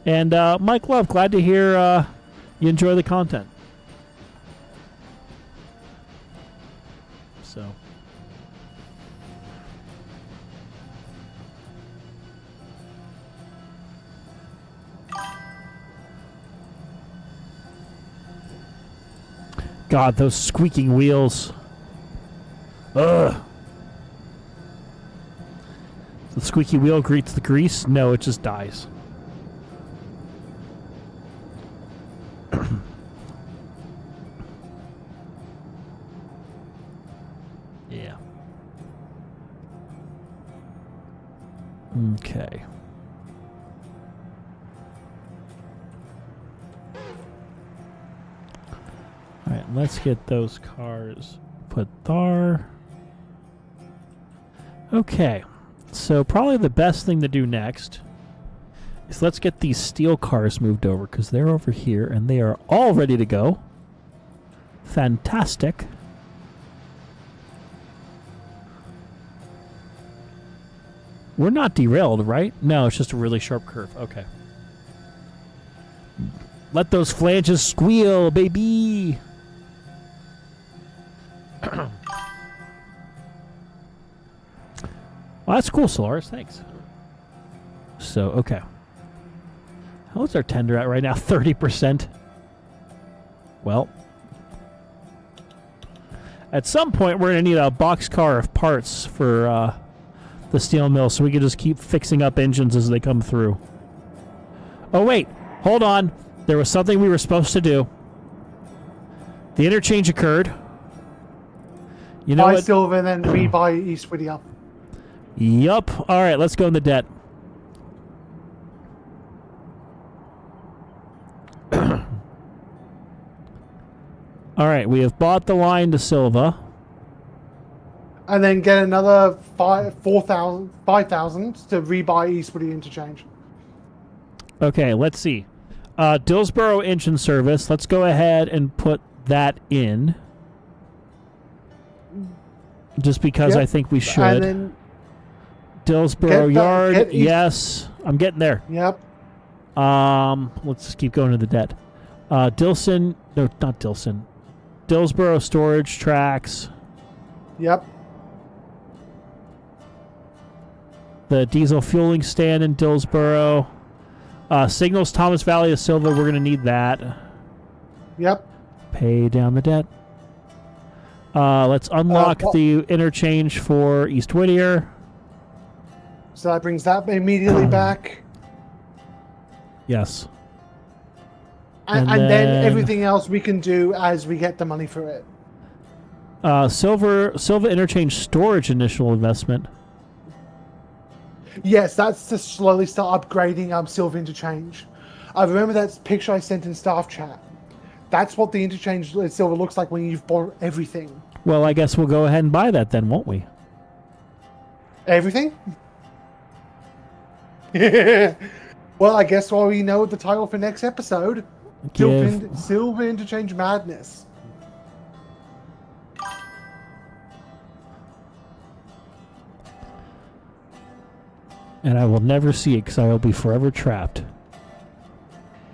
And Mike Love, glad to hear you enjoy the content. So. God, those squeaking wheels. Ugh. The squeaky wheel greets the grease? No, it just dies. Yeah. Okay. Alright, let's get those cars put there. Okay. So probably the best thing to do next is let's get these steel cars moved over because they're over here and they are all ready to go. Fantastic. We're not derailed, right? No, it's just a really sharp curve. Okay. Let those flanges squeal, baby! Well, that's cool, Solaris. Thanks. So, okay. How's our tender at right now? 30%. Well. At some point, we're going to need a boxcar of parts for the steel mill so we can just keep fixing up engines as they come through. Oh, wait. Hold on. There was something we were supposed to do. The interchange occurred. You know buy what? Silver and then rebuy East Whittier. Yup. All right, let's go in the debt. All right, we have bought the line to Silva. And then get another 5,000 to rebuy Eastwood interchange. Okay, let's see. Dillsboro engine service. Let's go ahead and put that in. Just because I think we should. And then Dillsboro Yard. Yes, I'm getting there. Yep. Let's just keep going to the debt. Dilson. No, not Dilson. Dillsboro storage tracks. Yep. The diesel fueling stand in Dillsboro. Signals Thomas Valley of Silva. We're going to need that. Yep. Pay down the debt. Let's unlock the interchange for East Whittier. So that brings that immediately back. Yes. And then everything else we can do as we get the money for it. Silva interchange storage initial investment. Yes, that's to slowly start upgrading Silver interchange. I remember that picture I sent in staff chat. That's what the interchange Silver looks like when you've bought everything. Well, I guess we'll go ahead and buy that then, won't we? Everything? Well, I guess we know the title for next episode. Silver Interchange Madness. And I will never see it because I will be forever trapped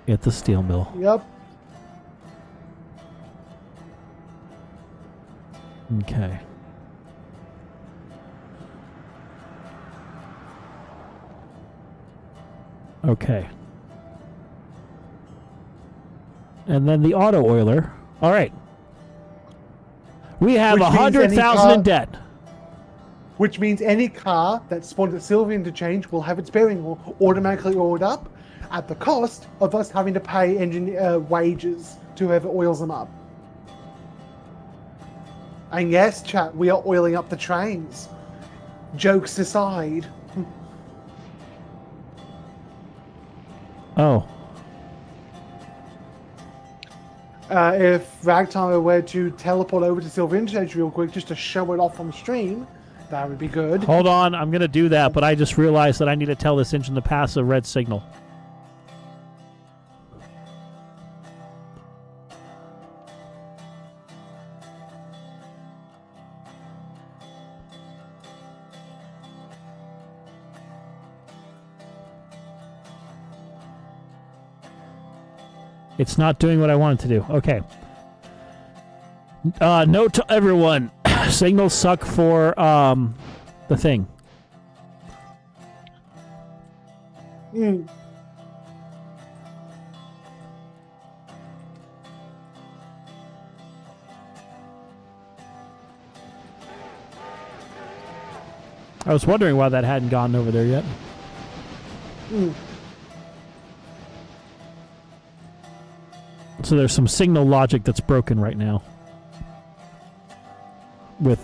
at the steel mill. Yep. Okay. Okay. And then the auto oiler. All right. We have 100,000 in debt. Which means any car that spawned at Silver Interchange will have its bearing automatically oiled up at the cost of us having to pay engine wages to whoever oils them up. And yes, chat, we are oiling up the trains. Jokes aside. Oh. If Ragtimer were to teleport over to Silver Interchange real quick just to show it off on stream, that would be good. Hold on, I'm going to do that, but I just realized that I need to tell this engine to pass a red signal. It's not doing what I want it to do. Okay. Note to everyone. Signals suck for the thing. I was wondering why that hadn't gone over there yet. So there's some signal logic that's broken right now. With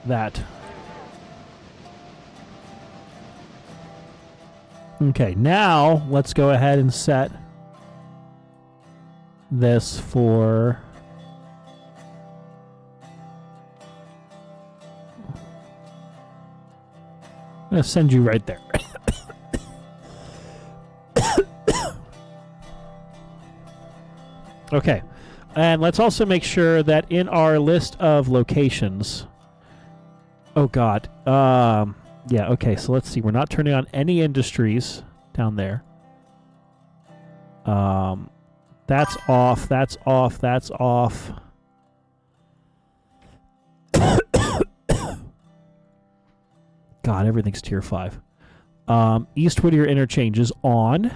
that. Okay, now let's go ahead and set this for I'm going to send you right there. Okay. And let's also make sure that in our list of locations... Oh, God. Yeah, okay. So let's see. We're not turning on any industries down there. That's off. That's off. That's off. God, everything's tier 5. East Whittier interchange is on.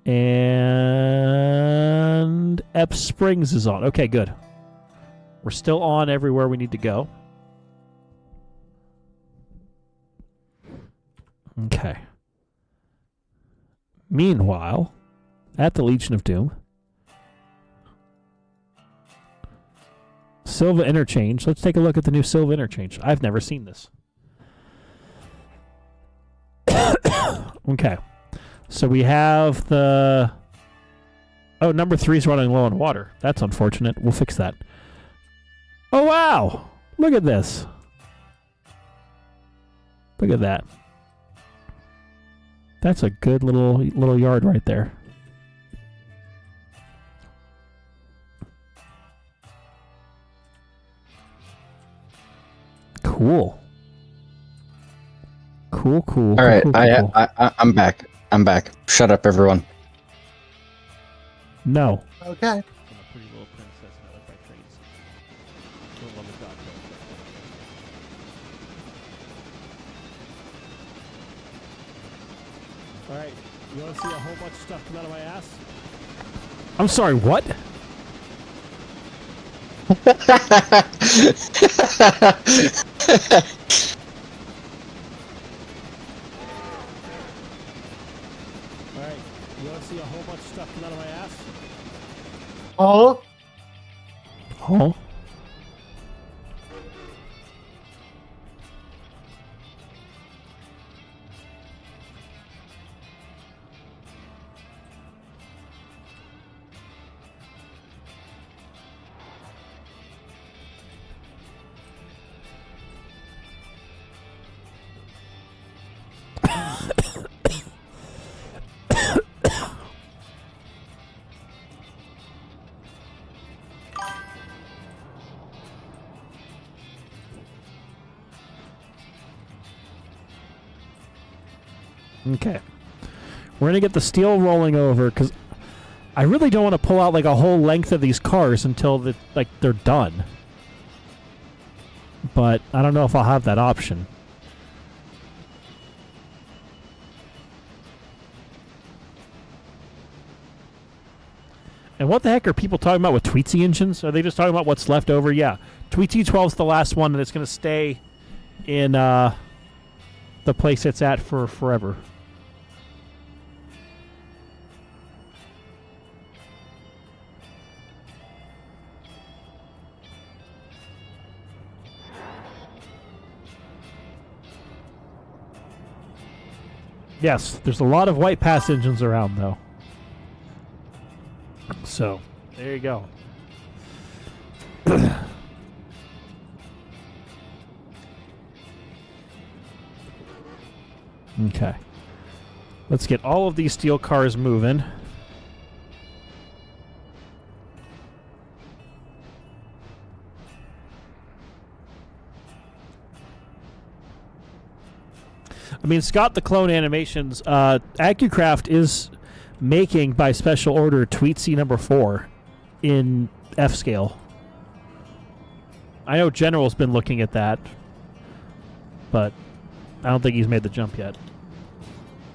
And Epps Springs is on. Okay, good. We're still on everywhere we need to go. Okay. Meanwhile, at the Legion of Doom, Silva interchange. Let's take a look at the new Silva interchange. I've never seen this. Okay. So we have the... Oh, number 3's running low on water. That's unfortunate. We'll fix that. Oh, wow! Look at this. Look at that. That's a good little yard right there. Cool. Cool. All right, cool. I'm back. I'm back. Shut up, everyone. No. Okay. I'm a pretty little princess and I like my trains. Don't love a dog, though. Alright, you want to see a whole bunch of stuff come out of my ass? I'm sorry, what? Alright, you want to see a whole bunch of stuff come out of my ass? Oh, Huh? Okay. We're going to get the steel rolling over because I really don't want to pull out like a whole length of these cars until they're done. But I don't know if I'll have that option. And what the heck are people talking about with Tweetsy engines? Are they just talking about what's left over? Yeah. Tweetsy 12's the last one and it's going to stay in the place it's at for forever. Yes, there's a lot of White Pass engines around, though. So, there you go. Okay. Let's get all of these steel cars moving. I mean, Scott the Clone Animations, AccuCraft is making, by special order, Tweetsy number 4 in F-scale. I know General's been looking at that, but I don't think he's made the jump yet.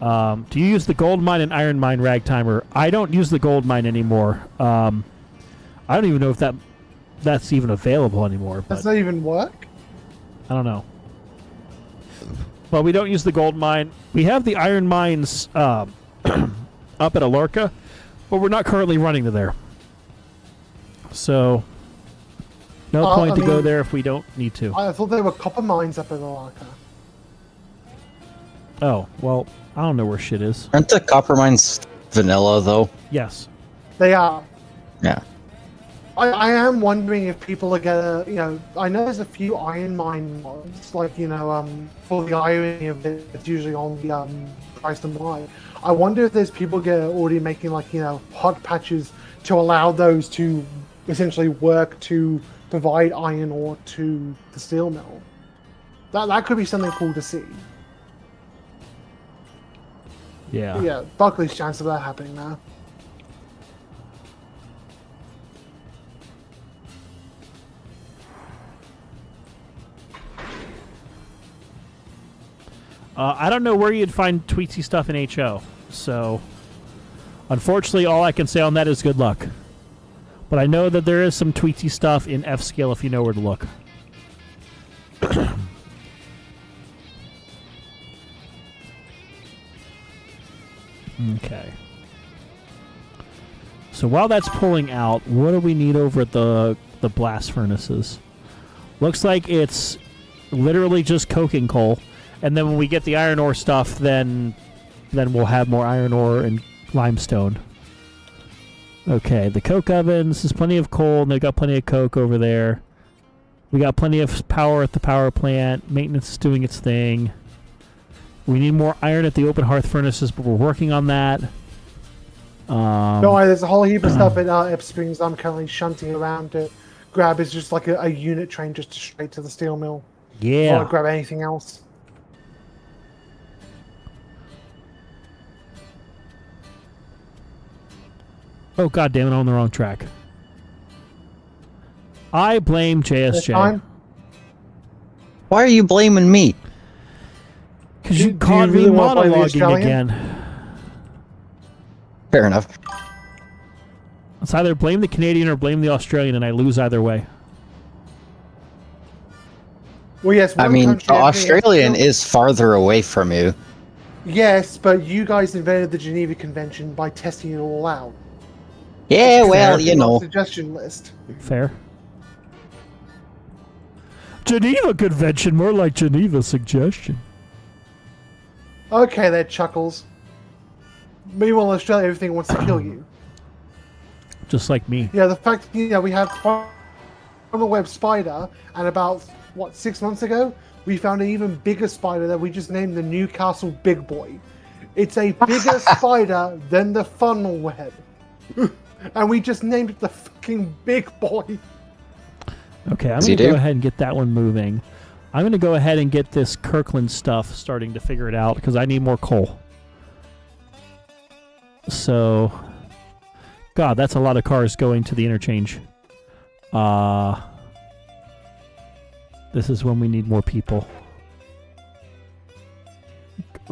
Do you use the gold mine and iron mine, Ragtimer? I don't use the gold mine anymore. I don't even know if that's even available anymore. But does that even work? I don't know. Well, we don't use the gold mine. We have the iron mines up at Alorca, but we're not currently running to there. So, no point to go there if we don't need to. I thought there were copper mines up in Alorca. Oh, well, I don't know where shit is. Aren't the copper mines vanilla, though? Yes. They are. Yeah. I am wondering if people are gonna, I know there's a few iron mine mods, like, for the irony of it, it's usually on the price to mine. I wonder if there's people already making, like, hot patches to allow those to essentially work to provide iron ore to the steel mill. That could be something cool to see. Yeah. Yeah, Buckley's chance of that happening now. I don't know where you'd find Tweetsy stuff in HO, so unfortunately all I can say on that is good luck. But I know that there is some Tweetsy stuff in F-scale if you know where to look. Okay. So while that's pulling out, what do we need over at the blast furnaces? Looks like it's literally just coking coal. And then when we get the iron ore stuff, then we'll have more iron ore and limestone. Okay, the coke ovens, there's plenty of coal, and they've got plenty of coke over there. We got plenty of power at the power plant. Maintenance is doing its thing. We need more iron at the open hearth furnaces, but we're working on that. Don't worry, there's a whole heap of stuff at Ip Springs I'm currently shunting around to grab. Is just like a unit train just straight to the steel mill. Yeah. Or grab anything else. Oh, god damn it, I'm on the wrong track. I blame JSJ. Why are you blaming me? Because you Do caught you me really wanna play the monologuing Australian? again. Fair enough. It's either blame the Canadian or blame the Australian, and I lose either way. Well, yes. I one mean, country the has Australian steel- is farther away from you. Yes, but you guys invaded the Geneva Convention by testing it all out. Yeah, well, It's you on the know. suggestion list. Fair. Geneva Convention, more like Geneva Suggestion. Okay, there, Chuckles. Meanwhile, in Australia, everything wants to kill you. Just like me. Yeah, the fact we have from a web spider, and about 6 months ago, we found an even bigger spider that we just named the Newcastle Big Boy. It's a bigger spider than the funnel web, and we just named it the fucking Big Boy. Okay, I'm going to go ahead and get that one moving. I'm going to go ahead and get this Kirkland stuff starting to figure it out because I need more coal. So, God, that's a lot of cars going to the interchange. This is when we need more people.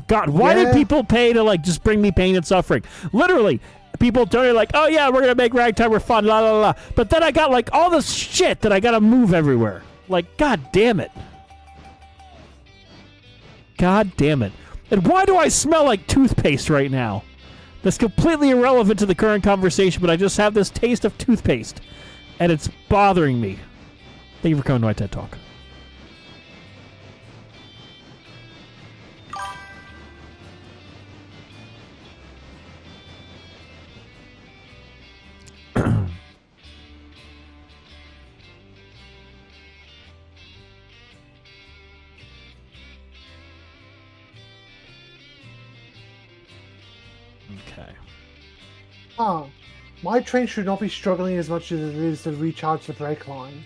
God, why did people pay to, like, just bring me pain and suffering? Literally, people totally like, oh yeah, we're going to make Ragtimer fun, la la la. But then I got, like, all this shit that I got to move everywhere. Like, God damn it. God damn it. And why do I smell like toothpaste right now? That's completely irrelevant to the current conversation, but I just have this taste of toothpaste. And it's bothering me. Thank you for coming to my TED Talk. Okay. My train should not be struggling as much as it is to recharge the brake line.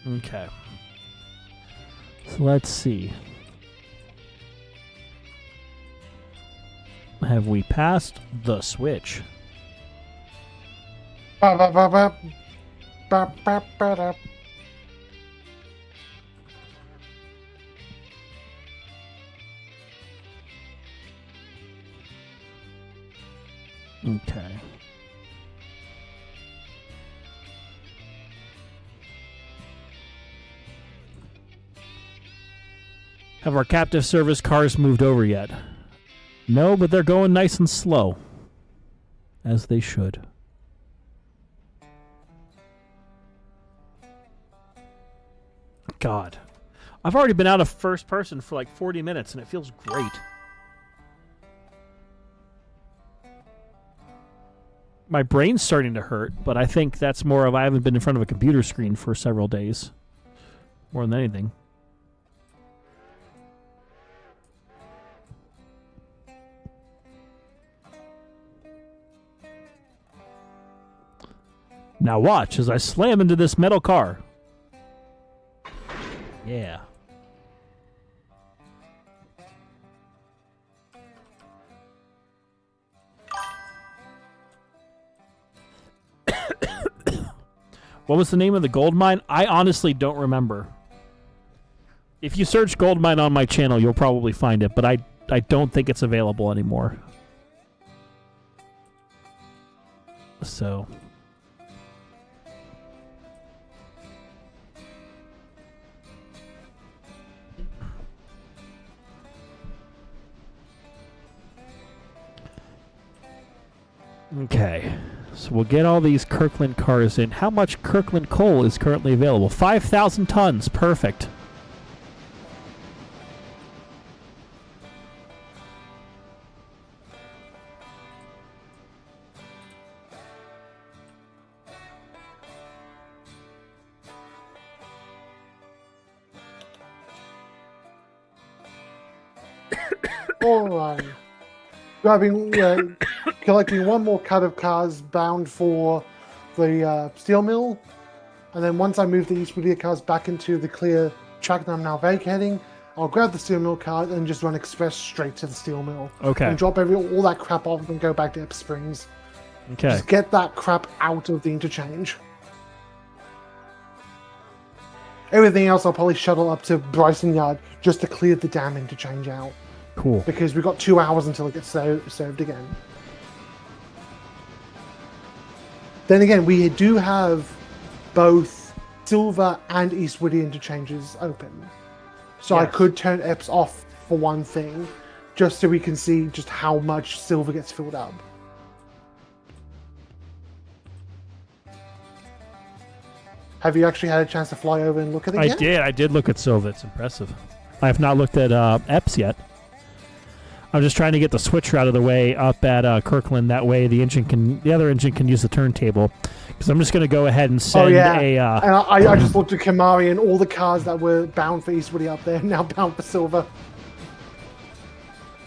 Okay. So let's see. Have we passed the switch? Ba, ba, ba, ba. Ba, ba, ba, da. Okay. Have our captive service cars moved over yet? No, but they're going nice and slow. As they should. God. I've already been out of first person for like 40 minutes and it feels great. My brain's starting to hurt, but I think that's more of I haven't been in front of a computer screen for several days. More than anything. Now watch as I slam into this metal car. Yeah. What was the name of the gold mine? I honestly don't remember. If you search gold mine on my channel, you'll probably find it, but I don't think it's available anymore. So... Okay, so we'll get all these Kirkland cars in. How much Kirkland coal is currently available? 5,000 tons. Perfect. Alright. Collecting one more cut of cars bound for the steel mill, and then once I move the East Whittier cars back into the clear track that I'm now vacating, I'll grab the steel mill car and just run express straight to the steel mill. Okay. And drop all that crap off and go back to Ep Springs. Okay. Just get that crap out of the interchange. Everything else I'll probably shuttle up to Bryson Yard just to clear the damn interchange out. Cool. Because we've got 2 hours until it gets served again. Then again, we do have both Silver and East Whittier interchanges open. So I could turn EPS off for one thing, just so we can see just how much Silver gets filled up. Have you actually had a chance to fly over and look at it yet? I did look at Silver. It's impressive. I have not looked at EPS yet. I'm just trying to get the switcher out of the way up at Kirkland. That way, the other engine can use the turntable. Because I'm just going to go ahead and send and I just looked at Kamari, and all the cars that were bound for East Whittier up there now bound for Silver.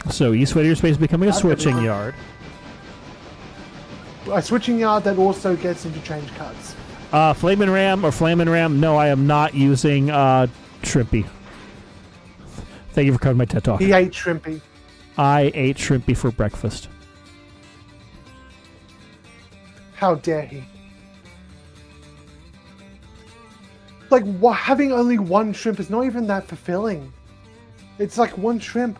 So East Whittier Space is becoming a switching yard. A switching yard that also gets interchange cuts. Flamin' Ram. No, I am not using Shrimpy. Thank you for covering my TED Talk. He ate Shrimpy. I ate Shrimpy for breakfast. How dare he? Like, having only one shrimp is not even that fulfilling. It's like one shrimp.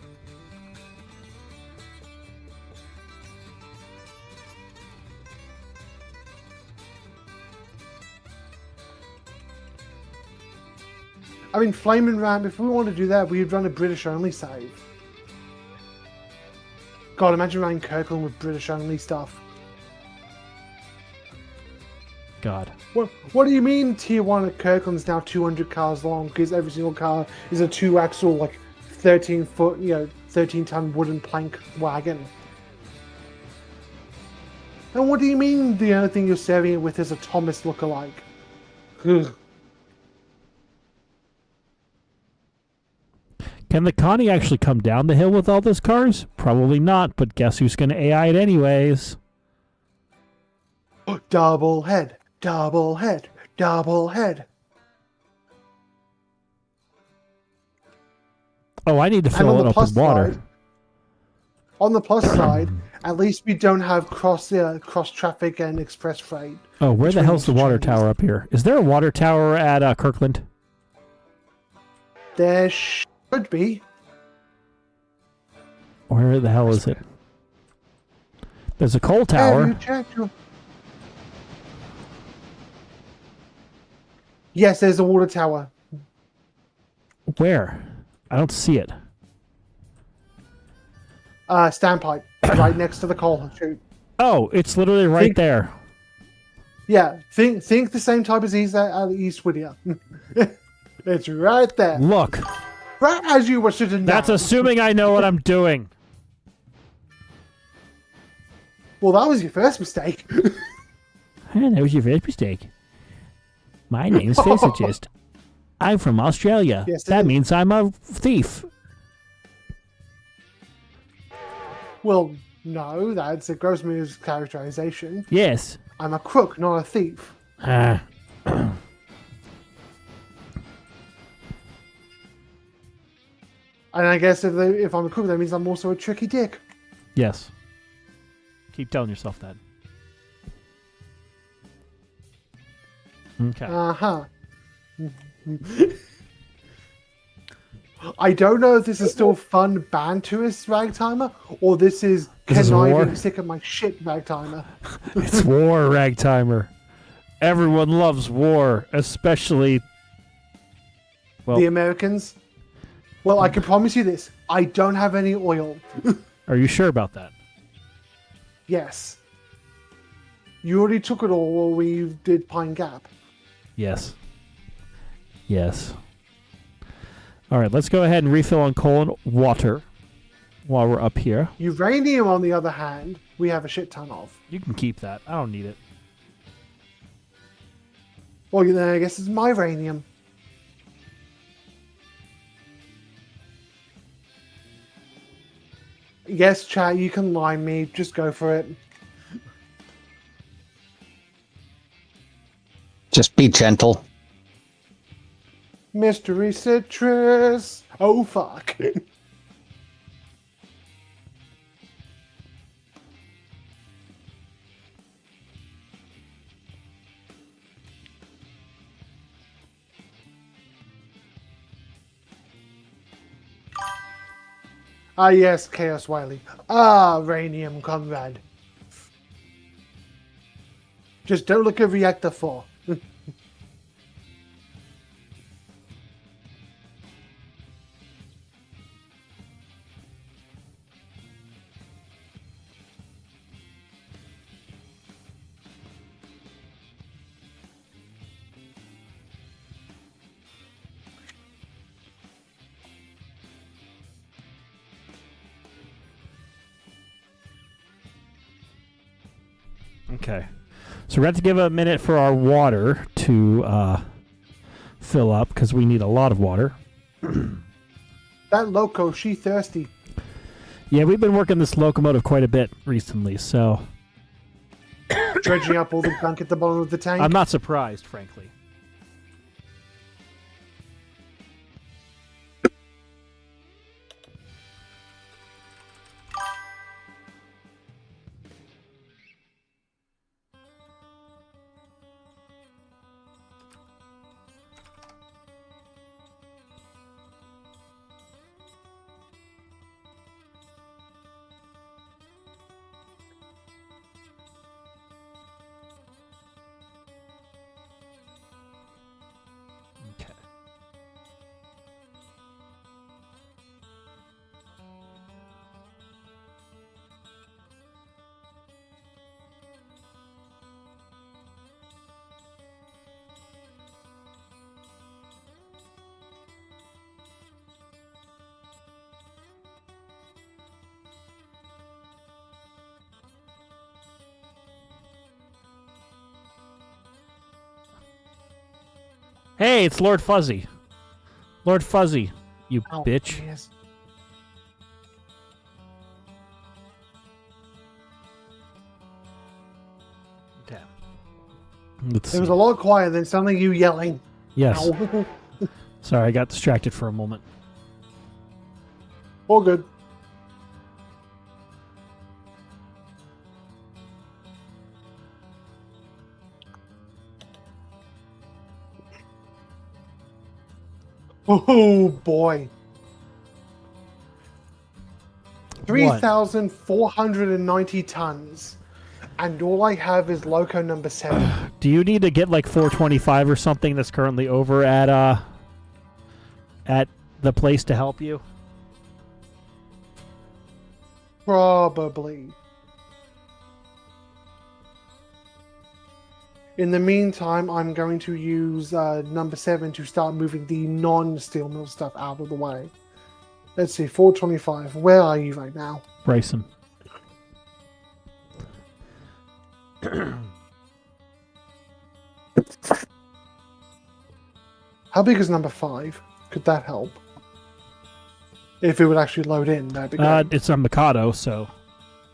I mean, Flamin' Ram, if we want to do that, we'd run a British-only save. God, imagine running Kirkland with British-only stuff. God. What do you mean Tier 1 at Kirkland's now 200 cars long, because every single car is a 2-axle, like, 13-foot, 13-ton wooden plank wagon? And what do you mean the only thing you're serving it with is a Thomas lookalike? Ugh. Can the Connie actually come down the hill with all those cars? Probably not, but guess who's going to AI it anyways? Double head, double head, double head. Oh, I need to fill it up with water. On the plus side, at least we don't have cross traffic and express freight. Oh, where the hell's the water tower up here? Is there a water tower at Kirkland? There should be. Where the hell is it? There's a coal tower. Yes, there's a water tower. Where? I don't see it. Standpipe, right next to the coal chute. Oh, it's literally right there. Yeah, think the same type as East Whittier. It's right there. Look. Right as you were sitting down. That's assuming I know what I'm doing. Well, that was your first mistake. That was your first mistake. My name's Physicist. I'm from Australia. Yes, that means I'm a thief. Well, no, that's a gross mischaracterization. Yes. I'm a crook, not a thief. And I guess if I'm a crook, that means I'm also a tricky dick. Yes. Keep telling yourself that. Okay. Uh-huh. I don't know if this is still fun banterous Ragtimer, or this is This is war? conniving sick of my shit Ragtimer. It's war, Ragtimer. Everyone loves war, especially... Well, The Americans. Well, I can promise you this. I don't have any oil. are you sure about that? Yes. You already took it all while we did Pine Gap. Yes. Yes. All right, let's go ahead and refill on coal and water while we're up here. Uranium, on the other hand, we have a shit ton of. You can keep that. I don't need it. Well, then I guess it's my uranium. Yes, chat, you can line me. Just go for it. Just be gentle. Mystery citrus. Oh, fuck. Ah, yes, Chaos Wily. Ah, Ranium comrade. Just don't look at Reactor 4. Okay. So we have to give a minute for our water to fill up because we need a lot of water. That loco, she thirsty. Yeah, we've been working this locomotive quite a bit recently, so Dredging up all the gunk at the bottom of the tank. I'm not surprised, frankly. Okay. Hey, it's Lord Fuzzy. Lord Fuzzy, you Ow, bitch. yes. Okay. Let's It was see. a lot quieter than suddenly you yelling. Yes. Ow. Sorry, I got distracted for a moment. All good. Oh boy. 3,490 tons. And all I have is loco number 7. Do you need to get like 425 or something that's currently over at the place to help you? Probably. In the meantime, I'm going to use number 7 to start moving the non-steel mill stuff out of the way. Let's see, 425. Where are you right now? Bryson. How big is number 5? Could that help? If it would actually load in, that'd be great. It's a Mikado, so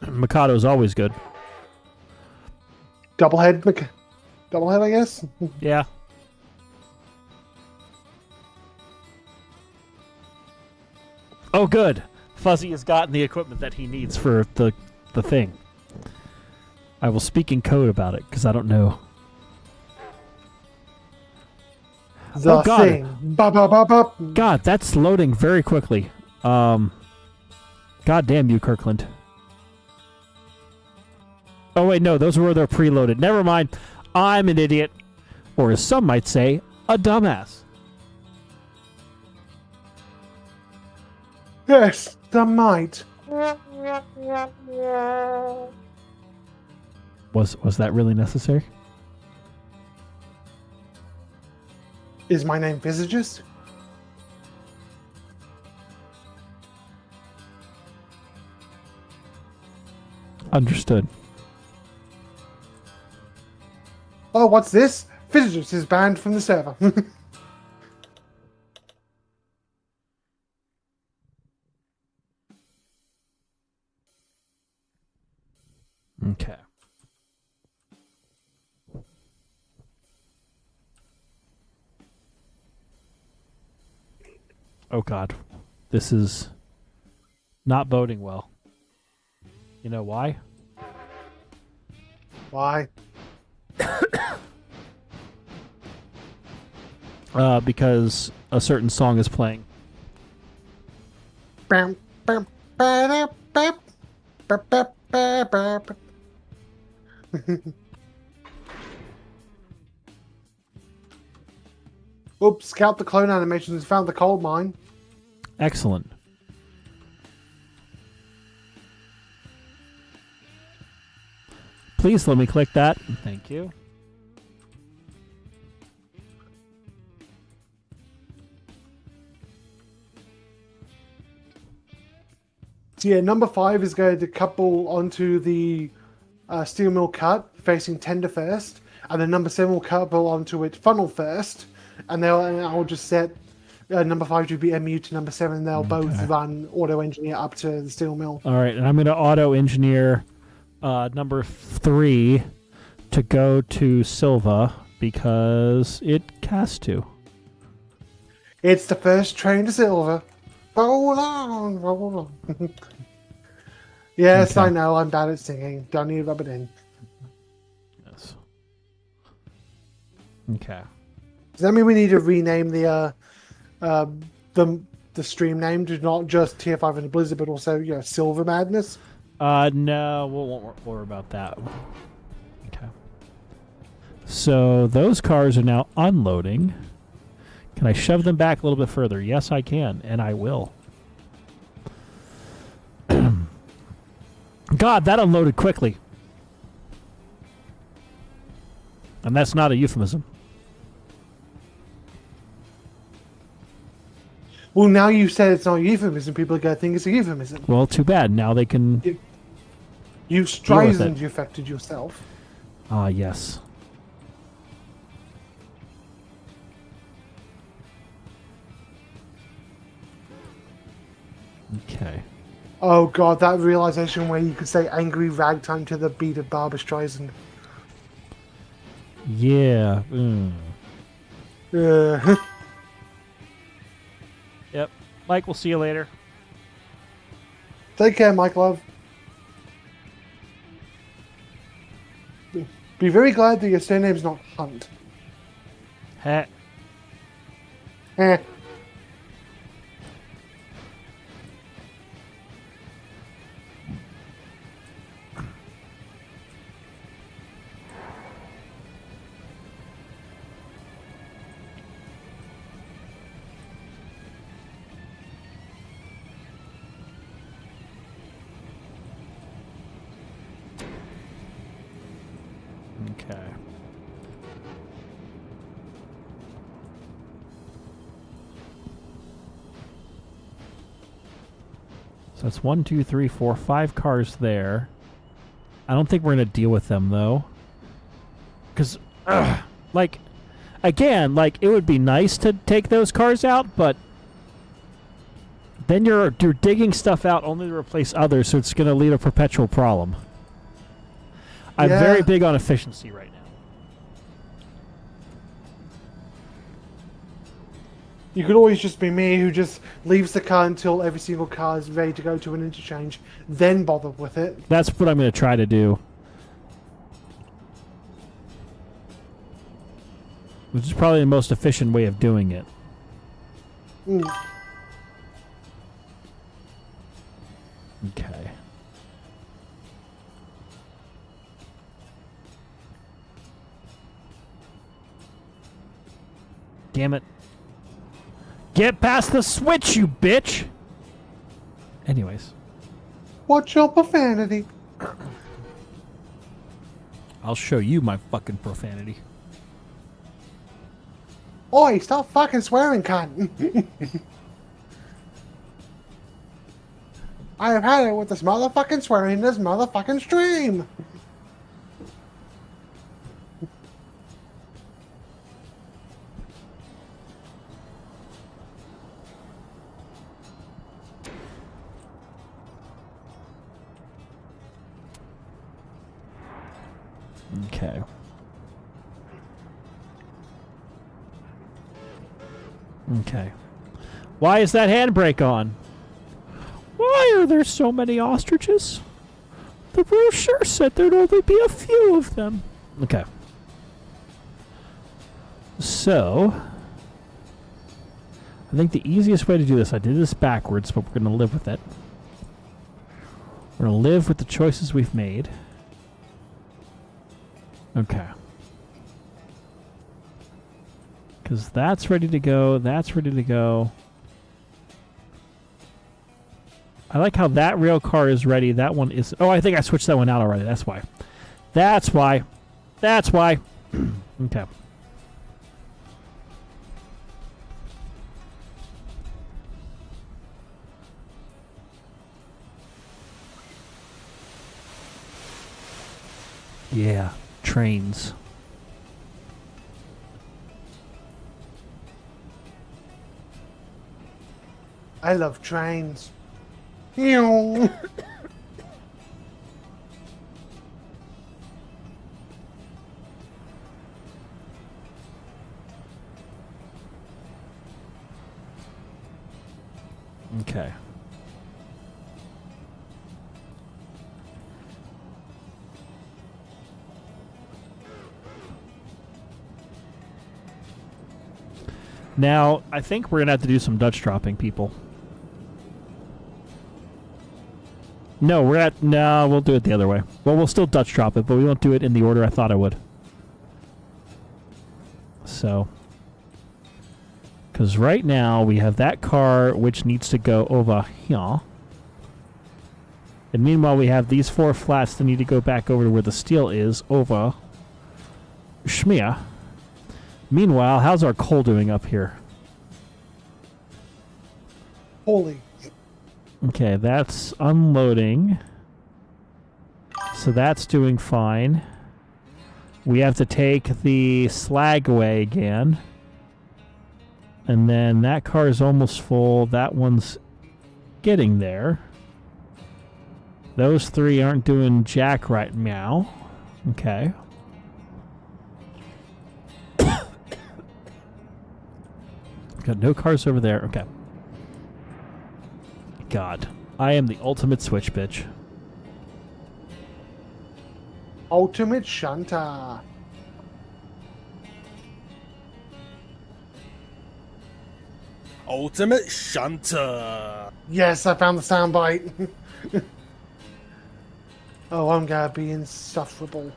Mikado's always good. Doublehead, I guess? Yeah. Oh, good. Fuzzy has gotten the equipment that he needs for the thing. I will speak in code about it, because I don't know. The Oh, God. thing. Ba ba ba ba. God, that's loading very quickly. God damn you, Kirkland. Oh, wait, no, those were they're preloaded. Never mind. I'm an idiot. Or as some might say, a dumbass. Yes, the might. Was that really necessary? Is my name Visagist? Understood. Oh, what's this? Visagist is banned from the server. Okay. Oh God, this is not boding well. You know why? Why? Because a certain song is playing. Bam, bam, ba-da, bap, bap, bap, bap, bap. Oops, scout the clone animations and found the coal mine. Excellent. Please let me click that. Thank you. So yeah, number 5 is going to couple onto the steel mill cut facing tender first, and then number 7 will couple onto it funnel first, and I'll just set number 5 to be MU to number 7, and they'll both run auto engineer up to the steel mill. All right, and I'm going to auto engineer number 3 to go to Silva because it has to. It's the first train to Silver. Roll on, roll on. Yes, Okay. I know, I'm bad at singing. Don't need to rub it in. Yes. Okay. Does that mean we need to rename the stream name to not just Tier 5 and Blizzard, but also, Silver Madness? No, we won't worry about that. Okay. So those cars are now unloading. Can I shove them back a little bit further? Yes, I can, and I will. God, that unloaded quickly. And that's not a euphemism. Well, now you said it's not a euphemism, people are going to think it's a euphemism. Well, too bad. Now they can... You Streisand you affected yourself. Ah, yes. Okay. Oh god, that realization where you could say angry ragtime to the beat of Barbra Streisand. Yeah. Yep. Mike, we'll see you later. Take care, Mike Love. Be very glad that your surname's not Hunt. Heh. Eh. Okay. So that's 1, 2, 3, 4, 5 cars there. I don't think we're going to deal with them, though. Because, like, again, like, it would be nice to take those cars out, but then you're digging stuff out only to replace others, so it's going to lead a perpetual problem. I'm very big on efficiency right now. You could always just be me who just leaves the car until every single car is ready to go to an interchange, then bother with it. That's what I'm going to try to do. Which is probably the most efficient way of doing it. Mm. Okay. Damn it. Get past the switch, you bitch! Anyways. Watch your profanity. I'll show you my fucking profanity. Oi, stop fucking swearing, cunt. I have had it with this motherfucking swearing in this motherfucking stream. Okay. Okay. Why is that handbrake on? Why are there so many ostriches? The brochure said there'd only be a few of them. Okay. So, I think the easiest way to do this, I did this backwards, but we're going to live with it. We're going to live with the choices we've made. Okay. Because that's ready to go. That's ready to go. I like how that rail car is ready. That one is... Oh, I think I switched that one out already. That's why. That's why. That's why. Okay. Yeah. Trains. I love trains. Ew. Okay. Now, I think we're going to have to do some Dutch dropping, people. No, we'll do it the other way. Well, we'll still Dutch drop it, but we won't do it in the order I thought I would. So. Because right now, we have that car, which needs to go over here. And meanwhile, we have these 4 flats that need to go back over to where the steel is, over Schmier. Meanwhile, how's our coal doing up here? Holy. Okay, that's unloading. So that's doing fine. We have to take the slag away again. And then that car is almost full. That one's getting there. Those 3 aren't doing jack right now. Okay. Got no cars over there. Okay. God. I am the ultimate switch bitch. Ultimate shunter. Ultimate shunter. Yes, I found the soundbite. Oh, I'm gonna be insufferable.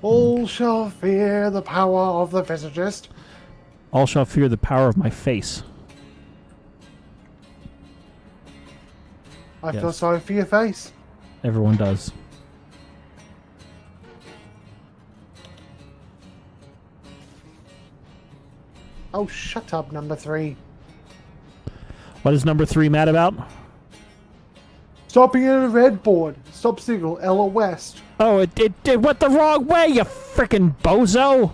All shall fear the power of the visagist. All shall fear the power of my face. I feel Yes. sorry for your face. Everyone does. Oh, shut up, number 3. What is number 3 mad about? Stopping at a red board. Stop signal, Ella West. Oh, it went the wrong way, you frickin' bozo!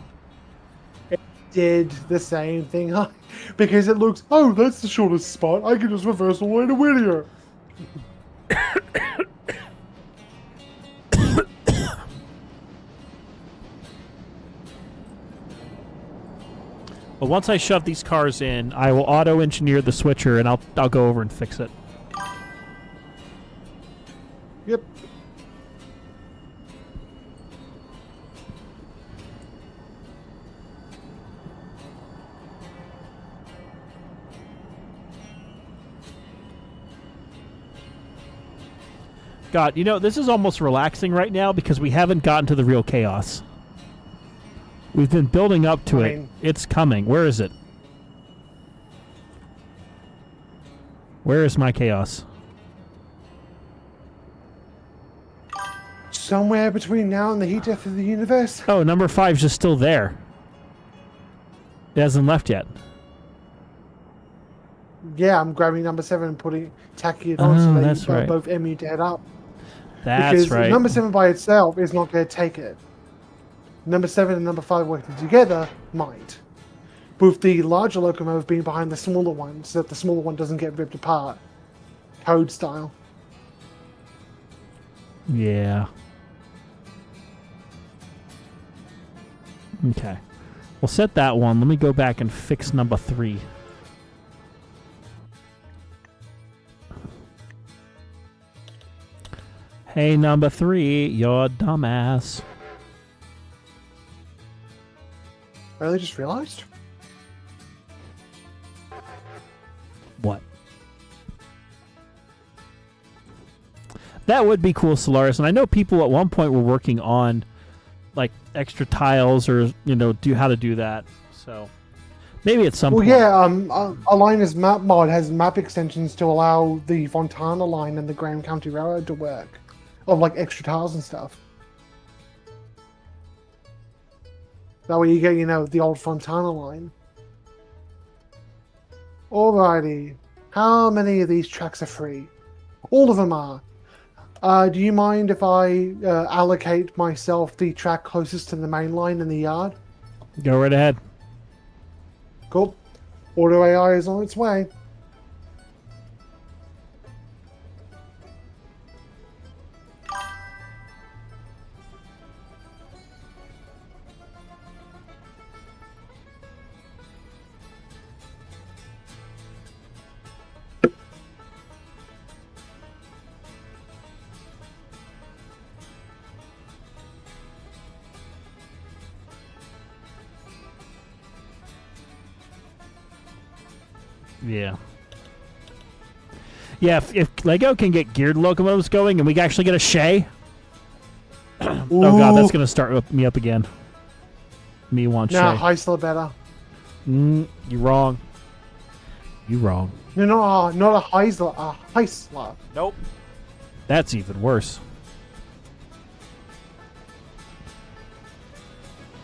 Did the same thing, huh? Because it looks, oh, that's the shortest spot. I can just reverse all the way to Whittier. But once I shove these cars in, I will auto-engineer the switcher, and I'll go over and fix it. Yep. God, you know, this is almost relaxing right now because we haven't gotten to the real chaos. We've been building up to it. It's coming. Where is it? Where is my chaos? Somewhere between now and the heat death of the universe. Oh, number 5's just still there. It hasn't left yet. Yeah, I'm grabbing number 7 and tacking it on so that's they right. both aim to head up. That's because right. number 7 by itself is not going to take it. Number 7 and number 5 working together might. With the larger locomotive being behind the smaller one so that the smaller one doesn't get ripped apart. Code style. Yeah. Okay. We'll set that one. Let me go back and fix number 3. Hey, number 3, you're dumbass. I really just realized. What? That would be cool, Solaris. And I know people at one point were working on like extra tiles or, how to do that. So maybe at some point. Yeah, Alina's map mod has map extensions to allow the Fontana line and the Graham County Railroad to work. Of like extra tiles and stuff. That way you get, the old Fontana line. Alrighty. How many of these tracks are free? All of them are. Do you mind if I allocate myself the track closest to the main line in the yard? Go right ahead. Cool. Auto AI is on its way. Yeah. Yeah, if Lego can get geared locomotives going and we can actually get a Shay. Oh god, that's gonna start me up again. Me want Shay. Nah, Heisler better. You wrong. You wrong. No, not a Heisler, a Heisler. Nope. That's even worse.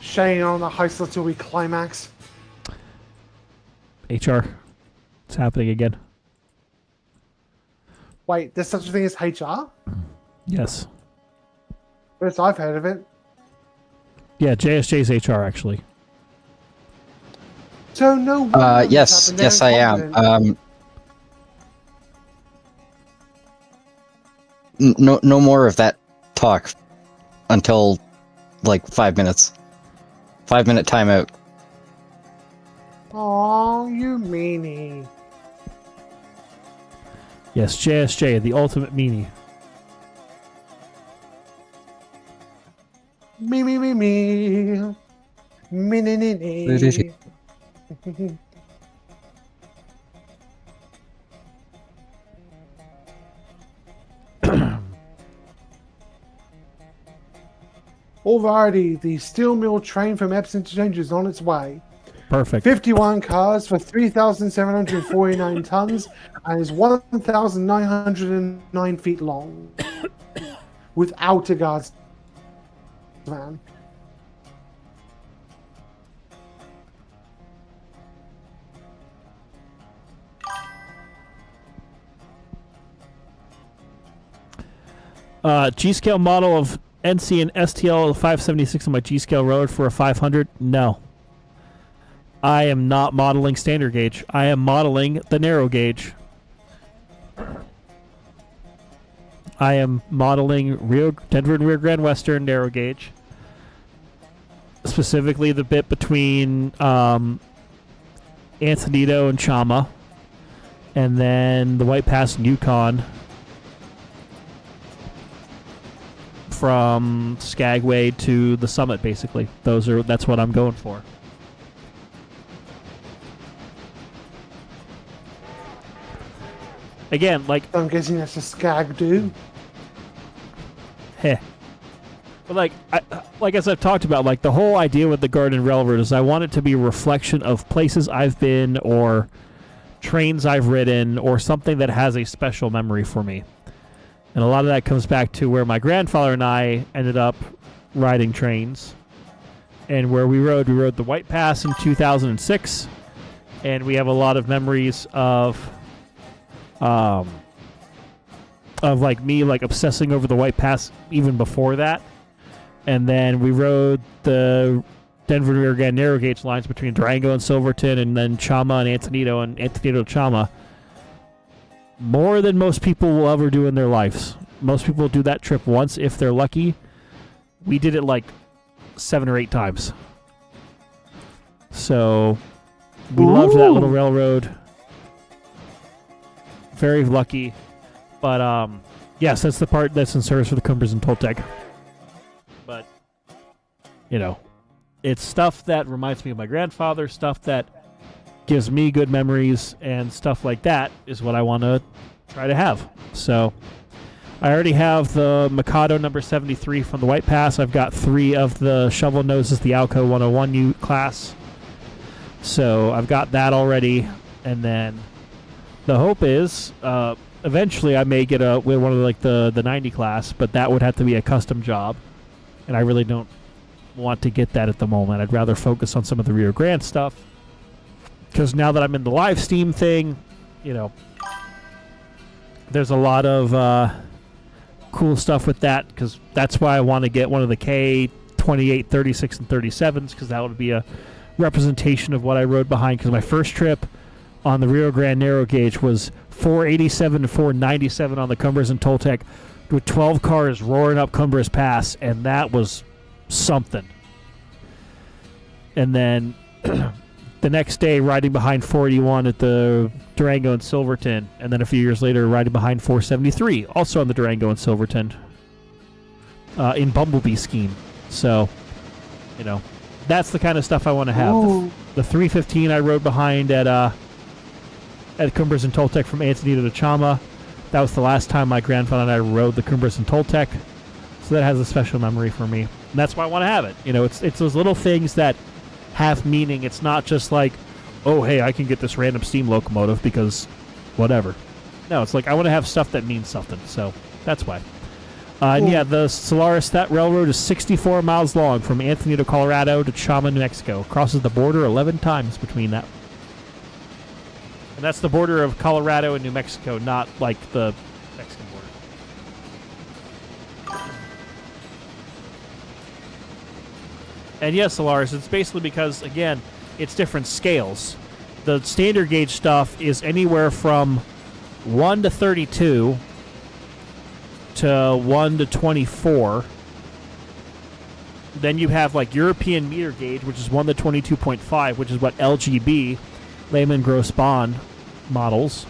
Shane on the Heisler till we climax. HR. It's happening again. Wait, there's such a thing as HR? Yes. First I've heard of it. Yeah, JSJ's HR actually. So no. Yes, I am. No more of that talk until like 5 minutes. 5-minute timeout. Oh, you meanie. Yes, JSJ, the ultimate meanie. Me. Me. Alrighty, the steel mill train from Epps Interchange is on its way. Perfect. 51 cars for 3,749 tons and is 1,909 feet long. Without a guards van. G-scale model of NC and STL 576 on my G-scale road for a 500? No. I am not modeling standard gauge. I am modeling the narrow gauge. I am modeling Denver and Rio Grande Western narrow gauge. Specifically the bit between Antonito and Chama. And then the White Pass and Yukon. from Skagway to the summit, basically. That's what I'm going for. Again, like I'm guessing that's a skag do. heh. But like as I've talked about, like the whole idea with the Garden Railroad is I want it to be a reflection of places I've been or trains I've ridden or something that has a special memory for me. And a lot of that comes back to where my grandfather and I ended up riding trains. And where we rode the White Pass in 2006. And we have a lot of memories of like me like obsessing over the White Pass even before that. And then we rode the Denver Rio Grande narrow gauge lines between Durango and Silverton, and then Chama and Antonito Chama. More than most people will ever do in their lives. Most people do that trip once if they're lucky. We did it like 7 or 8 times. So we loved that little railroad. Very lucky. But yes, that's the part that's in service for the Cumbers and Toltec. But you know, it's stuff that reminds me of my grandfather, stuff that gives me good memories, and stuff like that is what I want to try to have. So I already have the Mikado number 73 from the White Pass. I've got 3 of the shovel noses, the Alco 101U class. So I've got that already. And then the hope is eventually I may get one of like the 90 class, but that would have to be a custom job. And I really don't want to get that at the moment. I'd rather focus on some of the Rio Grande stuff. Because now that I'm in the live Steam thing, you know, there's a lot of cool stuff with that, because that's why I want to get one of the K28, 36, and 37s, because that would be a representation of what I rode behind. Because my first trip on the Rio Grande narrow gauge was 487 to 497 on the Cumbers and Toltec, with 12 cars roaring up Cumbers Pass, and that was something. And then the next day riding behind 481 at the Durango and Silverton, and then a few years later riding behind 473, also on the Durango and Silverton, in Bumblebee scheme. So, you know, that's the kind of stuff I want to have. The 315 I rode behind at Cumbers and Toltec from Antonito to Chama. That was the last time my grandfather and I rode the Cumbers and Toltec. So that has a special memory for me. And that's why I want to have it. You know, it's those little things that have meaning. It's not just like, oh, hey, I can get this random steam locomotive because whatever. No, it's like I want to have stuff that means something. So that's why. And yeah, the Solaris, that railroad is 64 miles long from Antonito, Colorado to Chama, New Mexico. Crosses the border 11 times between that. And that's the border of Colorado and New Mexico, not like the Mexican border. And yes, Solaris, it's basically because, again, it's different scales. The standard gauge stuff is anywhere from 1 to 32 to 1 to 24. Then you have like European meter gauge, which is 1 to 22.5, which is what LGB, Lehman Gross Bond, models.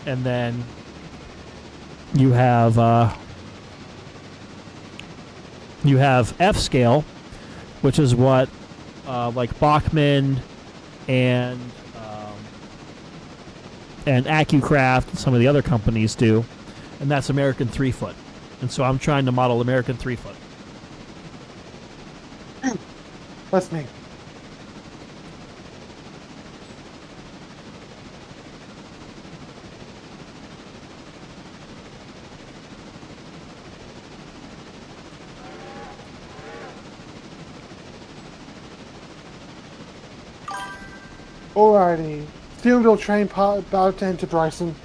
And then you have F scale, which is what like Bachmann and AccuCraft and some of the other companies do, and that's American 3-foot. And so I'm trying to model American 3-foot. That's me. Alrighty. Steel mill train part about to enter Bryson.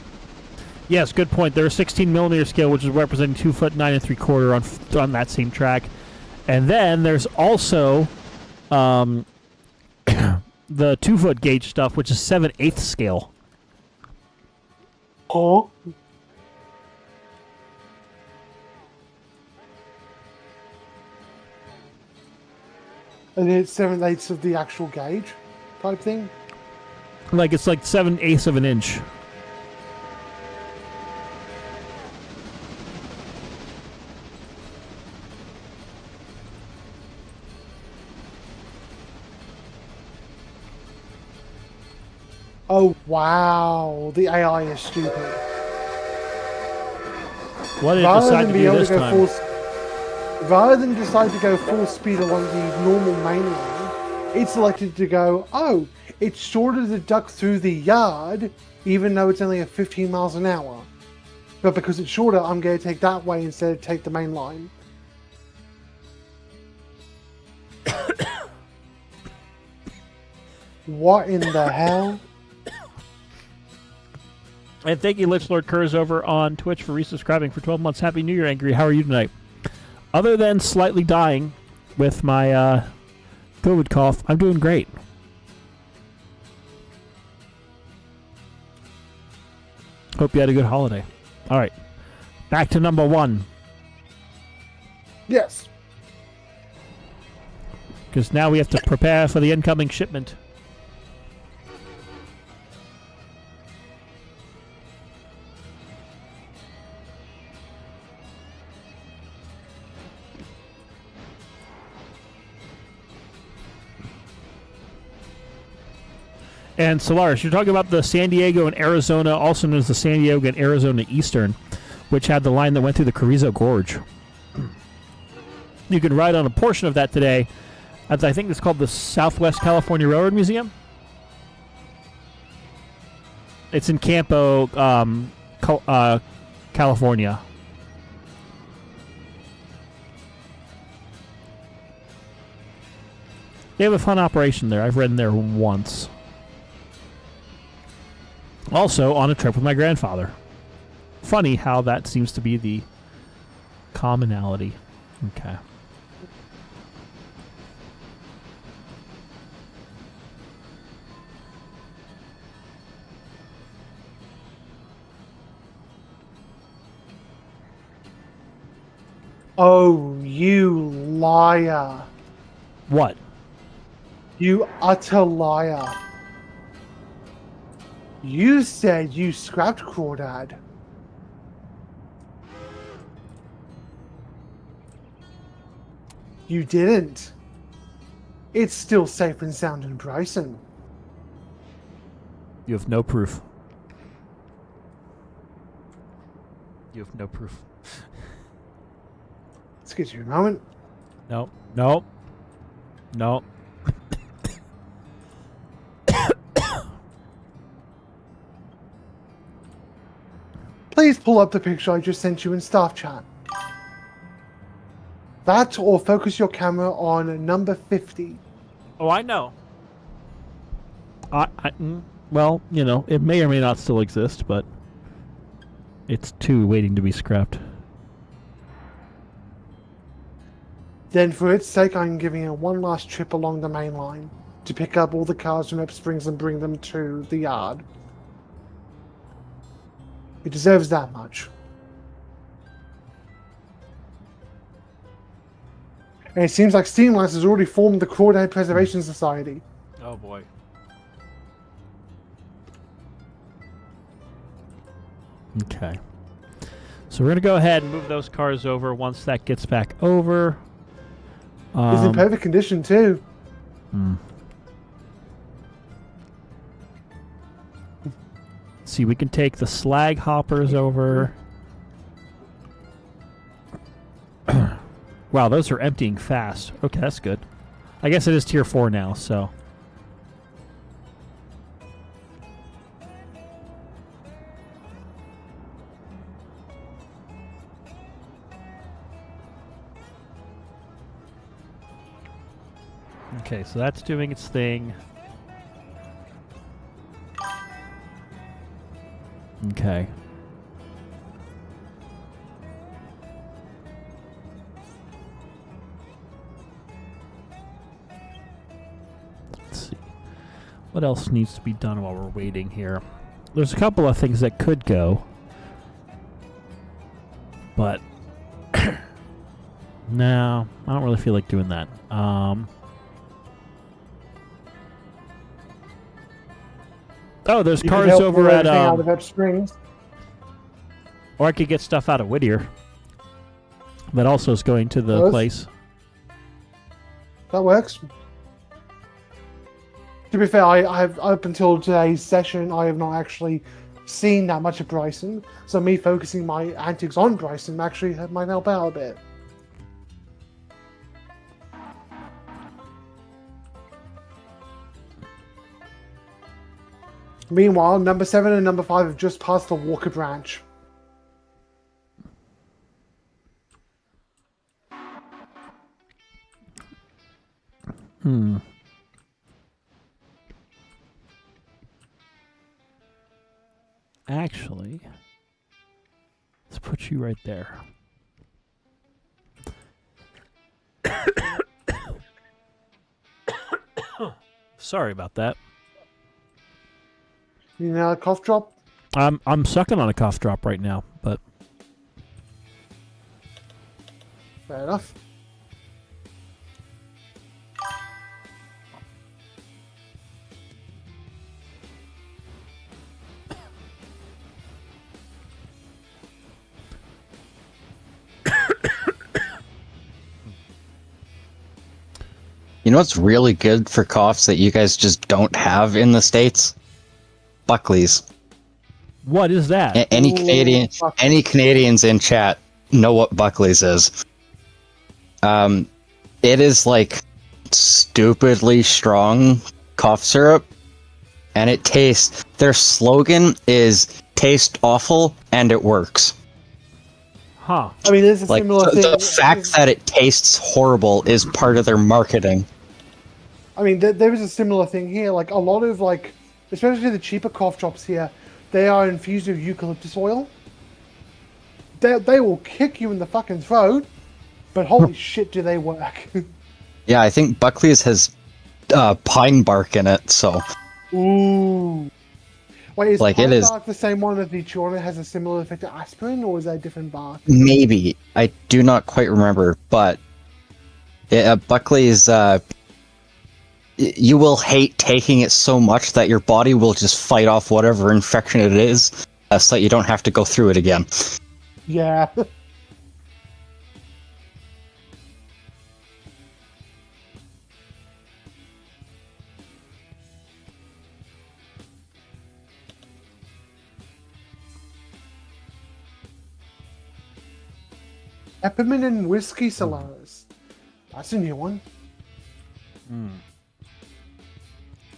Yes, good point. They're a 16 millimeter scale, which is representing 2 foot 9 3/4 on that same track. And then there's also the 2 foot gauge stuff, which is 7/8 scale. Oh. And it's 7/8 of the actual gauge type thing. Like it's like 7/8 of an inch. Oh wow, the AI is stupid. What did it decide to do this time? Rather than decide to go full speed along the normal main line, it selected to go, oh, it's shorter to duck through the yard, even though it's only at 15 miles an hour. But because it's shorter, I'm going to take that way instead of take the main line. What in the hell? And thank you, Lich Lord Kurz, over on Twitch for resubscribing for 12 months. Happy New Year, Angry. How are you tonight? Other than slightly dying with my COVID cough, I'm doing great. Hope you had a good holiday. All right. Back to number 1. Yes. Because now we have to prepare for the incoming shipment. And Solaris, you're talking about the San Diego and Arizona, also known as the San Diego and Arizona Eastern, which had the line that went through the Carrizo Gorge. You can ride on a portion of that today at, I think it's called the Southwest California Railroad Museum. It's in Campo, California. They have a fun operation there. I've ridden there once. Also, on a trip with my grandfather. Funny how that seems to be the commonality. Okay. Oh, you liar. What? You utter liar. You said you scrapped Crawdad. You didn't. It's still safe and sound in Bryson. You have no proof. You have no proof. Excuse you a moment. No. No. No. Please pull up the picture I just sent you in staff chat. That or focus your camera on number 50. Oh, I know. Well, you know, it may or may not still exist, but it's 2 waiting to be scrapped. Then for its sake, I'm giving it one last trip along the main line to pick up all the cars from Ep Springs and bring them to the yard. It deserves that much. And it seems like Steamlights has already formed the Crawdad Preservation Society. Oh boy. Okay. So we're going to go ahead and move those cars over once that gets back over. It's in perfect condition too. See, we can take the slag hoppers over. Wow, those are emptying fast. Okay, that's good. I guess it is tier 4 now, so. Okay, so that's doing its thing. Okay. Let's see. What else needs to be done while we're waiting here? There's a couple of things that could go. But no, I don't really feel like doing that. Oh, there's cars over at out of Ep Springs. Or I could get stuff out of Whittier. That also is going to the place. That works. To be fair, I have up until today's session, I have not actually seen that much of Bryson. So me focusing my antics on Bryson actually might help out a bit. Meanwhile, number 7 and number 5 have just passed the Walker branch. Actually, let's put you right there. Sorry about that. You know, a cough drop? I'm sucking on a cough drop right now, but Fair enough. You know what's really good for coughs that you guys just don't have in the States? Buckley's. what is that? Any Buckley's. any Canadians in chat know what Buckley's is. It is like stupidly strong cough syrup, and it tastes. Their slogan is "Taste awful and it works." Huh. I mean, there's a Like similar thing. the fact that it tastes horrible is part of their marketing. I mean, there is a similar thing here. Like, a lot of, like, especially the cheaper cough drops here, they are infused with eucalyptus oil. They will kick you in the fucking throat, but holy shit, do they work. Yeah, I think Buckley's has pine bark in it, so Ooh. Wait, is Like, it pine is- bark the same one as the Chorna has a similar effect to aspirin, or is that a different bark? maybe. I do not quite remember, but Buckley's, you will hate taking it so much that your body will just fight off whatever infection it is, so that you don't have to go through it again. Yeah. Peppermint and whiskey saladas. That's a new one.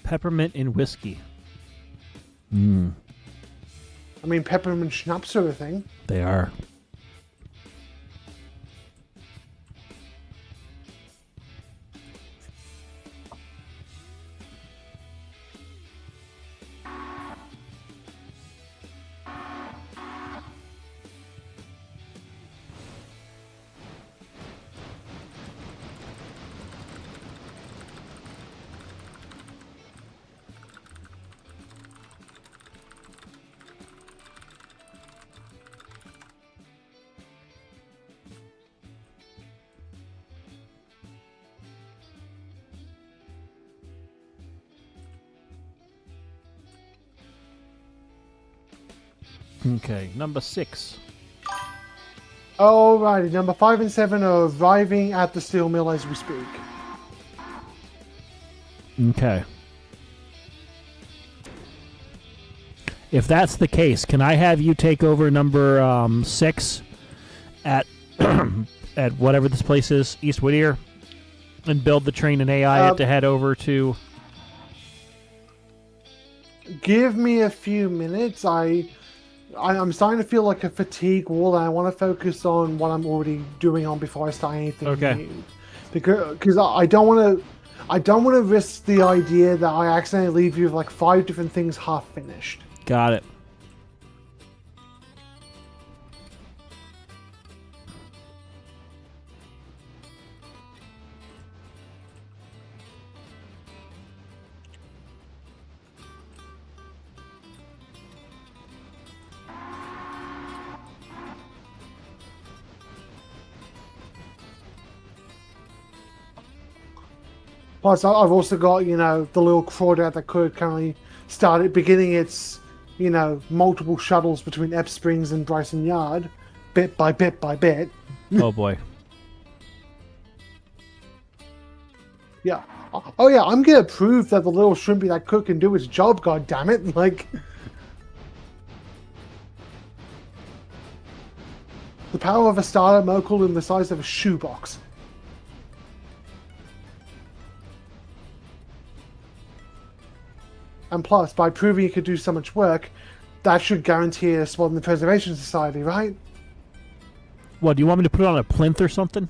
Peppermint and whiskey. I mean, peppermint schnapps are a thing. They are. Okay, number 6. Alrighty, number 5 and 7 are arriving at the steel mill as we speak. Okay. If that's the case, can I have you take over number 6 at at whatever this place is, East Whittier, and build the train and AI it to head over to... Give me a few minutes. I'm starting to feel like a fatigue wall, and I want to focus on what I'm already doing on before I start anything new. Because I don't want to risk the idea that I accidentally leave you with like 5 different things half finished. Got it. Plus, I've also got, you know, the little crawdad that could currently start beginning its, you know, multiple shuttles between Epps Springs and Bryson Yard, bit by bit by bit. Oh boy. Yeah. Oh yeah, I'm gonna prove that the little shrimpy that cook can do its job. God damn it! Like the power of a starter mokel in the size of a shoebox. And plus, by proving it could do so much work, that should guarantee a spot in the Preservation Society, right? What, do you want me to put it on a plinth or something?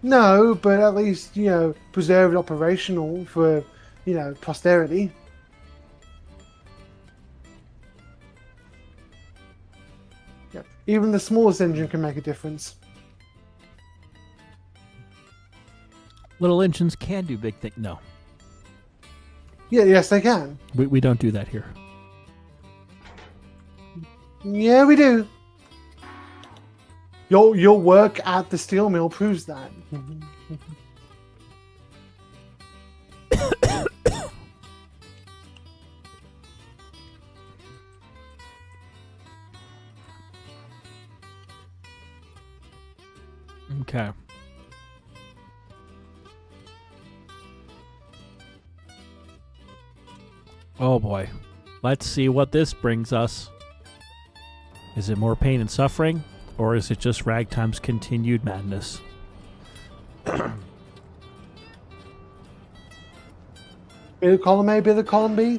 No, but at least, you know, preserve it operational for, you know, posterity. Yep. Even the smallest engine can make a difference. Little engines can do big things. No. Yeah, yes, they can. We don't do that here. Yeah, we do. Your work at the steel mill proves that. Okay. Oh boy. Let's see what this brings us. Is it more pain and suffering? Or is it just Ragtime's continued madness? Bit of column A, bit of column B.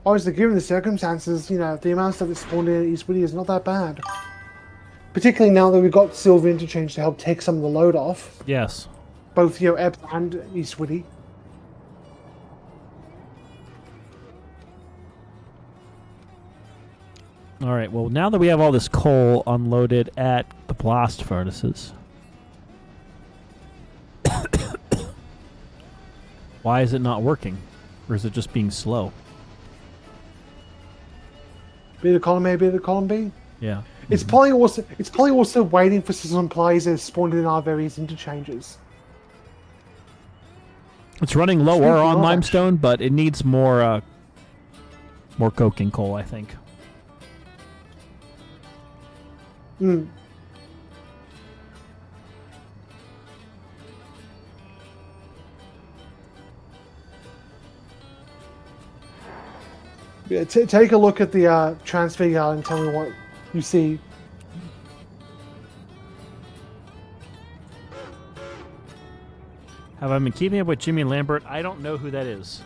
Obviously, given the circumstances, you know, the amount of stuff that's spawned in at East Woody is not that bad. Particularly now that we've got Silver Interchange to help take some of the load off. Yes. Both, you know, Ebb and East Woody. All right, well, now that we have all this coal unloaded at the blast furnaces, why is it not working? Or is it just being slow? Bit of column A, bit of column B. Yeah. It's probably also waiting for some supplies that have spawned in our various interchanges. It's running lower Speaking on of limestone, but it needs more coking coal, I think. Hmm. Yeah, take a look at the transfer yard and tell me what you see. Have I been keeping up with Jimmy and Lambert? I don't know who that is.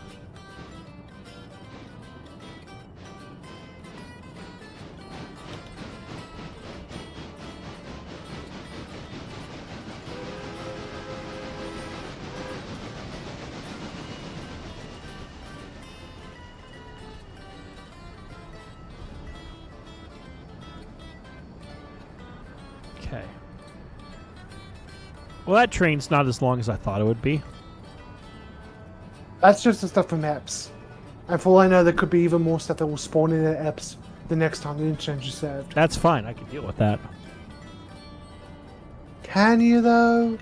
Okay. Well, that train's not as long as I thought it would be. That's just the stuff from EPS. And for all I know, there could be even more stuff that will spawn in at EPS the next time the interchange is served. That's fine. I can deal with that. Can you, though?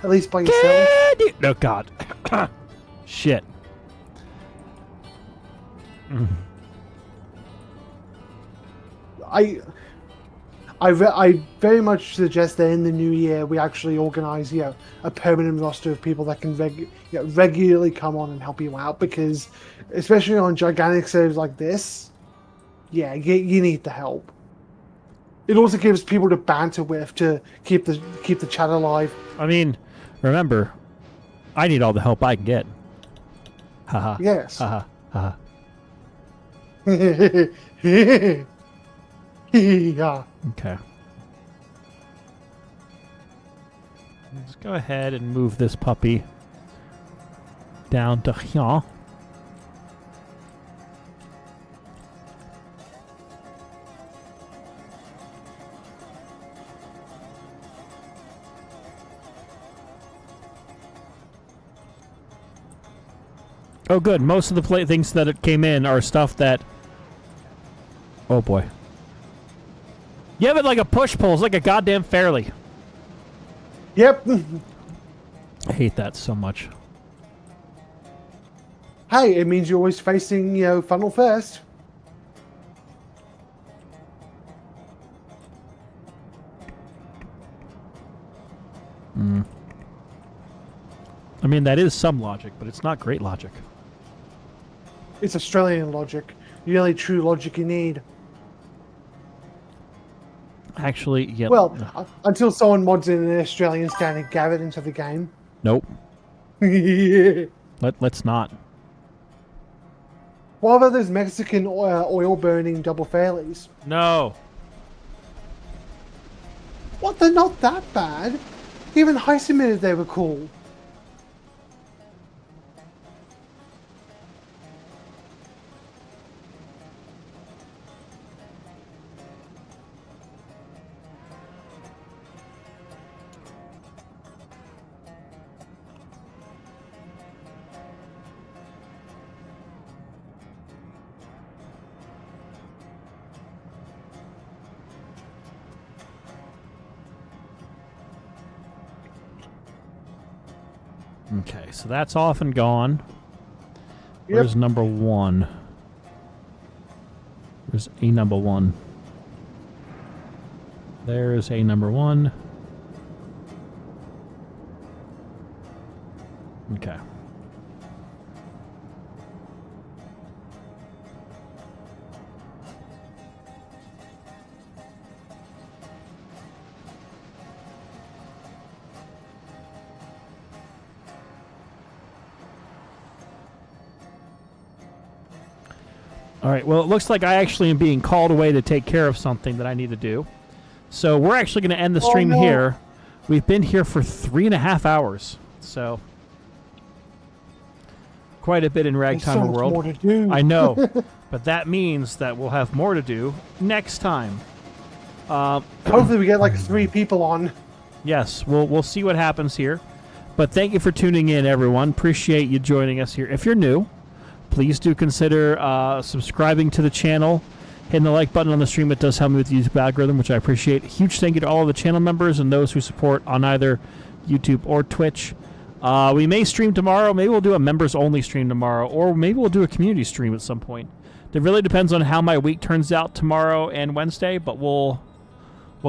At least by yourself? No, God. Shit. I very much suggest that in the new year we actually organise, you know, a permanent roster of people that can regularly come on and help you out, because especially on gigantic servers like this, yeah, you need the help. It also gives people to banter with to keep the chat alive. I mean, remember, I need all the help I can get. Haha. Yes. Haha. Haha. Yeah. Okay. Let's go ahead and move this puppy down to here. Oh, good. Most of the things that came in are stuff that... Oh, boy. You have it like a push-pull. It's like a goddamn Fairly. Yep. I hate that so much. Hey, it means you're always facing, you know, funnel first. mean, that is some logic, but it's not great logic. It's Australian logic. The only true logic you need. Actually, yeah. Well, until someone mods in an Australian standard Garrett into the game. Nope. Yeah. Let's not. What about those Mexican oil burning double fairlies? No. What? They're not that bad. Even Heist admitted they were cool. Okay, so that's off and gone. Yep. Where's number 1? Where's A number 1? There's A number 1. Okay. All right, well, it looks like I actually am being called away to take care of something that I need to do. So we're actually going to end the stream here. We've been here for 3.5 hours, so quite a bit in Ragtimer so much World. more to do. I know, but that means that we'll have more to do next time. Hopefully we get like 3 people on. Yes, we'll see what happens here. But thank you for tuning in, everyone. Appreciate you joining us here. If you're new, please do consider subscribing to the channel, hitting the like button on the stream. It does help me with the YouTube algorithm, which I appreciate. Huge thank you to all of the channel members and those who support on either YouTube or Twitch. We may stream tomorrow. Maybe we'll do a members-only stream tomorrow, or maybe we'll do a community stream at some point. It really depends on how my week turns out tomorrow and Wednesday, but we'll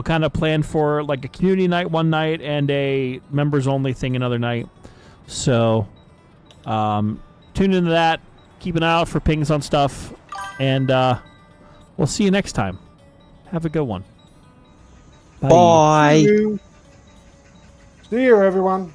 kind of plan for like a community night one night and a members-only thing another night. So tune into that. Keep an eye out for pings on stuff, and we'll see you next time. Have a good one. Bye. See you, everyone.